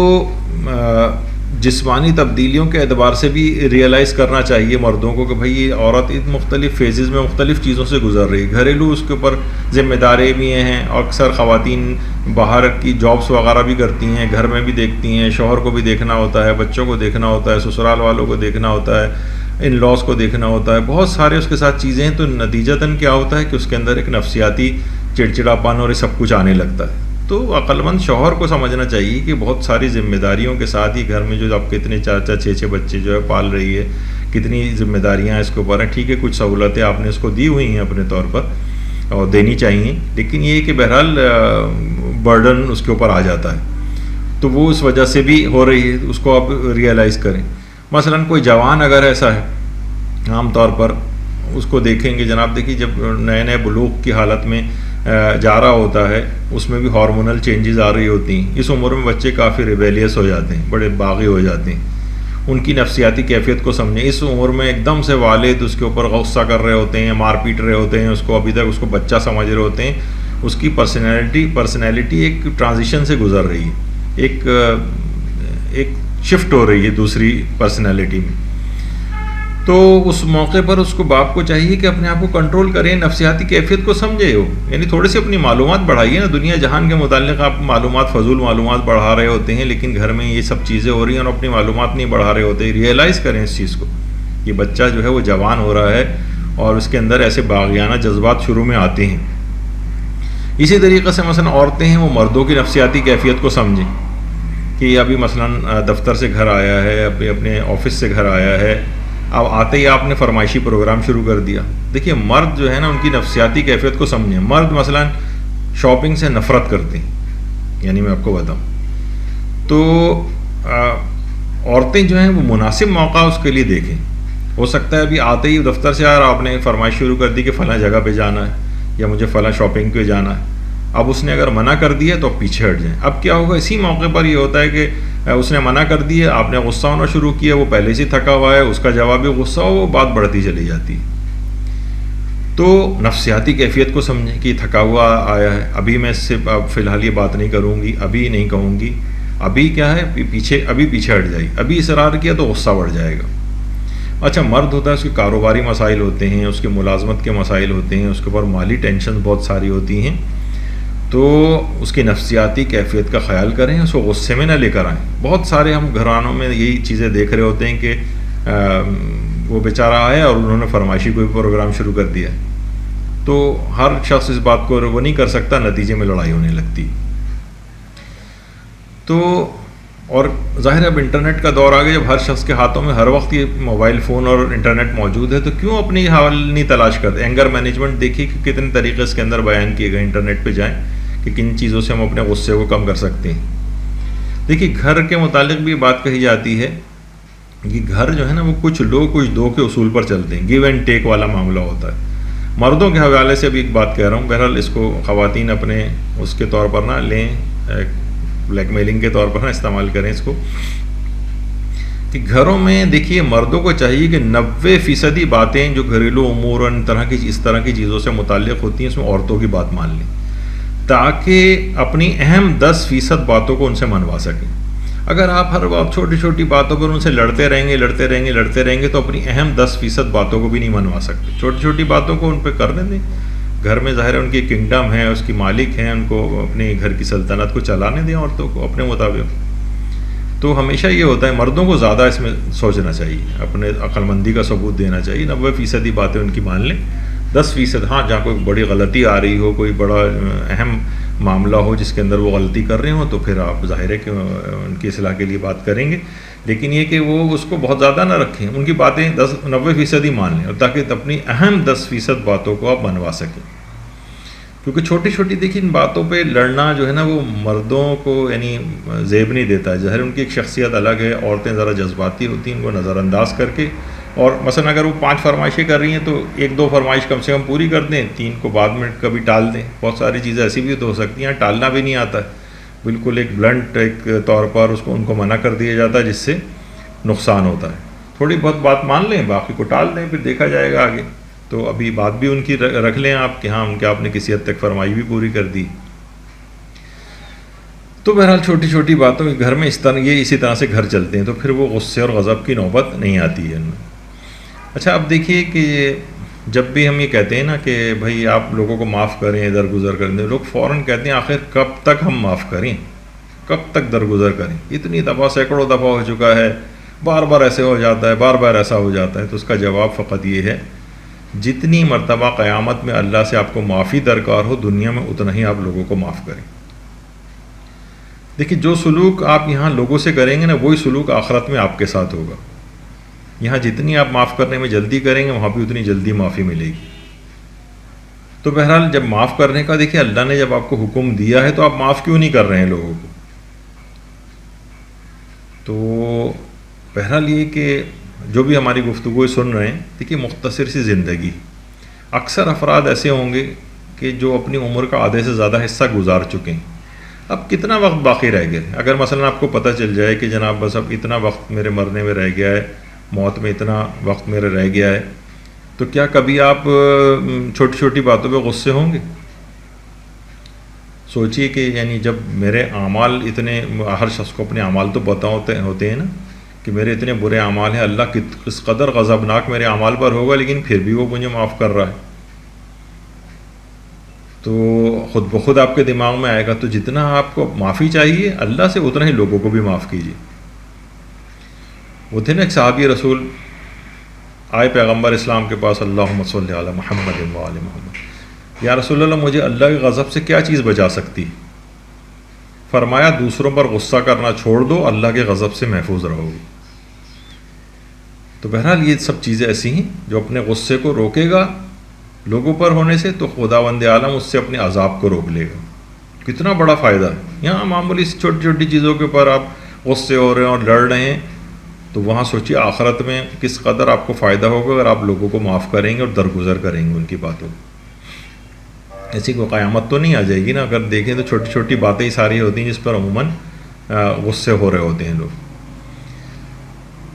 جسمانی تبدیلیوں کے اعتبار سے بھی ریئلائز کرنا چاہیے مردوں کو کہ بھئی یہ عورت مختلف فیزز میں مختلف چیزوں سے گزر رہی ہے. گھریلو اس کے اوپر ذمہ داری بھی ہیں، اور اکثر خواتین باہر کی جابس وغیرہ بھی کرتی ہیں، گھر میں بھی دیکھتی ہیں، شوہر کو بھی دیکھنا ہوتا ہے، بچوں کو دیکھنا ہوتا ہے، سسرال والوں کو دیکھنا ہوتا ہے، ان لاس کو دیکھنا ہوتا ہے، بہت سارے اس کے ساتھ چیزیں ہیں. تو نتیجتاً کیا ہوتا ہے کہ اس کے اندر ایک نفسیاتی چڑچڑاپن اور یہ سب کچھ آنے لگتا ہے. تو عقل مند شوہر کو سمجھنا چاہیے کہ بہت ساری ذمہ داریوں کے ساتھ ہی گھر میں جو آپ کے اتنے 4 6 بچے جو ہے پال رہی ہے، کتنی ذمہ داریاں اس کے اوپر ہیں. ٹھیک ہے، کچھ سہولتیں آپ نے اس کو دی ہوئی ہیں اپنے طور پر اور دینی چاہیے، لیکن یہ کہ بہرحال برڈن اس کے اوپر آ جاتا ہے. تو وہ اس وجہ سے بھی ہو رہی ہے، اس کو آپ ریئلائز کریں. مثلا کوئی جوان اگر ایسا ہے، عام طور پر اس کو دیکھیں گے جناب، دیکھیے جب نئے نئے بلوغ کی حالت میں جا رہا ہوتا ہے، اس میں بھی ہارمونل چینجز آ رہی ہوتی ہیں. اس عمر میں بچے کافی ریبیلیس ہو جاتے ہیں، بڑے باغی ہو جاتے ہیں. ان کی نفسیاتی کیفیت کو سمجھیں. اس عمر میں ایک دم سے والد اس کے اوپر غصہ کر رہے ہوتے ہیں، مار پیٹ رہے ہوتے ہیں، اس کو ابھی تک اس کو بچہ سمجھ رہے ہوتے ہیں. اس کی پرسنالٹی ایک ٹرانزیشن سے گزر رہی ہے، ایک شفٹ ہو رہی ہے دوسری پرسنالٹی میں. تو اس موقع پر اس کو باپ کو چاہیے کہ اپنے آپ کو کنٹرول کریں، نفسیاتی کیفیت کو سمجھے ہو، یعنی تھوڑی سی اپنی معلومات بڑھائیے نا. دنیا جہان کے متعلق آپ فضول معلومات بڑھا رہے ہوتے ہیں، لیکن گھر میں یہ سب چیزیں ہو رہی ہیں اور اپنی معلومات نہیں بڑھا رہے ہوتے. ریئلائز کریں اس چیز کو، یہ بچہ جو ہے وہ جوان ہو رہا ہے اور اس کے اندر ایسے باغیانہ جذبات شروع میں آتے ہیں. اسی طریقے سے مثلا عورتیں ہیں، وہ مردوں کی نفسیاتی کیفیت کو سمجھیں کہ ابھی مثلا دفتر سے گھر آیا ہے، ابھی اپنے آفس سے گھر آیا ہے، اب آتے ہی آپ نے فرمائشی پروگرام شروع کر دیا. دیکھیے مرد جو ہے نا، ان کی نفسیاتی کیفیت کو سمجھیں. مرد مثلا شاپنگ سے نفرت کرتے ہیں، یعنی میں آپ کو بتاؤں تو عورتیں جو ہیں وہ مناسب موقع اس کے لیے دیکھیں. ہو سکتا ہے ابھی آتے ہی دفتر سے آپ نے فرمائش شروع کر دی کہ فلاں جگہ پہ جانا ہے یا مجھے فلاں شاپنگ پہ جانا ہے. اب اس نے اگر منع کر دیا تو پیچھے ہٹ جائیں. اب کیا ہوگا، اسی موقع پر یہ ہوتا ہے کہ اس نے منع کر دیا، آپ نے غصہ ہونا شروع کیا، وہ پہلے سے تھکا ہوا ہے، اس کا جوابی غصہ ہو، وہ بات بڑھتی چلی جاتی ہے. تو نفسیاتی کیفیت کو سمجھیں کہ تھکا ہوا آیا ہے، ابھی میں اس سے فی الحال یہ بات نہیں کروں گی، ابھی نہیں کہوں گی، ابھی کیا ہے پیچھے ہٹ جائے. ابھی اصرار کیا تو غصہ بڑھ جائے گا. اچھا مرد ہوتا ہے، اس کے کاروباری مسائل ہوتے ہیں، اس کے ملازمت کے مسائل ہوتے ہیں، اس کے اوپر مالی ٹینشن بہت ساری ہوتی ہیں. تو اس کی نفسیاتی کیفیت کا خیال کریں، اس کو غصے میں نہ لے کر آئیں. بہت سارے ہم گھرانوں میں یہی چیزیں دیکھ رہے ہوتے ہیں کہ وہ بیچارہ آیا اور انہوں نے فرمائشی کوئی پروگرام شروع کر دیا. تو ہر شخص اس بات کو وہ نہیں کر سکتا، نتیجے میں لڑائی ہونے لگتی. تو اور ظاہر ہے اب انٹرنیٹ کا دور آ گیا، جب ہر شخص کے ہاتھوں میں ہر وقت یہ موبائل فون اور انٹرنیٹ موجود ہے، تو کیوں اپنی حل نہیں تلاش کرتے. اینگر مینجمنٹ دیکھیے کہ کتنے طریقے اس کے اندر بیان کیے گئے. انٹرنیٹ پہ جائیں کہ کن چیزوں سے ہم اپنے غصے کو کم کر سکتے ہیں. دیکھیے گھر کے متعلق بھی بات کہی جاتی ہے کہ گھر جو ہے نا وہ کچھ لو کچھ دو کے اصول پر چلتے ہیں، گیو اینڈ ٹیک والا معاملہ ہوتا ہے. مردوں کے حوالے سے بھی ایک بات کہہ رہا ہوں، بہرحال اس کو خواتین اپنے اس کے طور پر نہ لیں، بلیک میلنگ کے طور پر نہ استعمال کریں اس کو. کہ گھروں میں دیکھیے مردوں کو چاہیے کہ 90% باتیں جو گھریلو امور اور اس طرح کی چیزوں سے متعلق ہوتی ہیں، اس میں عورتوں کی بات مان لیں، تاکہ اپنی اہم 10% باتوں کو ان سے منوا سکیں. اگر آپ ہر وقت چھوٹی چھوٹی باتوں پر ان سے لڑتے رہیں گے تو اپنی اہم 10% باتوں کو بھی نہیں منوا سکتے. چھوٹی چھوٹی باتوں کو ان پہ کرنے دیں. گھر میں ظاہر ہے ان کی کنگڈم ہے، اس کی مالک ہیں، ان کو اپنے گھر کی سلطنت کو چلانے دیں عورتوں کو اپنے مطابق. تو ہمیشہ یہ ہوتا ہے مردوں کو زیادہ اس میں سوچنا چاہیے، اپنے عقل مندی کا ثبوت دینا چاہیے. 90% باتیں ان کی مان لیں، 10% ہاں جہاں کوئی بڑی غلطی آ رہی ہو، کوئی بڑا اہم معاملہ ہو جس کے اندر وہ غلطی کر رہے ہوں، تو پھر آپ ظاہر ہے کہ ان کی اصلاح کے لیے بات کریں گے. لیکن یہ کہ وہ اس کو بہت زیادہ نہ رکھیں، ان کی باتیں 90% ہی مان لیں، اور تاکہ اپنی اہم 10% باتوں کو آپ منوا سکیں. کیونکہ چھوٹی چھوٹی دیکھیں ان باتوں پہ لڑنا جو ہے نا وہ مردوں کو یعنی زیب نہیں دیتا ہے. ظاہر ان کی ایک شخصیت الگ ہے، عورتیں ذرا جذباتی ہوتی ہیں، ان کو نظر انداز کر کے، اور مثلا اگر وہ 5 فرمائشیں کر رہی ہیں تو 1-2 فرمائش کم سے کم پوری کر دیں، 3 کو بعد میں کبھی ٹال دیں. بہت ساری چیزیں ایسی بھی تو ہو سکتی ہیں ٹالنا بھی نہیں آتا ہے، بالکل ایک بلنٹ ایک طور پر اس کو ان کو منع کر دیا جاتا ہے جس سے نقصان ہوتا ہے. تھوڑی بہت بات مان لیں، باقی کو ٹال دیں، پھر دیکھا جائے گا آگے. تو ابھی بات بھی ان کی رکھ لیں آپ کہ ہاں ان کے آپ نے کسی حد تک فرمائی بھی پوری کر دی. تو بہرحال چھوٹی چھوٹی باتوں کے گھر میں اسی طرح سے گھر چلتے ہیں، تو پھر وہ غصے اور غضب کی نوبت نہیں آتی ہے ان میں۔ اچھا اب دیکھیے کہ جب بھی ہم یہ کہتے ہیں نا کہ بھائی آپ لوگوں کو معاف کریں، درگزر کر دیں، لوگ فوراً کہتے ہیں آخر کب تک ہم معاف کریں، کب تک درگزر کریں، اتنی دفعہ سینکڑوں دفعہ ہو چکا ہے، بار بار ایسے ہو جاتا ہے، بار بار ایسا ہو جاتا ہے۔ تو اس کا جواب فقط یہ ہے، جتنی مرتبہ قیامت میں اللہ سے آپ کو معافی درکار ہو، دنیا میں اتنا ہی آپ لوگوں کو معاف کریں۔ دیکھیے جو سلوک آپ یہاں لوگوں سے کریں گے نا، وہی سلوک آخرت میں آپ کے ساتھ ہوگا۔ یہاں جتنی آپ معاف کرنے میں جلدی کریں گے، وہاں بھی اتنی جلدی معافی ملے گی۔ تو بہرحال جب معاف کرنے کا دیکھیے اللہ نے جب آپ کو حکم دیا ہے تو آپ معاف کیوں نہیں کر رہے ہیں لوگوں کو؟ تو بہرحال یہ کہ جو بھی ہماری گفتگو سن رہے ہیں، دیکھیے مختصر سی زندگی، اکثر افراد ایسے ہوں گے کہ جو اپنی عمر کا آدھے سے زیادہ حصہ گزار چکے ہیں، اب کتنا وقت باقی رہ گیا ہے؟ اگر مثلا آپ کو پتہ چل جائے کہ جناب بس اب اتنا وقت میرے مرنے میں رہ گیا ہے، موت میں اتنا وقت میرے رہ گیا ہے، تو کیا کبھی آپ چھوٹی چھوٹی باتوں پہ غصے ہوں گے؟ سوچئے کہ یعنی جب میرے اعمال اتنے، ہر شخص کو اپنے اعمال تو پتہ ہوتے ہیں نا کہ میرے اتنے برے اعمال ہیں، اللہ کس قدر غضبناک میرے اعمال پر ہوگا، لیکن پھر بھی وہ مجھے معاف کر رہا ہے۔ تو خود بخود آپ کے دماغ میں آئے گا، تو جتنا آپ کو معافی چاہیے اللہ سے، اتنا ہی لوگوں کو بھی معاف کیجیے۔ وہ تھے نا ایک صحابی رسول آئے پیغمبر اسلام کے پاس، اللہم صلی علی محمد و آل محمد، یا رسول اللہ مجھے اللہ کے غضب سے کیا چیز بچا سکتی؟ فرمایا دوسروں پر غصہ کرنا چھوڑ دو، اللہ کے غضب سے محفوظ رہو گے۔ تو بہرحال یہ سب چیزیں ایسی ہیں جو اپنے غصے کو روکے گا لوگوں پر ہونے سے، تو خداوند عالم اس سے اپنے عذاب کو روک لے گا۔ کتنا بڑا فائدہ ہے۔ یہاں معمولی سی چھوٹی چھوٹی چیزوں کے اوپر آپ غصے ہو رہے ہیں اور لڑ رہے ہیں، تو وہاں سوچیے آخرت میں کس قدر آپ کو فائدہ ہوگا اگر آپ لوگوں کو معاف کریں گے اور درگزر کریں گے ان کی باتوں کو۔ ایسی کوئی قیامت تو نہیں آ جائے گی نا، اگر دیکھیں تو چھوٹی چھوٹی باتیں ہی ساری ہوتی ہیں جس پر عموماً غصے ہو رہے ہوتے ہیں لوگ۔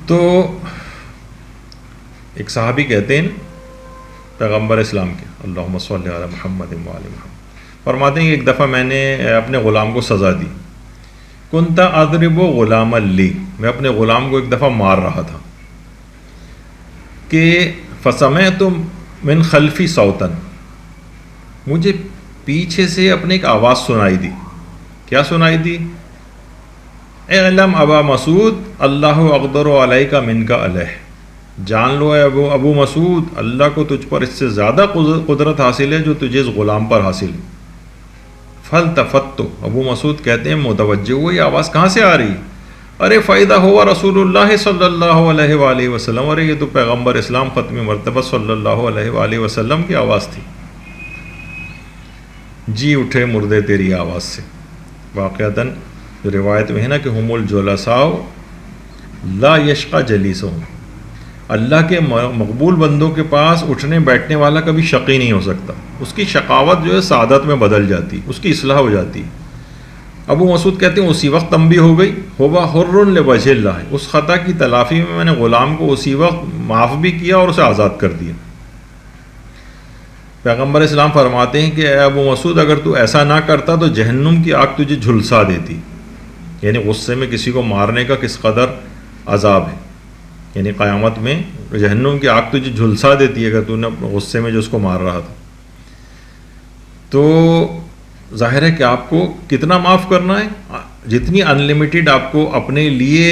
تو ایک صحابی کہتے ہیں پیغمبر اسلام کے، اللہم صلی علی محمد و آل محمد، فرماتے ہیں کہ ایک دفعہ میں نے اپنے غلام کو سزا دی، کنتا اضرب غلاما لی، میں اپنے غلام کو ایک دفعہ مار رہا تھا، کہ فسمعت من خلفی صوتا، مجھے پیچھے سے اپنے ایک آواز سنائی دی۔ کیا سنائی دی؟ اعلم ابا مسعود اللہ اقدر علیک منک علیہ، جان لو اے ابو مسعود، اللہ کو تجھ پر اس سے زیادہ قدرت حاصل ہے جو تجھے اس غلام پر حاصل ہے۔ فالتفت، ابو مسعود کہتے ہیں متوجہ ہوئے یہ آواز کہاں سے آ رہی؟ ارے فائدہ ہوا رسول اللہ صلی اللہ علیہ وآلہ وسلم، ارے یہ تو پیغمبر اسلام ختم مرتبہ صلی اللہ علیہ وآلہ وسلم کی آواز تھی۔ جی اٹھے مردے تیری آواز سے۔ واقعتاً روایت میں ہے نا کہ ہم الجلساء لا یشقى جلیسہم، اللہ کے مقبول بندوں کے پاس اٹھنے بیٹھنے والا کبھی شقی نہیں ہو سکتا، اس کی شقاوت جو ہے سعادت میں بدل جاتی، اس کی اصلاح ہو جاتی۔ ابو مسعود کہتے ہیں اسی وقت تنبیہ ہو گئی، ہوا حر لوجہ اللہ، اس خطا کی تلافی میں نے غلام کو اسی وقت معاف بھی کیا اور اسے آزاد کر دیا۔ پیغمبر اسلام فرماتے ہیں کہ اے ابو مسعود اگر تو ایسا نہ کرتا تو جہنم کی آگ تجھے جھلسا دیتی، یعنی غصے میں کسی کو مارنے کا کس قدر عذاب ہے، یعنی قیامت میں جہنم کی آگ تجھے جھلسا دیتی ہے اگر تو نے غصے میں جو اس کو مار رہا تھا۔ تو ظاہر ہے کہ آپ کو کتنا معاف کرنا ہے، جتنی انلمیٹڈ آپ کو اپنے لیے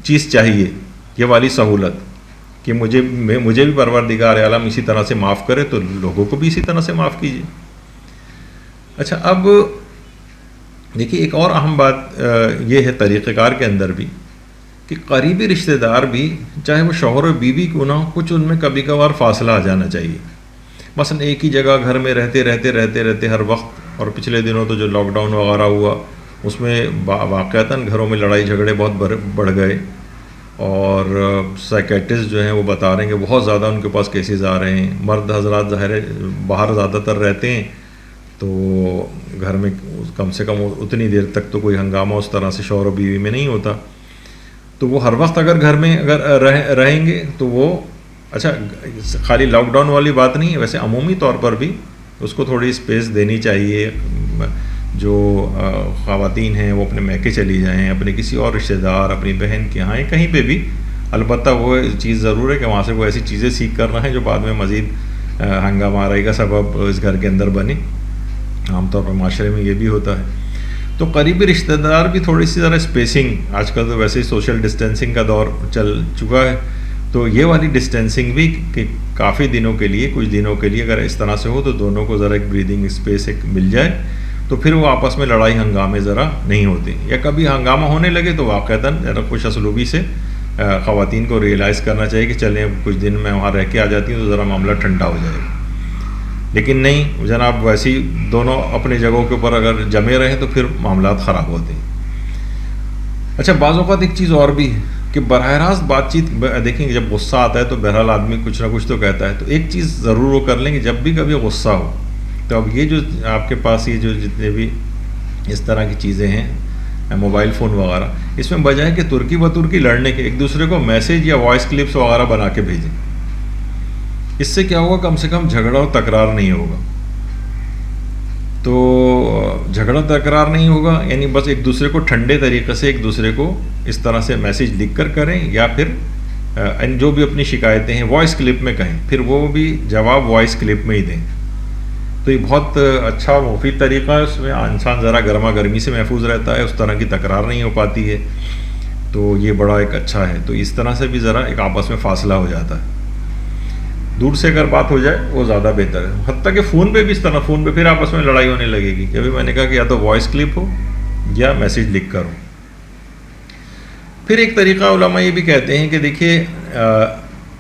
چیز چاہیے، یہ والی سہولت کہ مجھے بھی پروردگار عالم اسی طرح سے معاف کرے تو لوگوں کو بھی اسی طرح سے معاف کیجیے۔ اچھا اب دیکھیے ایک اور اہم بات یہ ہے طریقہ کار کے اندر بھی کہ قریبی رشتہ دار بھی چاہے وہ شوہر و بیوی کیوں نہ ہو، کچھ ان میں کبھی کبھار فاصلہ آ جانا چاہیے۔ مثلا ایک ہی جگہ گھر میں رہتے ہر وقت، اور پچھلے دنوں تو جو لاک ڈاؤن وغیرہ ہوا اس میں واقعتاً گھروں میں لڑائی جھگڑے بہت بڑھ گئے، اور سائیکیٹرسٹ جو ہیں وہ بتا رہے ہیں کہ بہت زیادہ ان کے پاس کیسز آ رہے ہیں۔ مرد حضرات ظاہر ہے باہر زیادہ تر رہتے ہیں، تو گھر میں کم سے کم اتنی دیر تک تو کوئی ہنگامہ اس طرح سے شوہر و بیوی میں نہیں ہوتا، تو وہ ہر وقت اگر گھر میں رہیں گے تو وہ اچھا خالی لاک ڈاؤن والی بات نہیں ہے، ویسے عمومی طور پر بھی اس کو تھوڑی اسپیس دینی چاہیے، جو خواتین ہیں وہ اپنے میکے چلی جائیں، اپنے کسی اور رشتہ دار، اپنی بہن کے یہاں، کہیں پہ بھی، البتہ وہ چیز ضرور ہے کہ وہاں سے وہ ایسی چیزیں سیکھ کر رہے ہیں جو بعد میں مزید ہنگامہ آرائی کا سبب اس گھر کے اندر بنے. عام طور پر معاشرے میں یہ بھی ہوتا ہے. تو قریبی رشتہ دار بھی تھوڑی سی ذرا اسپیسنگ، آج کل تو ویسے ہی سوشل ڈسٹینسنگ کا دور چل چکا ہے، تو یہ والی ڈسٹینسنگ بھی کہ کافی دنوں کے لیے، کچھ دنوں کے لیے اگر اس طرح سے ہو تو دونوں کو ذرا ایک بریدنگ اسپیس ایک مل جائے تو پھر وہ آپس میں لڑائی ہنگامے ذرا نہیں ہوتے. یا کبھی ہنگامہ ہونے لگے تو واقعتاً ذرا خوش اسلوبی سے خواتین کو ریئلائز کرنا چاہیے کہ چلیں اب کچھ دن میں وہاں رہ کے آ جاتی ہوں تو ذرا معاملہ ٹھنڈا ہو جائے گا. لیکن نہیں جناب، ویسی دونوں اپنی جگہوں کے اوپر اگر جمے رہیں تو پھر معاملات خراب ہوتے ہیں. اچھا، بعض اوقات ایک چیز اور بھی ہے کہ براہ راست بات چیت دیکھیں گے، جب غصہ آتا ہے تو بہرحال آدمی کچھ نہ کچھ تو کہتا ہے. تو ایک چیز ضرور وہ کر لیں کہ جب بھی کبھی غصہ ہو تو اب یہ جو آپ کے پاس یہ جو جتنے بھی اس طرح کی چیزیں ہیں، موبائل فون وغیرہ، اس میں بجائے کہ ترکی بترکی لڑنے کے ایک دوسرے کو میسیج یا وائس کلپس وغیرہ بنا کے بھیجیں. اس سے کیا ہوگا، کم سے کم جھگڑا اور تکرار نہیں ہوگا. تو جھگڑا تکرار نہیں ہوگا، یعنی بس ایک دوسرے کو ٹھنڈے طریقے سے ایک دوسرے کو اس طرح سے میسیج لکھ کر کریں، یا پھر جو بھی اپنی شکایتیں ہیں وائس کلپ میں کہیں، پھر وہ بھی جواب وائس کلپ میں ہی دیں. تو یہ بہت اچھا اور مفید طریقہ ہے. اس میں انسان ذرا گرما گرمی سے محفوظ رہتا ہے، اس طرح کی تکرار نہیں ہو پاتی ہے. تو یہ بڑا ایک اچھا ہے. تو اس طرح سے بھی ذرا ایک آپس میں فاصلہ ہو جاتا ہے. دور سے اگر بات ہو جائے وہ زیادہ بہتر ہے. حتیٰ کہ فون پہ بھی اس طرح، فون پہ پھر آپس میں لڑائی ہونے لگے گی کہ ابھی میں نے کہا کہ یا تو وائس کلپ ہو یا میسیج لکھ کر ہو. پھر ایک طریقہ علماء یہ بھی کہتے ہیں کہ دیکھیے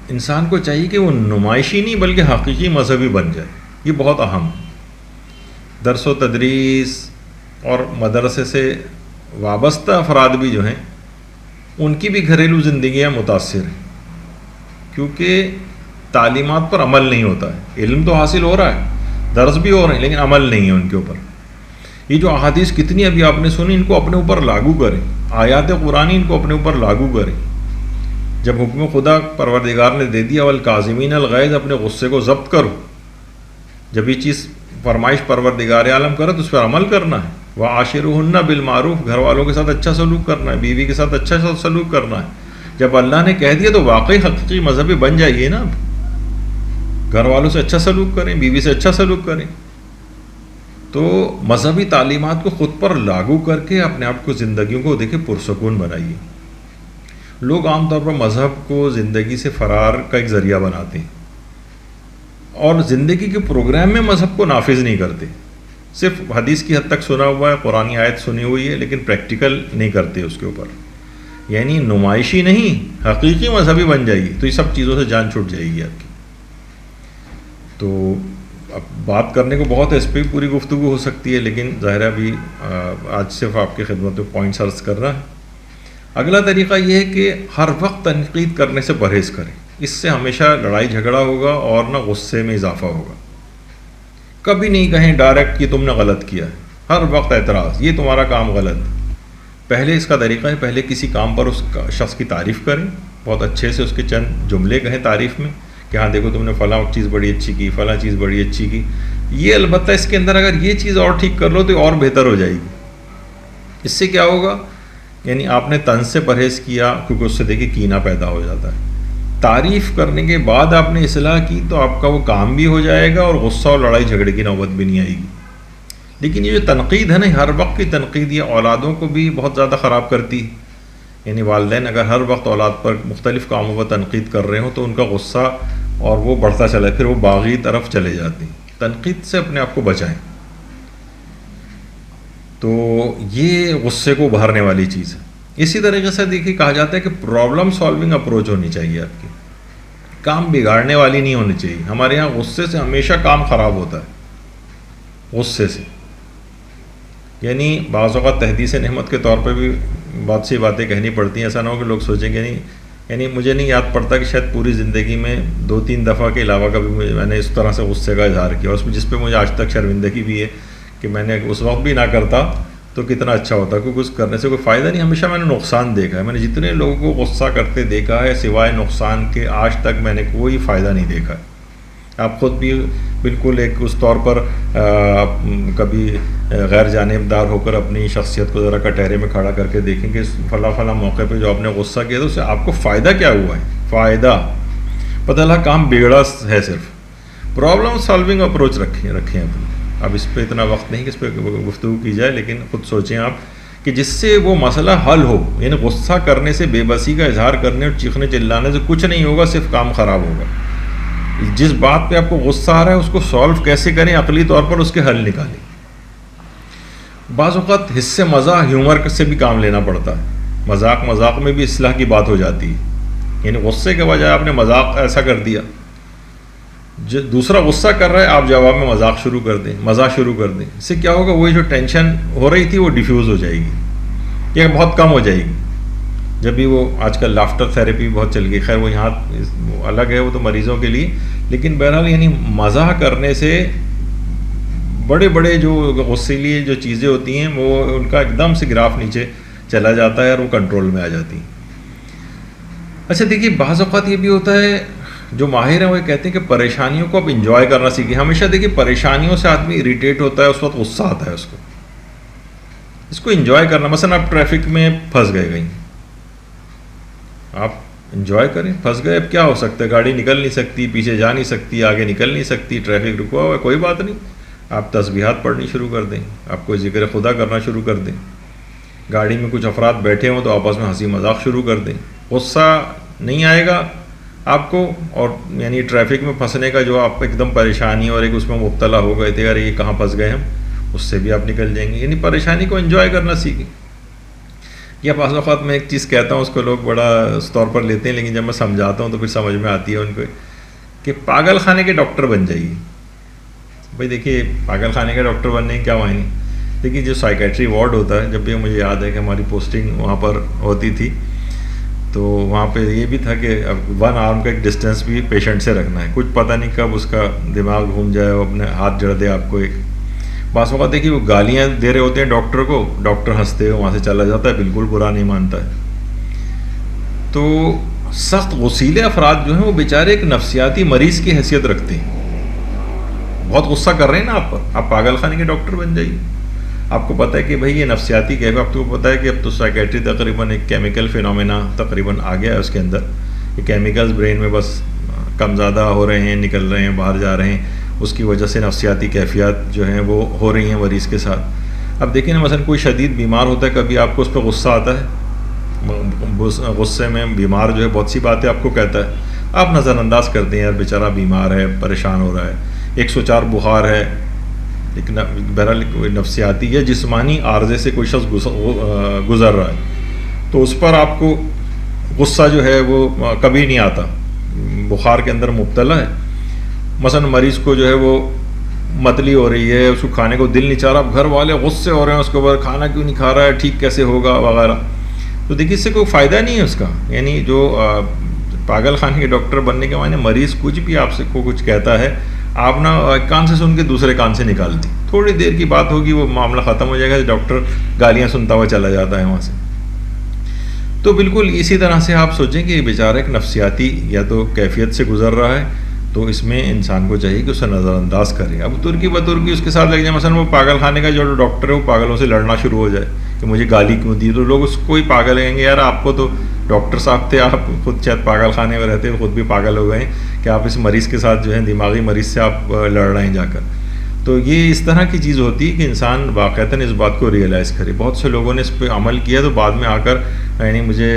انسان کو چاہیے کہ وہ نمائشی نہیں بلکہ حقیقی مذہبی بن جائے. یہ بہت اہم ہے. درس و تدریس اور مدرسے سے وابستہ افراد بھی جو ہیں ان کی بھی گھریلو زندگیاں متاثر ہیں، کیونکہ تعلیمات پر عمل نہیں ہوتا ہے. علم تو حاصل ہو رہا ہے، درس بھی ہو رہے ہیں، لیکن عمل نہیں ہے ان کے اوپر. یہ جو احادیث کتنی ابھی آپ نے سنی، ان کو اپنے اوپر لاگو کریں. آیات قرآنی ان کو اپنے اوپر لاگو کریں. جب حکم خدا پروردگار نے دے دیا والکاظمین الغیظ، اپنے غصے کو ضبط کرو، جب یہ چیز فرمائش پروردگار عالم کرے تو اس پر عمل کرنا ہے. وعاشروہن بالمعروف، گھر والوں کے ساتھ اچھا سلوک کرنا ہے، بیوی کے ساتھ اچھا سلوک کرنا ہے. جب اللہ نے کہہ دیا تو واقعی حقیقی مذہبی بن جائیے نا. گھر والوں سے اچھا سلوک کریں، بیوی سے اچھا سلوک کریں. تو مذہبی تعلیمات کو خود پر لاگو کر کے اپنے آپ کو، زندگیوں کو دیکھیں پرسکون بنائیے. لوگ عام طور پر مذہب کو زندگی سے فرار کا ایک ذریعہ بناتے ہیں اور زندگی کے پروگرام میں مذہب کو نافذ نہیں کرتے. صرف حدیث کی حد تک سنا ہوا ہے، قرآنی آیت سنی ہوئی ہے، لیکن پریکٹیکل نہیں کرتے اس کے اوپر. یعنی نمائشی نہیں، حقیقی مذہبی بن جائیے تو یہ سب چیزوں سے جان چھوٹ جائے گی آپ کی. تو اب بات کرنے کو بہت ہے، اس پہ پوری گفتگو ہو سکتی ہے، لیکن ظاہر ابھی آج صرف آپ کی خدمت میں پوائنٹس عرض کر رہا ہے. اگلا طریقہ یہ ہے کہ ہر وقت تنقید کرنے سے پرہیز کریں. اس سے ہمیشہ لڑائی جھگڑا ہوگا اور نہ غصے میں اضافہ ہوگا. کبھی نہیں کہیں ڈائریکٹ کہ تم نے غلط کیا ہے، ہر وقت اعتراض، یہ تمہارا کام غلط. پہلے اس کا طریقہ ہے، پہلے کسی کام پر اس شخص کی تعریف کریں، بہت اچھے سے اس کے چند جملے کہیں تعریف میں کہ ہاں دیکھو تم نے فلاں چیز بڑی اچھی کی، فلاں چیز بڑی اچھی کی. یہ البتہ اس کے اندر اگر یہ چیز اور ٹھیک کر لو تو اور بہتر ہو جائے گی. اس سے کیا ہوگا، یعنی آپ نے طنز سے پرہیز کیا، کیونکہ اس سے دیکھیں کینہ پیدا ہو جاتا ہے. تعریف کرنے کے بعد آپ نے اصلاح کی تو آپ کا وہ کام بھی ہو جائے گا اور غصہ اور لڑائی جھگڑے کی نوبت بھی نہیں آئے گی. لیکن یہ جو تنقید ہے نا، ہر وقت کی تنقید، یہ اولادوں کو بھی بہت زیادہ خراب کرتی ہے. یعنی والدین اگر ہر وقت اولاد پر مختلف کاموں پر تنقید کر رہے ہوں تو ان کا غصہ اور وہ بڑھتا چلا، پھر وہ باغی طرف چلے جاتے ہیں. تنقید سے اپنے آپ کو بچائیں. تو یہ غصے کو ابھارنے والی چیز ہے. اسی طریقے سے دیکھیے کہا جاتا ہے کہ پرابلم سالونگ اپروچ ہونی چاہیے آپ کی، کام بگاڑنے والی نہیں ہونی چاہیے. ہمارے یہاں غصے سے ہمیشہ کام خراب ہوتا ہے، غصے سے. یعنی بعض اوقات تحدیث نعمت کے طور پہ بھی بہت سی باتیں کہنی پڑتی ہیں. ایسا نہ ہو کہ لوگ سوچیں کہ نہیں، یعنی مجھے نہیں یاد پڑتا کہ شاید پوری زندگی میں 2-3 دفعہ کے علاوہ کبھی میں نے اس طرح سے غصے کا اظہار کیا، اس میں جس پہ مجھے آج تک شرمندگی بھی ہے کہ میں نے اس وقت بھی نہ کرتا تو کتنا اچھا ہوتا، کیونکہ اس کرنے سے کوئی فائدہ نہیں. ہمیشہ میں نے نقصان دیکھا ہے. میں نے جتنے لوگوں کو غصہ کرتے دیکھا ہے، سوائے نقصان کے آج تک میں نے کوئی فائدہ نہیں دیکھا ہے. آپ خود بھی بالکل ایک اس طور پر کبھی غیر جانبدار ہو کر اپنی شخصیت کو ذرا کٹہرے میں کھڑا کر کے دیکھیں کہ فلاں موقع پہ جو آپ نے غصہ کیا تو اس سے آپ کو فائدہ کیا ہوا ہے. فائدہ پتہ لگا کام بگڑا ہے. صرف پرابلم سالونگ اپروچ رکھیں اپنی. اب اس پہ اتنا وقت نہیں کہ اس پہ گفتگو کی جائے، لیکن خود سوچیں آپ کہ جس سے وہ مسئلہ حل ہو. یعنی غصہ کرنے سے، بے بسی کا اظہار کرنے اور چیخنے چلانے سے کچھ نہیں ہوگا، صرف کام خراب ہوگا. جس بات پہ آپ کو غصہ آ رہا ہے اس کو سالو کیسے کریں، عقلی طور پر اس کے حل نکالیں. بعض اوقات حصے مزاح، ہیومر سے بھی کام لینا پڑتا ہے. مذاق میں بھی اصلاح کی بات ہو جاتی ہے. یعنی غصے کے بجائے آپ نے مذاق ایسا کر دیا، جو دوسرا غصہ کر رہا ہے آپ جواب میں مذاق شروع کر دیں، مزاح شروع کر دیں. اس سے کیا ہوگا، وہی جو ٹینشن ہو رہی تھی وہ ڈیفیوز ہو جائے گی یا بہت کم ہو جائے گی. جب بھی وہ آج کل لافٹر تھیراپی بہت چل گئی، خیر وہ یہاں الگ ہے، وہ تو مریضوں کے لیے. لیکن بہرحال یعنی مزاح کرنے سے بڑے بڑے جو غصیلی جو چیزیں ہوتی ہیں وہ ان کا ایک دم سے گراف نیچے چلا جاتا ہے اور وہ کنٹرول میں آ جاتی ہیں. اچھا دیکھیے، بعض اوقات یہ بھی ہوتا ہے، جو ماہر ہیں وہ کہتے ہیں کہ پریشانیوں کو اب انجوائے کرنا سیکھیں. ہمیشہ دیکھیے پریشانیوں سے آدمی اریٹیٹ ہوتا ہے، اس وقت غصہ آتا ہے اس کو انجوائے کرنا. مثلا آپ ٹریفک میں پھنس گئے کہیں، آپ انجوائے کریں. پھنس گئے، اب کیا ہو سکتا ہے، گاڑی نکل نہیں سکتی، پیچھے جا نہیں سکتی، آگے نکل نہیں سکتی، ٹریفک رکا ہوا ہے، کوئی بات نہیں. آپ تسبیحات پڑھنی شروع کر دیں، آپ کو ذکر خدا کرنا شروع کر دیں. گاڑی میں کچھ افراد بیٹھے ہوں تو آپس میں ہنسی مذاق شروع کر دیں. غصہ نہیں آئے گا آپ کو، اور یعنی ٹریفک میں پھنسنے کا جو آپ ایک دم پریشانی اور ایک اس میں مبتلا ہو گئے تھے، یار یہ کہاں پھنس گئے ہم، اس سے بھی آپ نکل جائیں گے. یعنی پریشانی کو انجوائے کرنا سیکھیں. یا بعض اوقات میں ایک چیز کہتا ہوں، اس کو لوگ بڑا اس طور پر لیتے ہیں، لیکن جب میں سمجھاتا ہوں تو پھر سمجھ میں آتی ہے ان کو، کہ پاگل خانے کے ڈاکٹر بن جائیے. بھائی دیکھیے، پاگل خانے کے ڈاکٹر بننے کے کیا معنی. دیکھیے جو سائیکیٹری وارڈ ہوتا ہے، جب بھی مجھے یاد ہے کہ ہماری پوسٹنگ وہاں پر ہوتی تھی، تو وہاں پہ یہ بھی تھا کہ اب 1 آرم کا ایک ڈسٹینس بھی پیشنٹ سے رکھنا ہے. کچھ پتہ نہیں کب اس کا دماغ گھوم جائے، وہ اپنے ہاتھ جڑ دے آپ کو. ایک بعض اوقات دیکھیے وہ گالیاں دے رہے ہوتے ہیں ڈاکٹر کو، ڈاکٹر ہنستے ہوئے وہاں سے چلا جاتا ہے، بالکل برا نہیں مانتا ہے. تو سخت غصیلے افراد جو ہیں وہ بیچارے ایک نفسیاتی مریض کی حیثیت رکھتے ہیں. بہت غصہ کر رہے ہیں نا آپ پر، آپ پاگل خانے کے ڈاکٹر بن جائیے. آپ کو پتہ ہے کہ بھائی یہ نفسیاتی کیف ہے. آپ کو پتہ ہے کہ اب تو سائیکیٹری تقریباً ایک کیمیکل فینومینا تقریباً آ گیا ہے اس کے اندر. یہ کیمیکلز برین میں بس کم زیادہ ہو رہے ہیں، نکل رہے ہیں، باہر جا رہے ہیں، اس کی وجہ سے نفسیاتی کیفیات جو ہیں وہ ہو رہی ہیں مریض کے ساتھ. اب دیکھیں نا، مثلا کوئی شدید بیمار ہوتا ہے، کبھی آپ کو اس پہ غصہ آتا ہے، غصے میں بیمار جو ہے بہت سی باتیں آپ کو کہتا ہے، آپ نظر انداز کرتے ہیں، یار بیچارہ بیمار ہے، پریشان ہو رہا ہے، 104 بخار ہے. ایک بہرحال نفسیاتی یا جسمانی عارضے سے کوئی شخص گزر رہا ہے، تو اس پر آپ کو غصہ جو ہے وہ کبھی نہیں آتا. بخار کے اندر مبتلا ہے، مثلا مریض کو جو ہے وہ متلی ہو رہی ہے، اس کو کھانے کو دل نہیں چاہ رہا، گھر والے غصے ہو رہے ہیں اس کے اوپر، کھانا کیوں نہیں کھا رہا ہے، ٹھیک کیسے ہوگا وغیرہ. تو دیکھیے اس سے کوئی فائدہ نہیں ہے اس کا. یعنی جو پاگل خانے کے ڈاکٹر بننے کے معنی مریض کچھ بھی آپ سے کو کچھ کہتا ہے، آپ نا ایک کان سے سن کے دوسرے کان سے نکال دی، تھوڑی دیر کی بات ہوگی وہ معاملہ ختم ہو جائے گا. ڈاکٹر گالیاں سنتا ہوا چلا جاتا ہے وہاں سے. تو بالکل اسی طرح سے آپ سوچیں کہ یہ بیچارہ ایک نفسیاتی یا تو کیفیت سے گزر رہا ہے، تو اس میں انسان کو چاہیے کہ اسے نظر انداز کرے. اب ترکی بترکی اس کے ساتھ لگ جائے، مثلا وہ پاگل خانے کا جو ڈاکٹر ہے وہ پاگلوں سے لڑنا شروع ہو جائے کہ مجھے گالی کیوں دی، تو لوگ اس کو ہی پاگل کہیں گے. یار آپ کو تو ڈاکٹر صاحب تھے، آپ خود شاید پاگل خانے میں رہتے، خود بھی پاگل ہو گئے کہ آپ اس مریض کے ساتھ جو ہے دماغی مریض سے آپ لڑ رہے ہیں جا کر. تو یہ اس طرح کی چیز ہوتی ہے کہ انسان واقعتاً اس بات کو ریئلائز کرے. بہت سے لوگوں نے اس پہ عمل کیا تو بعد میں آ کر یعنی مجھے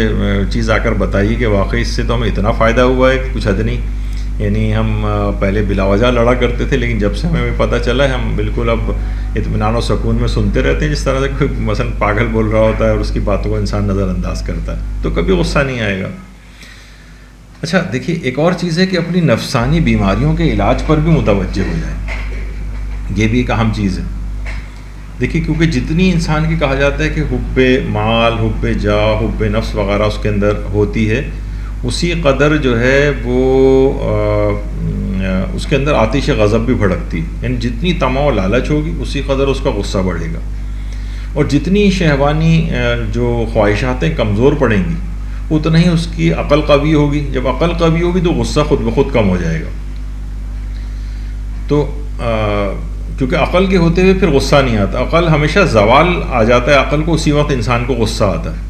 چیز آ کر بتائی کہ واقعی اس سے تو ہمیں اتنا فائدہ ہوا ہے کہ کچھ حد نہیں. یعنی ہم پہلے بلا وجہ لڑا کرتے تھے، لیکن جب سے ہمیں پتہ چلا ہے ہم بالکل اب اطمینان و سکون میں سنتے رہتے ہیں. جس طرح سے کوئی مثلا پاگل بول رہا ہوتا ہے اور اس کی باتوں کو انسان نظر انداز کرتا ہے تو کبھی غصہ نہیں آئے گا. اچھا دیکھیے، ایک اور چیز ہے کہ اپنی نفسانی بیماریوں کے علاج پر بھی متوجہ ہو جائیں. یہ بھی ایک اہم چیز ہے. دیکھیے کیونکہ جتنی انسان کی کہا جاتا ہے کہ حب مال، حب جاہ، حب نفس وغیرہ اس کے اندر ہوتی ہے، اسی قدر جو ہے وہ اس کے اندر آتش غضب بھی بھڑکتی ہے. یعنی جتنی طمع و لالچ ہوگی اسی قدر اس کا غصہ بڑھے گا، اور جتنی شہوانی جو خواہشاتیں کمزور پڑیں گی اتنا ہی اس کی عقل قوی ہوگی. جب عقل قوی ہوگی تو غصہ خود بخود کم ہو جائے گا. تو کیونکہ عقل کے ہوتے ہوئے پھر غصہ نہیں آتا، عقل ہمیشہ زوال آ جاتا ہے عقل کو، اسی وقت انسان کو غصہ آتا ہے.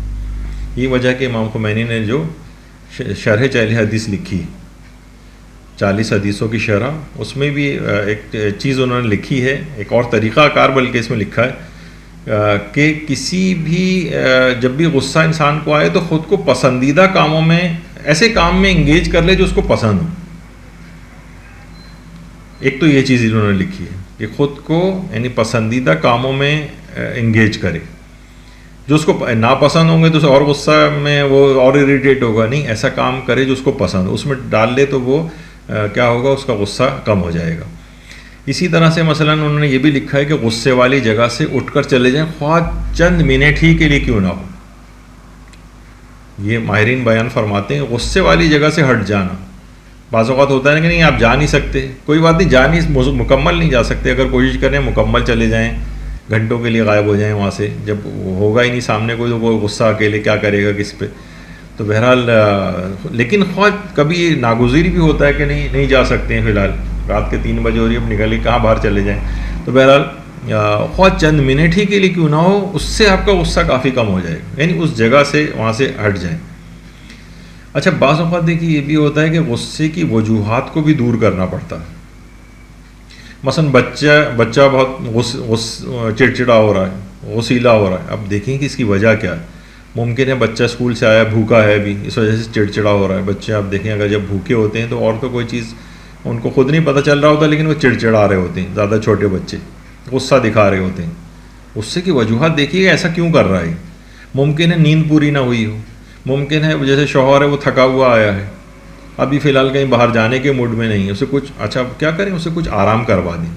یہ وجہ کہ امام خمینی نے جو شرح 40 حدیث لکھی، 40 حدیثوں کی شرح، اس میں بھی ایک چیز انہوں نے لکھی ہے، ایک اور طریقہ کار بلکہ اس میں لکھا ہے کہ کسی بھی جب بھی غصہ انسان کو آئے تو خود کو پسندیدہ کاموں میں، ایسے کام میں انگیج کر لے جو اس کو پسند ہو. ایک تو یہ چیز انہوں نے لکھی ہے کہ خود کو یعنی پسندیدہ کاموں میں انگیج کرے، جو اس کو ناپسند ہوں گے تو اسے اور غصہ میں وہ اور اریٹیٹ ہوگا، نہیں، ایسا کام کرے جو اس کو پسند ہو، اس میں ڈال لے تو وہ کیا ہوگا، اس کا غصہ کم ہو جائے گا. اسی طرح سے مثلا انہوں نے یہ بھی لکھا ہے کہ غصے والی جگہ سے اٹھ کر چلے جائیں، خواہ چند منٹ ہی کے لیے کیوں نہ ہو. یہ ماہرین بیان فرماتے ہیں غصے والی جگہ سے ہٹ جانا. بعض اوقات ہوتا ہے کہ نہیں آپ جا نہیں سکتے، کوئی بات نہیں، جا نہیں، مکمل نہیں جا سکتے، اگر کوشش کریں مکمل چلے جائیں، گھنٹوں کے لیے غائب ہو جائیں وہاں سے، جب ہوگا ہی نہیں سامنے کوئی تو وہ غصہ اکیلے کیا کرے گا کس پہ. تو بہرحال لیکن خواہ کبھی ناگزیر بھی ہوتا ہے کہ نہیں جا سکتے ہیں، فی الحال رات کے 3 بجے ہو رہی ہے، اب نکل کہاں باہر چلے جائیں، تو بہرحال خواہ چند منٹ ہی کے لیے کیوں نہ ہو، اس سے آپ کا غصہ کافی کم ہو جائے گا، یعنی اس جگہ سے وہاں سے ہٹ جائیں. اچھا بعض اوقات دیکھیے یہ بھی ہوتا ہے کہ غصے کی وجوہات کو بھی دور کرنا پڑتا ہے. مثلا بچہ بہت چڑچڑا ہو رہا ہے، غصیلا ہو رہا ہے، اب دیکھیں کہ اس کی وجہ کیا ہے. ممکن ہے بچہ اسکول سے آیا بھوکا ہے بھی، اس وجہ سے چڑچڑا ہو رہا ہے. بچے آپ دیکھیں اگر جب بھوکے ہوتے ہیں تو اور تو کوئی چیز ان کو خود نہیں پتہ چل رہا ہوتا، لیکن وہ چڑچڑا رہے ہوتے ہیں. زیادہ چھوٹے بچے غصہ دکھا رہے ہوتے ہیں. غصے کی وجوہات دیکھیے ایسا کیوں کر رہا ہے. ممکن ہے نیند پوری نہ ہوئی ہو، ممکن ہے جیسے شوہر ہے وہ تھکا ہوا آیا ہے، ابھی فی الحال کہیں باہر جانے کے موڈ میں نہیں ہے، اسے کچھ اچھا کیا کریں، اسے کچھ آرام کروا دیں.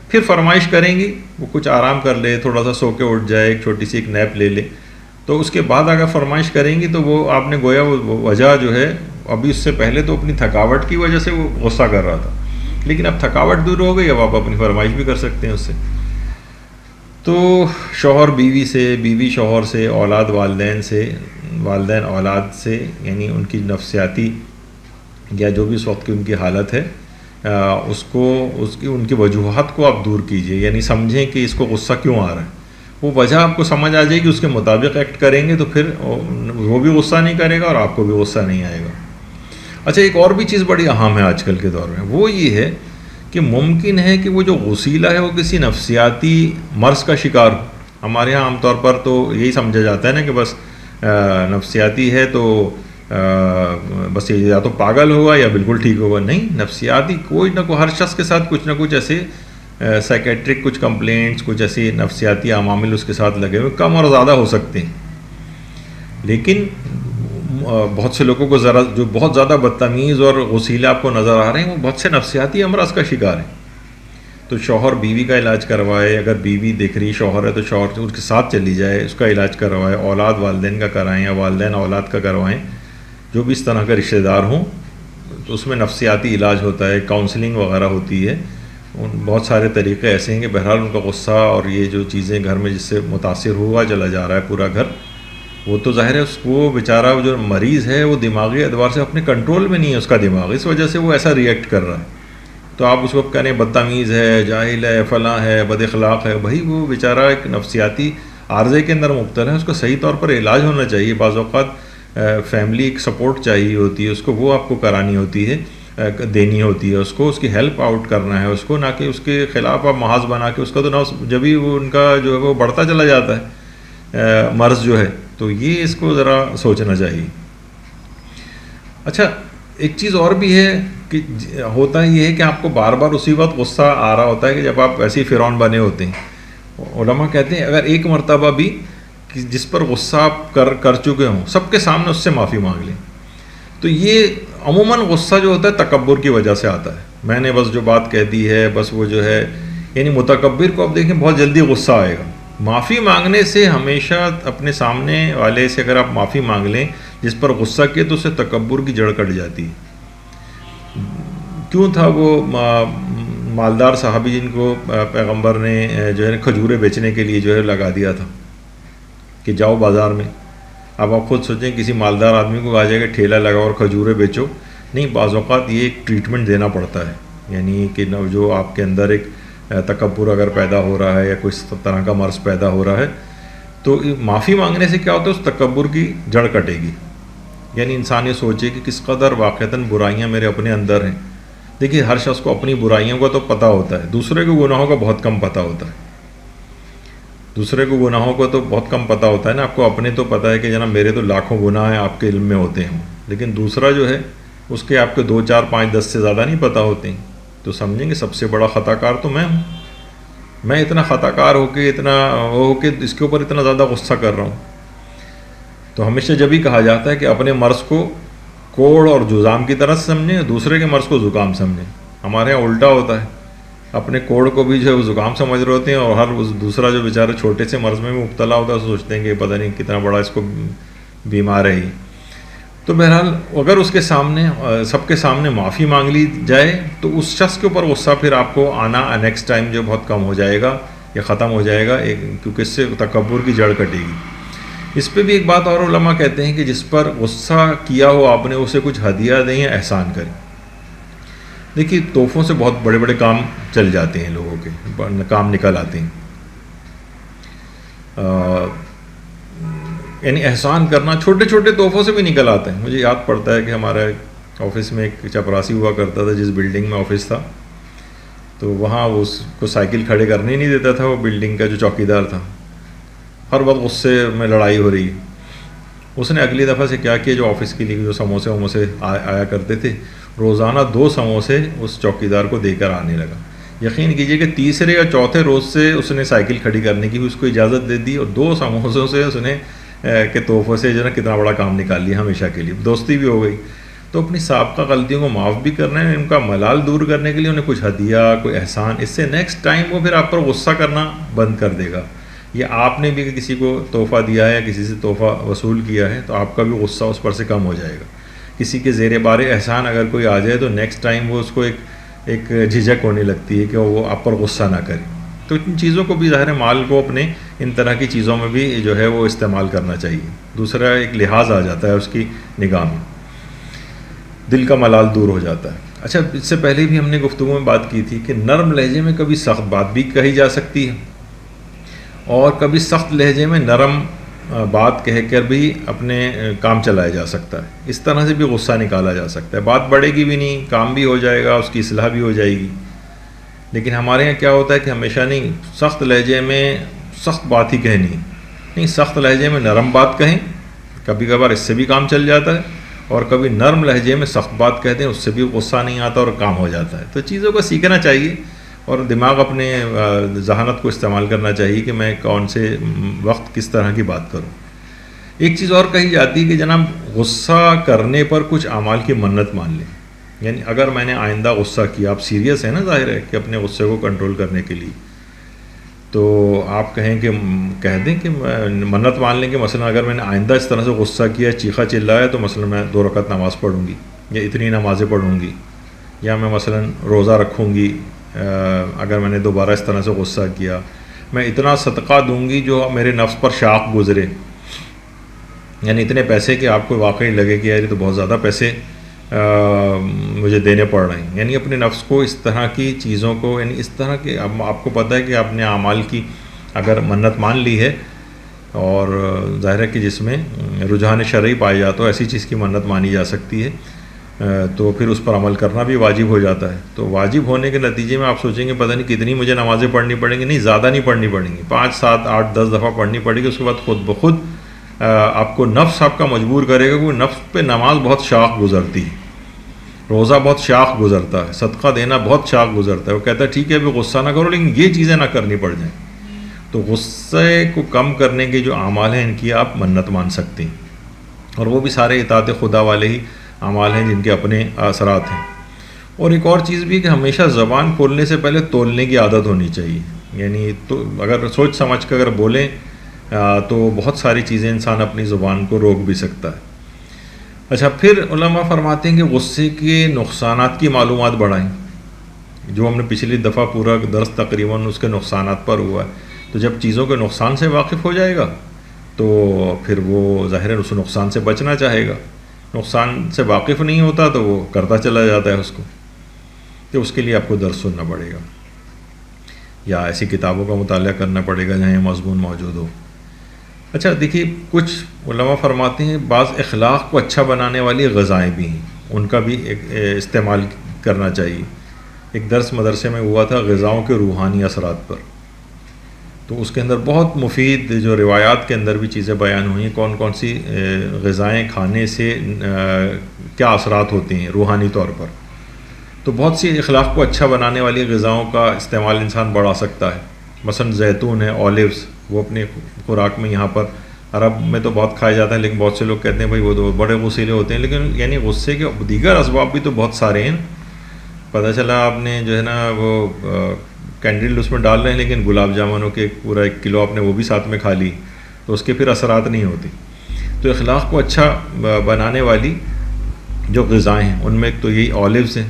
پھر فرمائش کریں گی وہ کچھ آرام کر لے، تھوڑا سا سو کے اٹھ جائے، ایک چھوٹی سی ایک نیپ لے لے. تو اس کے بعد اگر فرمائش کریں گی تو وہ آپ نے گویا وہ وجہ جو ہے، ابھی اس سے پہلے تو اپنی تھکاوٹ کی وجہ سے وہ غصہ کر رہا تھا، لیکن اب تھکاوٹ دور ہو گئی، اب آپ اپنی فرمائش بھی کر سکتے ہیں اس سے. تو شوہر بیوی سے، بیوی شوہر سے، اولاد والدین سے، والدین اولاد سے، یعنی ان کی نفسیاتی یا جو بھی اس وقت کی ان کی حالت ہے ان کی وجوہات کو آپ دور کیجئے، یعنی سمجھیں کہ اس کو غصہ کیوں آ رہا ہے. وہ وجہ آپ کو سمجھ آ جائے گی، اس کے مطابق ایکٹ کریں گے تو پھر وہ بھی غصہ نہیں کرے گا اور آپ کو بھی غصہ نہیں آئے گا. اچھا ایک اور بھی چیز بڑی اہم ہے آج کل کے دور میں، وہ یہ ہے کہ ممکن ہے کہ وہ جو غصیلہ ہے وہ کسی نفسیاتی مرض کا شکار ہو. ہمارے ہاں عام طور پر تو یہی سمجھا جاتا ہے نا کہ بس نفسیاتی ہے تو بس یہ یا تو پاگل ہوگا یا بالکل ٹھیک ہوگا. نہیں، نفسیاتی کوئی نہ کوئی، ہر شخص کے ساتھ کچھ نہ کچھ ایسے سائیکیٹرک کچھ کمپلینٹس، کچھ ایسی نفسیاتی عوامل اس کے ساتھ لگے ہوئے، کم اور زیادہ ہو سکتے ہیں. لیکن بہت سے لوگوں کو ذرا جو بہت زیادہ بدتمیز اور غصیلے آپ کو نظر آ رہے ہیں وہ بہت سے نفسیاتی امراض کا شکار ہیں. تو شوہر بیوی کا علاج کروائے، اگر بیوی دیکھ رہی شوہر ہے تو شوہر اس کے ساتھ چلی جائے، اس کا علاج کروائے. اولاد والدین کا کرائیں یا والدین اولاد کا کروائیں، جو بھی اس طرح کا رشتہ دار ہوں تو اس میں نفسیاتی علاج ہوتا ہے، کاؤنسلنگ وغیرہ ہوتی ہے. بہت سارے طریقے ایسے ہیں کہ بہرحال ان کا غصہ اور یہ جو چیزیں گھر میں جس سے متاثر ہوا چلا جا رہا ہے پورا گھر، وہ تو ظاہر ہے اس کو بیچارہ جو مریض ہے وہ دماغی اعتبار سے اپنے کنٹرول میں نہیں ہے اس کا دماغ، اس وجہ سے وہ ایسا ریئیکٹ کر رہا ہے. تو آپ اس کو کہنے بدتمیز ہے، جاہل ہے، فلاں ہے، بد اخلاق ہے، بھائی وہ بیچارہ ایک نفسیاتی عارضے کے اندر مبتلا ہے، اس کا صحیح طور پر علاج ہونا چاہیے. بعض اوقات فیملی ایک سپورٹ چاہیے ہوتی ہے اس کو، وہ آپ کو کرانی ہوتی ہے، دینی ہوتی ہے اس کو، اس کی ہیلپ آؤٹ کرنا ہے اس کو، نہ کہ اس کے خلاف آپ محاذ بنا کے اس کا تو نہ جبھی وہ ان کا جو ہے وہ بڑھتا چلا جاتا ہے مرض جو ہے. تو یہ اس کو ذرا سوچنا چاہیے. اچھا ایک چیز اور بھی ہے کہ ہوتا یہ ہے کہ آپ کو بار بار اسی وقت غصہ آ رہا ہوتا ہے کہ جب آپ ایسے ہی فرعون بنے ہوتے ہیں. علماء کہتے ہیں اگر ایک مرتبہ بھی جس پر غصہ آپ کر چکے ہوں سب کے سامنے اس سے معافی مانگ لیں، تو یہ عموماً غصہ جو ہوتا ہے تکبر کی وجہ سے آتا ہے. میں نے بس جو بات کہہ دی ہے بس وہ جو ہے، یعنی متکبر کو آپ دیکھیں بہت جلدی غصہ آئے گا. معافی مانگنے سے ہمیشہ اپنے سامنے والے سے اگر آپ معافی مانگ لیں جس پر غصہ کیے تو اسے تکبر کی جڑ کٹ جاتی ہے. کیوں تھا وہ مالدار صحابی جن کو پیغمبر نے جو ہے کھجوریں بیچنے کے لیے جو ہے لگا دیا تھا کہ جاؤ بازار میں. اب آپ خود سوچیں کسی مالدار آدمی کو آ جائے گا ٹھیلا لگاؤ اور کھجوریں بیچو، نہیں، بعض اوقات یہ ایک ٹریٹمنٹ دینا پڑتا ہے. یعنی کہ جو آپ کے اندر ایک تکبر اگر پیدا ہو رہا ہے یا کوئی طرح کا مرض پیدا ہو رہا ہے تو معافی مانگنے سے کیا ہوتا ہے، اس تکبر کی جڑ کٹے گی. یعنی انسان یہ سوچے کہ کس قدر واقعتاً برائیاں میرے اپنے اندر ہیں. دیکھیے ہر شخص کو اپنی برائیوں کا تو پتہ ہوتا ہے، دوسرے کے گناہوں کا بہت کم پتہ ہوتا ہے. دوسرے کو گناہوں کو تو بہت کم پتہ ہوتا ہے نا. آپ کو اپنے تو پتہ ہے کہ جناب میرے تو لاکھوں گناہ ہیں آپ کے علم میں ہوتے ہیں، لیکن دوسرا جو ہے اس کے آپ کے 2 4 5 10 سے زیادہ نہیں پتہ ہوتے ہیں. تو سمجھیں گے سب سے بڑا خطا کار تو میں ہوں. میں اتنا خطا کار ہو کے اتنا ہو کے اس کے اوپر اتنا زیادہ غصہ کر رہا ہوں. تو ہمیشہ جب ہی کہا جاتا ہے کہ اپنے مرض کو کوڑ اور جزام کی طرح سمجھیں، دوسرے کے مرض کو زکام سمجھیں. ہمارے یہاں الٹا ہوتا ہے، اپنے کوڑ کو بھی جو ہے وہ زکام سمجھ رہے ہوتے ہیں، اور ہر دوسرا جو بیچارے چھوٹے سے مرض میں بھی مبتلا ہوتا ہے سوچتے ہیں کہ پتہ نہیں کتنا بڑا اس کو بیمار ہے. تو بہرحال اگر اس کے سامنے سب کے سامنے معافی مانگ لی جائے تو اس شخص کے اوپر غصہ پھر آپ کو آنا نیکسٹ ٹائم جو بہت کم ہو جائے گا یا ختم ہو جائے گا، کیونکہ اس سے تکبر کی جڑ کٹے گی. اس پہ بھی ایک بات اور علماء کہتے ہیں کہ جس پر غصہ کیا ہو آپ نے اسے کچھ ہدیہ دیں یا احسان کریں. دیکھیے تحفوں سے بہت بڑے بڑے کام چل جاتے ہیں، لوگوں کے کام نکل آتے ہیں. یعنی احسان کرنا چھوٹے چھوٹے تحفوں سے بھی نکل آتے ہیں. مجھے یاد پڑتا ہے کہ ہمارے آفس میں ایک چپراسی ہوا کرتا تھا، جس بلڈنگ میں آفس تھا تو وہاں اس کو سائیکل کھڑے کرنے ہی نہیں دیتا تھا وہ بلڈنگ کا جو چوکیدار تھا. ہر وقت غصے میں لڑائی ہو رہی ہے. اس نے اگلی دفعہ سے کیا کیا، جو آفس کے لیے جو سموسے وموسے آیا کرتے تھے روزانہ 2 سموسے اس چوکیدار کو دے کر آنے لگا. یقین کیجئے کہ تیسرے یا چوتھے روز سے اس نے سائیکل کھڑی کرنے کی بھی اس کو اجازت دے دی، اور 2 سموسوں سے اس نے کہ تحفے سے جو ہے کتنا بڑا کام نکال لیا ہمیشہ کے لیے. دوستی بھی ہو گئی. تو اپنی سابقہ غلطیوں کو معاف بھی کرنا ہے، ان کا ملال دور کرنے کے لیے انہیں کچھ ہدیہ کوئی احسان، اس سے نیکسٹ ٹائم وہ پھر آپ پر غصہ کرنا بند کر دے گا. یا آپ نے بھی کسی کو تحفہ دیا ہے یا کسی سے تحفہ وصول کیا ہے تو آپ کا بھی غصہ اس پر سے کم ہو جائے گا. کسی کے زیر بار احسان اگر کوئی آ جائے تو نیکسٹ ٹائم وہ اس کو ایک جھجک ہونے لگتی ہے کہ وہ آپ پر غصہ نہ کرے. تو ان چیزوں کو بھی ظاہر مال کو اپنے ان طرح کی چیزوں میں بھی جو ہے وہ استعمال کرنا چاہیے. دوسرا ایک لحاظ آ جاتا ہے اس کی نگاہ میں، دل کا ملال دور ہو جاتا ہے. اچھا اس سے پہلے بھی ہم نے گفتگو میں بات کی تھی کہ نرم لہجے میں کبھی سخت بات بھی کہی جا سکتی ہے، اور کبھی سخت لہجے میں نرم بات کہہ کر بھی اپنے کام چلایا جا سکتا ہے. اس طرح سے بھی غصہ نکالا جا سکتا ہے. بات بڑھے گی بھی نہیں، کام بھی ہو جائے گا، اس کی اصلاح بھی ہو جائے گی. لیکن ہمارے یہاں کیا ہوتا ہے کہ ہمیشہ نہیں سخت لہجے میں سخت بات ہی کہنی ہے، نہیں سخت لہجے میں نرم بات کہیں. کبھی کبھار اس سے بھی کام چل جاتا ہے، اور کبھی نرم لہجے میں سخت بات کہتے ہیں، اس سے بھی غصہ نہیں آتا اور کام ہو جاتا ہے. تو چیزوں کو سیکھنا چاہیے اور دماغ اپنے ذہانت کو استعمال کرنا چاہیے کہ میں کون سے وقت کس طرح کی بات کروں. ایک چیز اور کہی جاتی ہے کہ جناب غصہ کرنے پر کچھ اعمال کی منت مان لیں. یعنی اگر میں نے آئندہ غصہ کیا، آپ سیریس ہیں نا ظاہر ہے کہ اپنے غصے کو کنٹرول کرنے کے لیے، تو آپ کہہ دیں کہ منت مان لیں کہ مثلا اگر میں نے آئندہ اس طرح سے غصہ کیا، چیخا چلایا، تو مثلا میں 2 رکعت نماز پڑھوں گی یا اتنی نمازیں پڑھوں گی، یا میں مثلا روزہ رکھوں گی. اگر میں نے دوبارہ اس طرح سے غصہ کیا، میں اتنا صدقہ دوں گی جو میرے نفس پر شاق گزرے. یعنی اتنے پیسے کہ آپ کو واقعی لگے کہ یار یہ تو بہت زیادہ پیسے مجھے دینے پڑ رہے ہیں. یعنی اپنے نفس کو اس طرح کی چیزوں کو، یعنی اس طرح کے آپ کو پتہ ہے کہ آپ نے اعمال کی اگر منت مان لی ہے، اور ظاہر ہے کہ جس میں رجحان شرعی پایا جاتا ہو ایسی چیز کی منت مانی جا سکتی ہے، تو پھر اس پر عمل کرنا بھی واجب ہو جاتا ہے. تو واجب ہونے کے نتیجے میں آپ سوچیں گے پتہ نہیں کتنی مجھے نمازیں پڑھنی پڑیں گی. نہیں، زیادہ نہیں پڑھنی پڑیں گی، 5 7 8 10 دفعہ پڑھنی پڑے گی. اس کے بعد خود بخود آپ کو نفس آپ کا مجبور کرے گا، کہ نفس پہ نماز بہت شاق گزرتی ہے، روزہ بہت شاق گزرتا ہے، صدقہ دینا بہت شاق گزرتا ہے. وہ کہتا ہے ٹھیک ہے ابھی غصہ نہ کرو، لیکن یہ چیزیں نہ کرنی پڑ جائیں. تو غصے کو کم کرنے کے جو اعمال ہیں ان کی آپ منت مان سکتے ہیں، اور وہ بھی سارے اطاعت خدا والے ہی اعمال ہیں جن کے اپنے اثرات ہیں. اور ایک اور چیز بھی کہ ہمیشہ زبان کھولنے سے پہلے تولنے کی عادت ہونی چاہیے. یعنی تو اگر سوچ سمجھ کر اگر بولیں تو بہت ساری چیزیں انسان اپنی زبان کو روک بھی سکتا ہے. اچھا پھر علماء فرماتے ہیں کہ غصے کے نقصانات کی معلومات بڑھائیں. جو ہم نے پچھلی دفعہ پورا درس تقریباً اس کے نقصانات پر ہوا ہے. تو جب چیزوں کے نقصان سے واقف ہو جائے گا تو پھر وہ ظاہر ہے اس نقصان سے بچنا چاہے گا. نقصان سے واقف نہیں ہوتا تو وہ کرتا چلا جاتا ہے اس کو. تو اس کے لیے آپ کو درس سننا پڑے گا یا ایسی کتابوں کا مطالعہ کرنا پڑے گا جہاں یہ مضمون موجود ہو۔ اچھا دیکھیے، کچھ علماء فرماتے ہیں بعض اخلاق کو اچھا بنانے والی غذائیں بھی ہیں، ان کا بھی استعمال کرنا چاہیے۔ ایک درس مدرسے میں ہوا تھا غذاؤں کے روحانی اثرات پر، تو اس کے اندر بہت مفید جو روایات کے اندر بھی چیزیں بیان ہوئی ہیں، کون کون سی غذائیں کھانے سے کیا اثرات ہوتے ہیں روحانی طور پر۔ تو بہت سی اخلاق کو اچھا بنانے والی غذاؤں کا استعمال انسان بڑھا سکتا ہے۔ مثلا زیتون ہے، اولیوز، وہ اپنے خوراک میں یہاں پر عرب میں تو بہت کھایا جاتا ہے، لیکن بہت سے لوگ کہتے ہیں بھائی وہ تو بڑے غصیلے ہوتے ہیں، لیکن یعنی غصے کے دیگر اسباب بھی تو بہت سارے ہیں۔ پتہ چلا آپ نے جو ہے نا وہ کینڈل اس میں ڈال رہے ہیں، لیکن گلاب جامنوں کے پورا 1 کلو آپ نے وہ بھی ساتھ میں کھا لی، تو اس کے پھر اثرات نہیں ہوتے۔ تو اخلاق کو اچھا بنانے والی جو غذائیں ہیں ان میں ایک تو یہی اولیوز ہیں،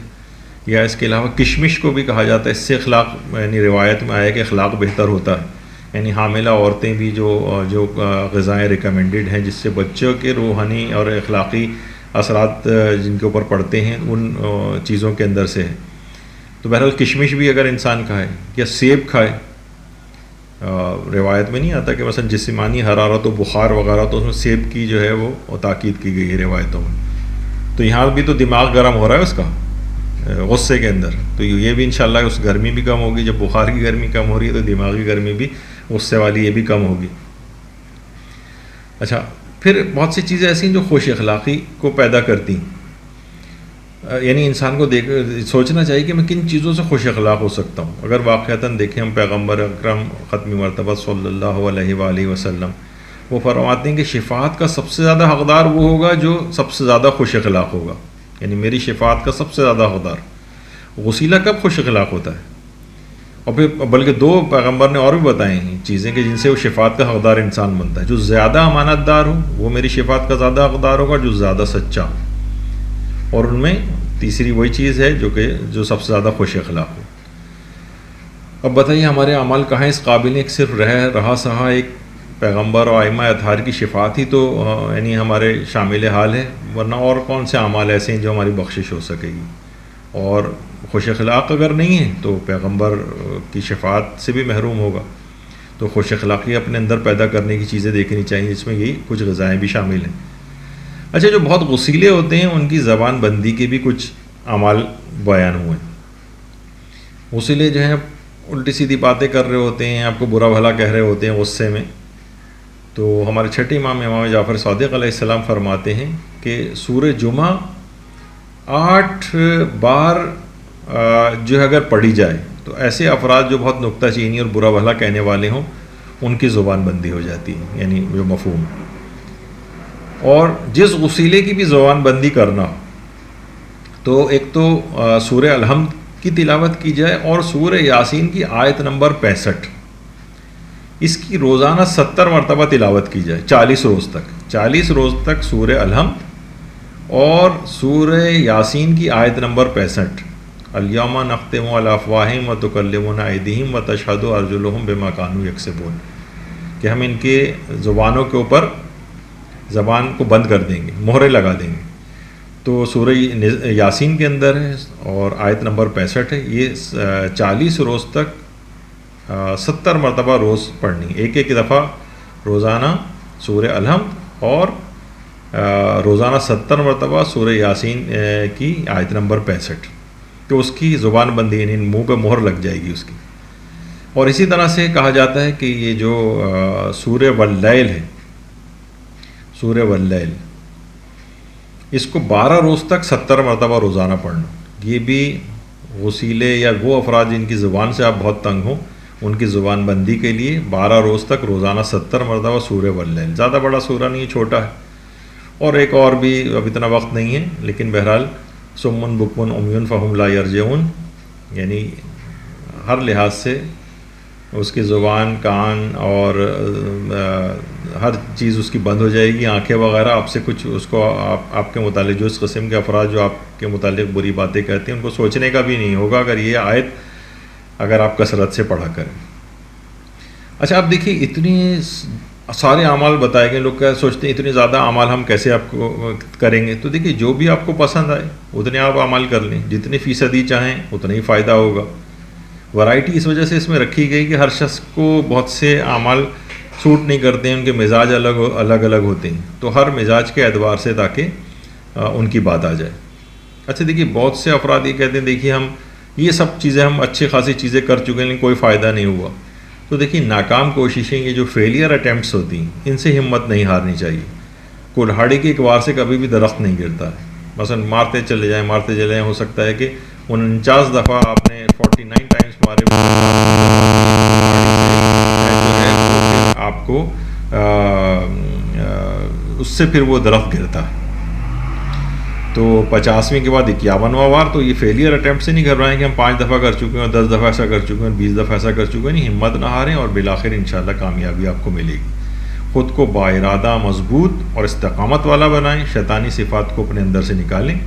یا اس کے علاوہ کشمش کو بھی کہا جاتا ہے۔ اس سے اخلاق یعنی روایت میں آیا کہ اخلاق بہتر ہوتا ہے، یعنی حاملہ عورتیں بھی جو غذائیں ریکمینڈڈ ہیں جس سے بچوں کے روحانی اور اخلاقی اثرات جن کے اوپر پڑتے ہیں ان چیزوں کے اندر سے ہے۔ تو بہرحال کشمش بھی اگر انسان کھائے یا سیب کھائے، روایت میں نہیں آتا کہ مثلا جسمانی حرارت و بخار وغیرہ، تو اس میں سیب کی جو ہے وہ تاکید کی گئی ہے روایتوں میں۔ تو یہاں بھی تو دماغ گرم ہو رہا ہے اس کا غصے کے اندر، تو یہ بھی انشاءاللہ اس گرمی بھی کم ہوگی۔ جب بخار کی گرمی کم ہو رہی ہے تو دماغی گرمی بھی غصے والی یہ بھی کم ہوگی۔ اچھا، پھر بہت سی چیزیں ایسی ہیں جو خوش اخلاقی کو پیدا کرتی ہیں، یعنی انسان کو سوچنا چاہیے کہ میں کن چیزوں سے خوش اخلاق ہو سکتا ہوں۔ اگر واقعتاً دیکھیں ہم پیغمبر اکرم ختم مرتبہ صلی اللہ علیہ وآلہ وسلم، وہ فرماتے ہیں کہ شفاعت کا سب سے زیادہ حقدار وہ ہوگا جو سب سے زیادہ خوش اخلاق ہوگا، یعنی میری شفاعت کا سب سے زیادہ حقدار۔ غسیلہ کب خوش اخلاق ہوتا ہے؟ اور پھر بلکہ 2 پیغمبر نے اور بھی بتائے ہیں چیزیں کہ جن سے وہ شفاعت کا حقدار انسان بنتا ہے۔ جو زیادہ امانت دار ہو وہ میری شفاعت کا زیادہ حقدار ہوگا، جو زیادہ سچا ہو، اور ان میں تیسری وہی چیز ہے جو سب سے زیادہ خوش اخلاق ہو۔ اب بتائیے ہمارے اعمال کہاں اس قابل ہیں کہ صرف رہا سہا ایک پیغمبر اور ائمہ اطہار کی شفاعت ہی تو یعنی ہمارے شامل حال ہے، ورنہ اور کون سے اعمال ایسے ہیں جو ہماری بخشش ہو سکے گی؟ اور خوش اخلاق اگر نہیں ہے تو پیغمبر کی شفاعت سے بھی محروم ہوگا۔ تو خوش اخلاقی اپنے اندر پیدا کرنے کی چیزیں دیکھنی چاہیے، جس میں یہی کچھ غذائیں بھی شامل ہیں۔ اچھا، جو بہت غصیلے ہوتے ہیں ان کی زبان بندی کے بھی کچھ اعمال بیان ہوئے ہیں۔ غصیلے جو ہیں الٹی سیدھی باتیں کر رہے ہوتے ہیں، آپ کو برا بھلا کہہ رہے ہوتے ہیں غصے میں۔ تو ہمارے چھٹے امام جعفر صادق علیہ السلام فرماتے ہیں کہ سورہ جمعہ 8 بار جو ہے اگر پڑھی جائے تو ایسے افراد جو بہت نکتہ چینی اور برا بھلا کہنے والے ہوں ان کی زبان بندی ہو جاتی ہے، یعنی جو مفہوم۔ اور جس غسیلے کی بھی زبان بندی کرنا ہو تو ایک تو سورہ الحمد کی تلاوت کی جائے، اور سورہ یاسین کی آیت نمبر 65 اس کی روزانہ 70 مرتبہ تلاوت کی جائے، 40 روز تک سورہ الحمد اور سورہ یاسین کی آیت نمبر 65، الیوم نختم علی افواہہم وتکلمنا ایدیہم وتشہد ارجلہم بما کانوا یکسبون، کہ ہم ان کے زبانوں کے اوپر زبان کو بند کر دیں گے، مہرے لگا دیں گے۔ تو سورہ یاسین کے اندر ہے اور آیت نمبر 65 ہے، یہ 40 روز تک 70 مرتبہ روز پڑھنی، ایک دفعہ روزانہ سورہ الحمد اور روزانہ 70 مرتبہ سورہ یاسین کی آیت نمبر 65، تو اس کی زبان بندی یعنی منہ پہ مہر لگ جائے گی اس کی۔ اور اسی طرح سے کہا جاتا ہے کہ یہ جو سورہ واللیل ہے، سورہ واللیل، اس کو 12 روز تک 70 مرتبہ روزانہ پڑھنا، یہ بھی غسیلے یا وہ افراد جن کی زبان سے آپ بہت تنگ ہوں ان کی زبان بندی کے لیے 12 روز تک روزانہ 70 مرتبہ سورہ واللیل۔ زیادہ بڑا سورہ نہیں ہے، چھوٹا ہے۔ اور ایک اور بھی، اب اتنا وقت نہیں ہے لیکن بہرحال صم بکم عمی فہم لا یرجعون، یعنی ہر لحاظ سے اس کی زبان، کان اور ہر چیز اس کی بند ہو جائے گی، آنکھیں وغیرہ آپ سے کچھ اس کو آپ کے متعلق جو اس قسم کے افراد جو آپ کے متعلق بری باتیں کہتے ہیں ان کو سوچنے کا بھی نہیں ہوگا اگر یہ آیت اگر آپ کثرت سے پڑھا کریں۔ اچھا، آپ دیکھیے اتنی سارے اعمال بتائے گئے. لوگ کیا سوچتے ہیں اتنے زیادہ اعمال ہم کیسے آپ کو کریں گے؟ تو دیکھیے جو بھی آپ کو پسند آئے اتنے آپ اعمال کر لیں، جتنی فیصدی چاہیں اتنا ہی فائدہ ہوگا. ورائٹی اس وجہ سے اس میں رکھی گئی کہ ہر شخص کو بہت سے اعمال سوٹ نہیں کرتے ہیں، ان کے مزاج الگ الگ ہوتے ہیں، تو ہر مزاج کے اعتبار سے تاکہ ان کی بات آ جائے. اچھا دیکھیے بہت سے افراد یہ کہتے ہیں دیکھیے ہم یہ سب چیزیں ہم اچھی خاصی چیزیں کر چکے ہیں لیکن کوئی فائدہ نہیں ہوا. تو دیکھیے ناکام کوششیں، یہ جو فیلئر اٹیمپٹس ہوتی ہیں، ان سے ہمت نہیں ہارنی چاہیے. کلہاڑی کے ایک وار سے کبھی بھی درخت نہیں گرتا ہے. مثلا مارتے چلے جائیں، ہو سکتا ہے کہ 49 دفعہ آپ نے 49 ٹائمز مارے، جو ہے وہ پھر آپ کو اس سے پھر وہ درخت گرتا ہے. تو 50ویں کے بعد 51واں وار. تو یہ فیلئر اٹیمپٹ سے نہیں گھبرائیں کہ ہم 5 دفعہ کر چکے ہیں اور 10 دفعہ ایسا کر چکے ہیں، 20 دفعہ ایسا کر چکے ہیں. نہیں، ہمت نہ ہاریں اور بالآخر انشاءاللہ کامیابی آپ کو ملے گی. خود کو باارادہ مضبوط اور استقامت والا بنائیں، شیطانی صفات کو اپنے اندر سے نکالیں،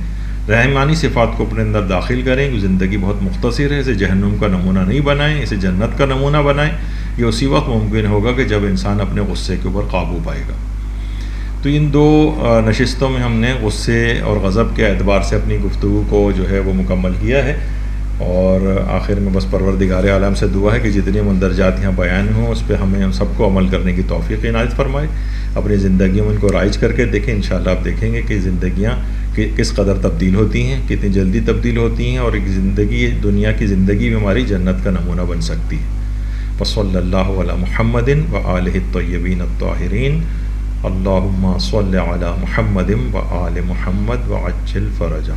رحمانی صفات کو اپنے اندر داخل کریں. زندگی بہت مختصر ہے، اسے جہنم کا نمونہ نہیں بنائیں، اسے جنت کا نمونہ بنائیں. یہ اسی وقت ممکن ہوگا کہ جب انسان اپنے غصے کے اوپر قابو پائے گا. تو ان 2 نشستوں میں ہم نے غصے اور غضب کے اعتبار سے اپنی گفتگو کو جو ہے وہ مکمل کیا ہے. اور آخر میں بس پروردگار عالم سے دعا ہے کہ جتنے مندرجات یہاں بیان ہوں اس پہ ہمیں سب کو عمل کرنے کی توفیق عنایت فرمائے. اپنی زندگیوں میں ان کو رائج کر کے دیکھیں. انشاءاللہ آپ دیکھیں گے کہ زندگیاں کس قدر تبدیل ہوتی ہیں، کتنی جلدی تبدیل ہوتی ہیں، اور ایک زندگی، دنیا کی زندگی بھی ہماری جنت کا نمونہ بن سکتی ہے. وصلی اللہ علی محمد وآلہ الطیبین الطاہرین. اللہم صل علی محمد وآل محمد وعجل فرجہ.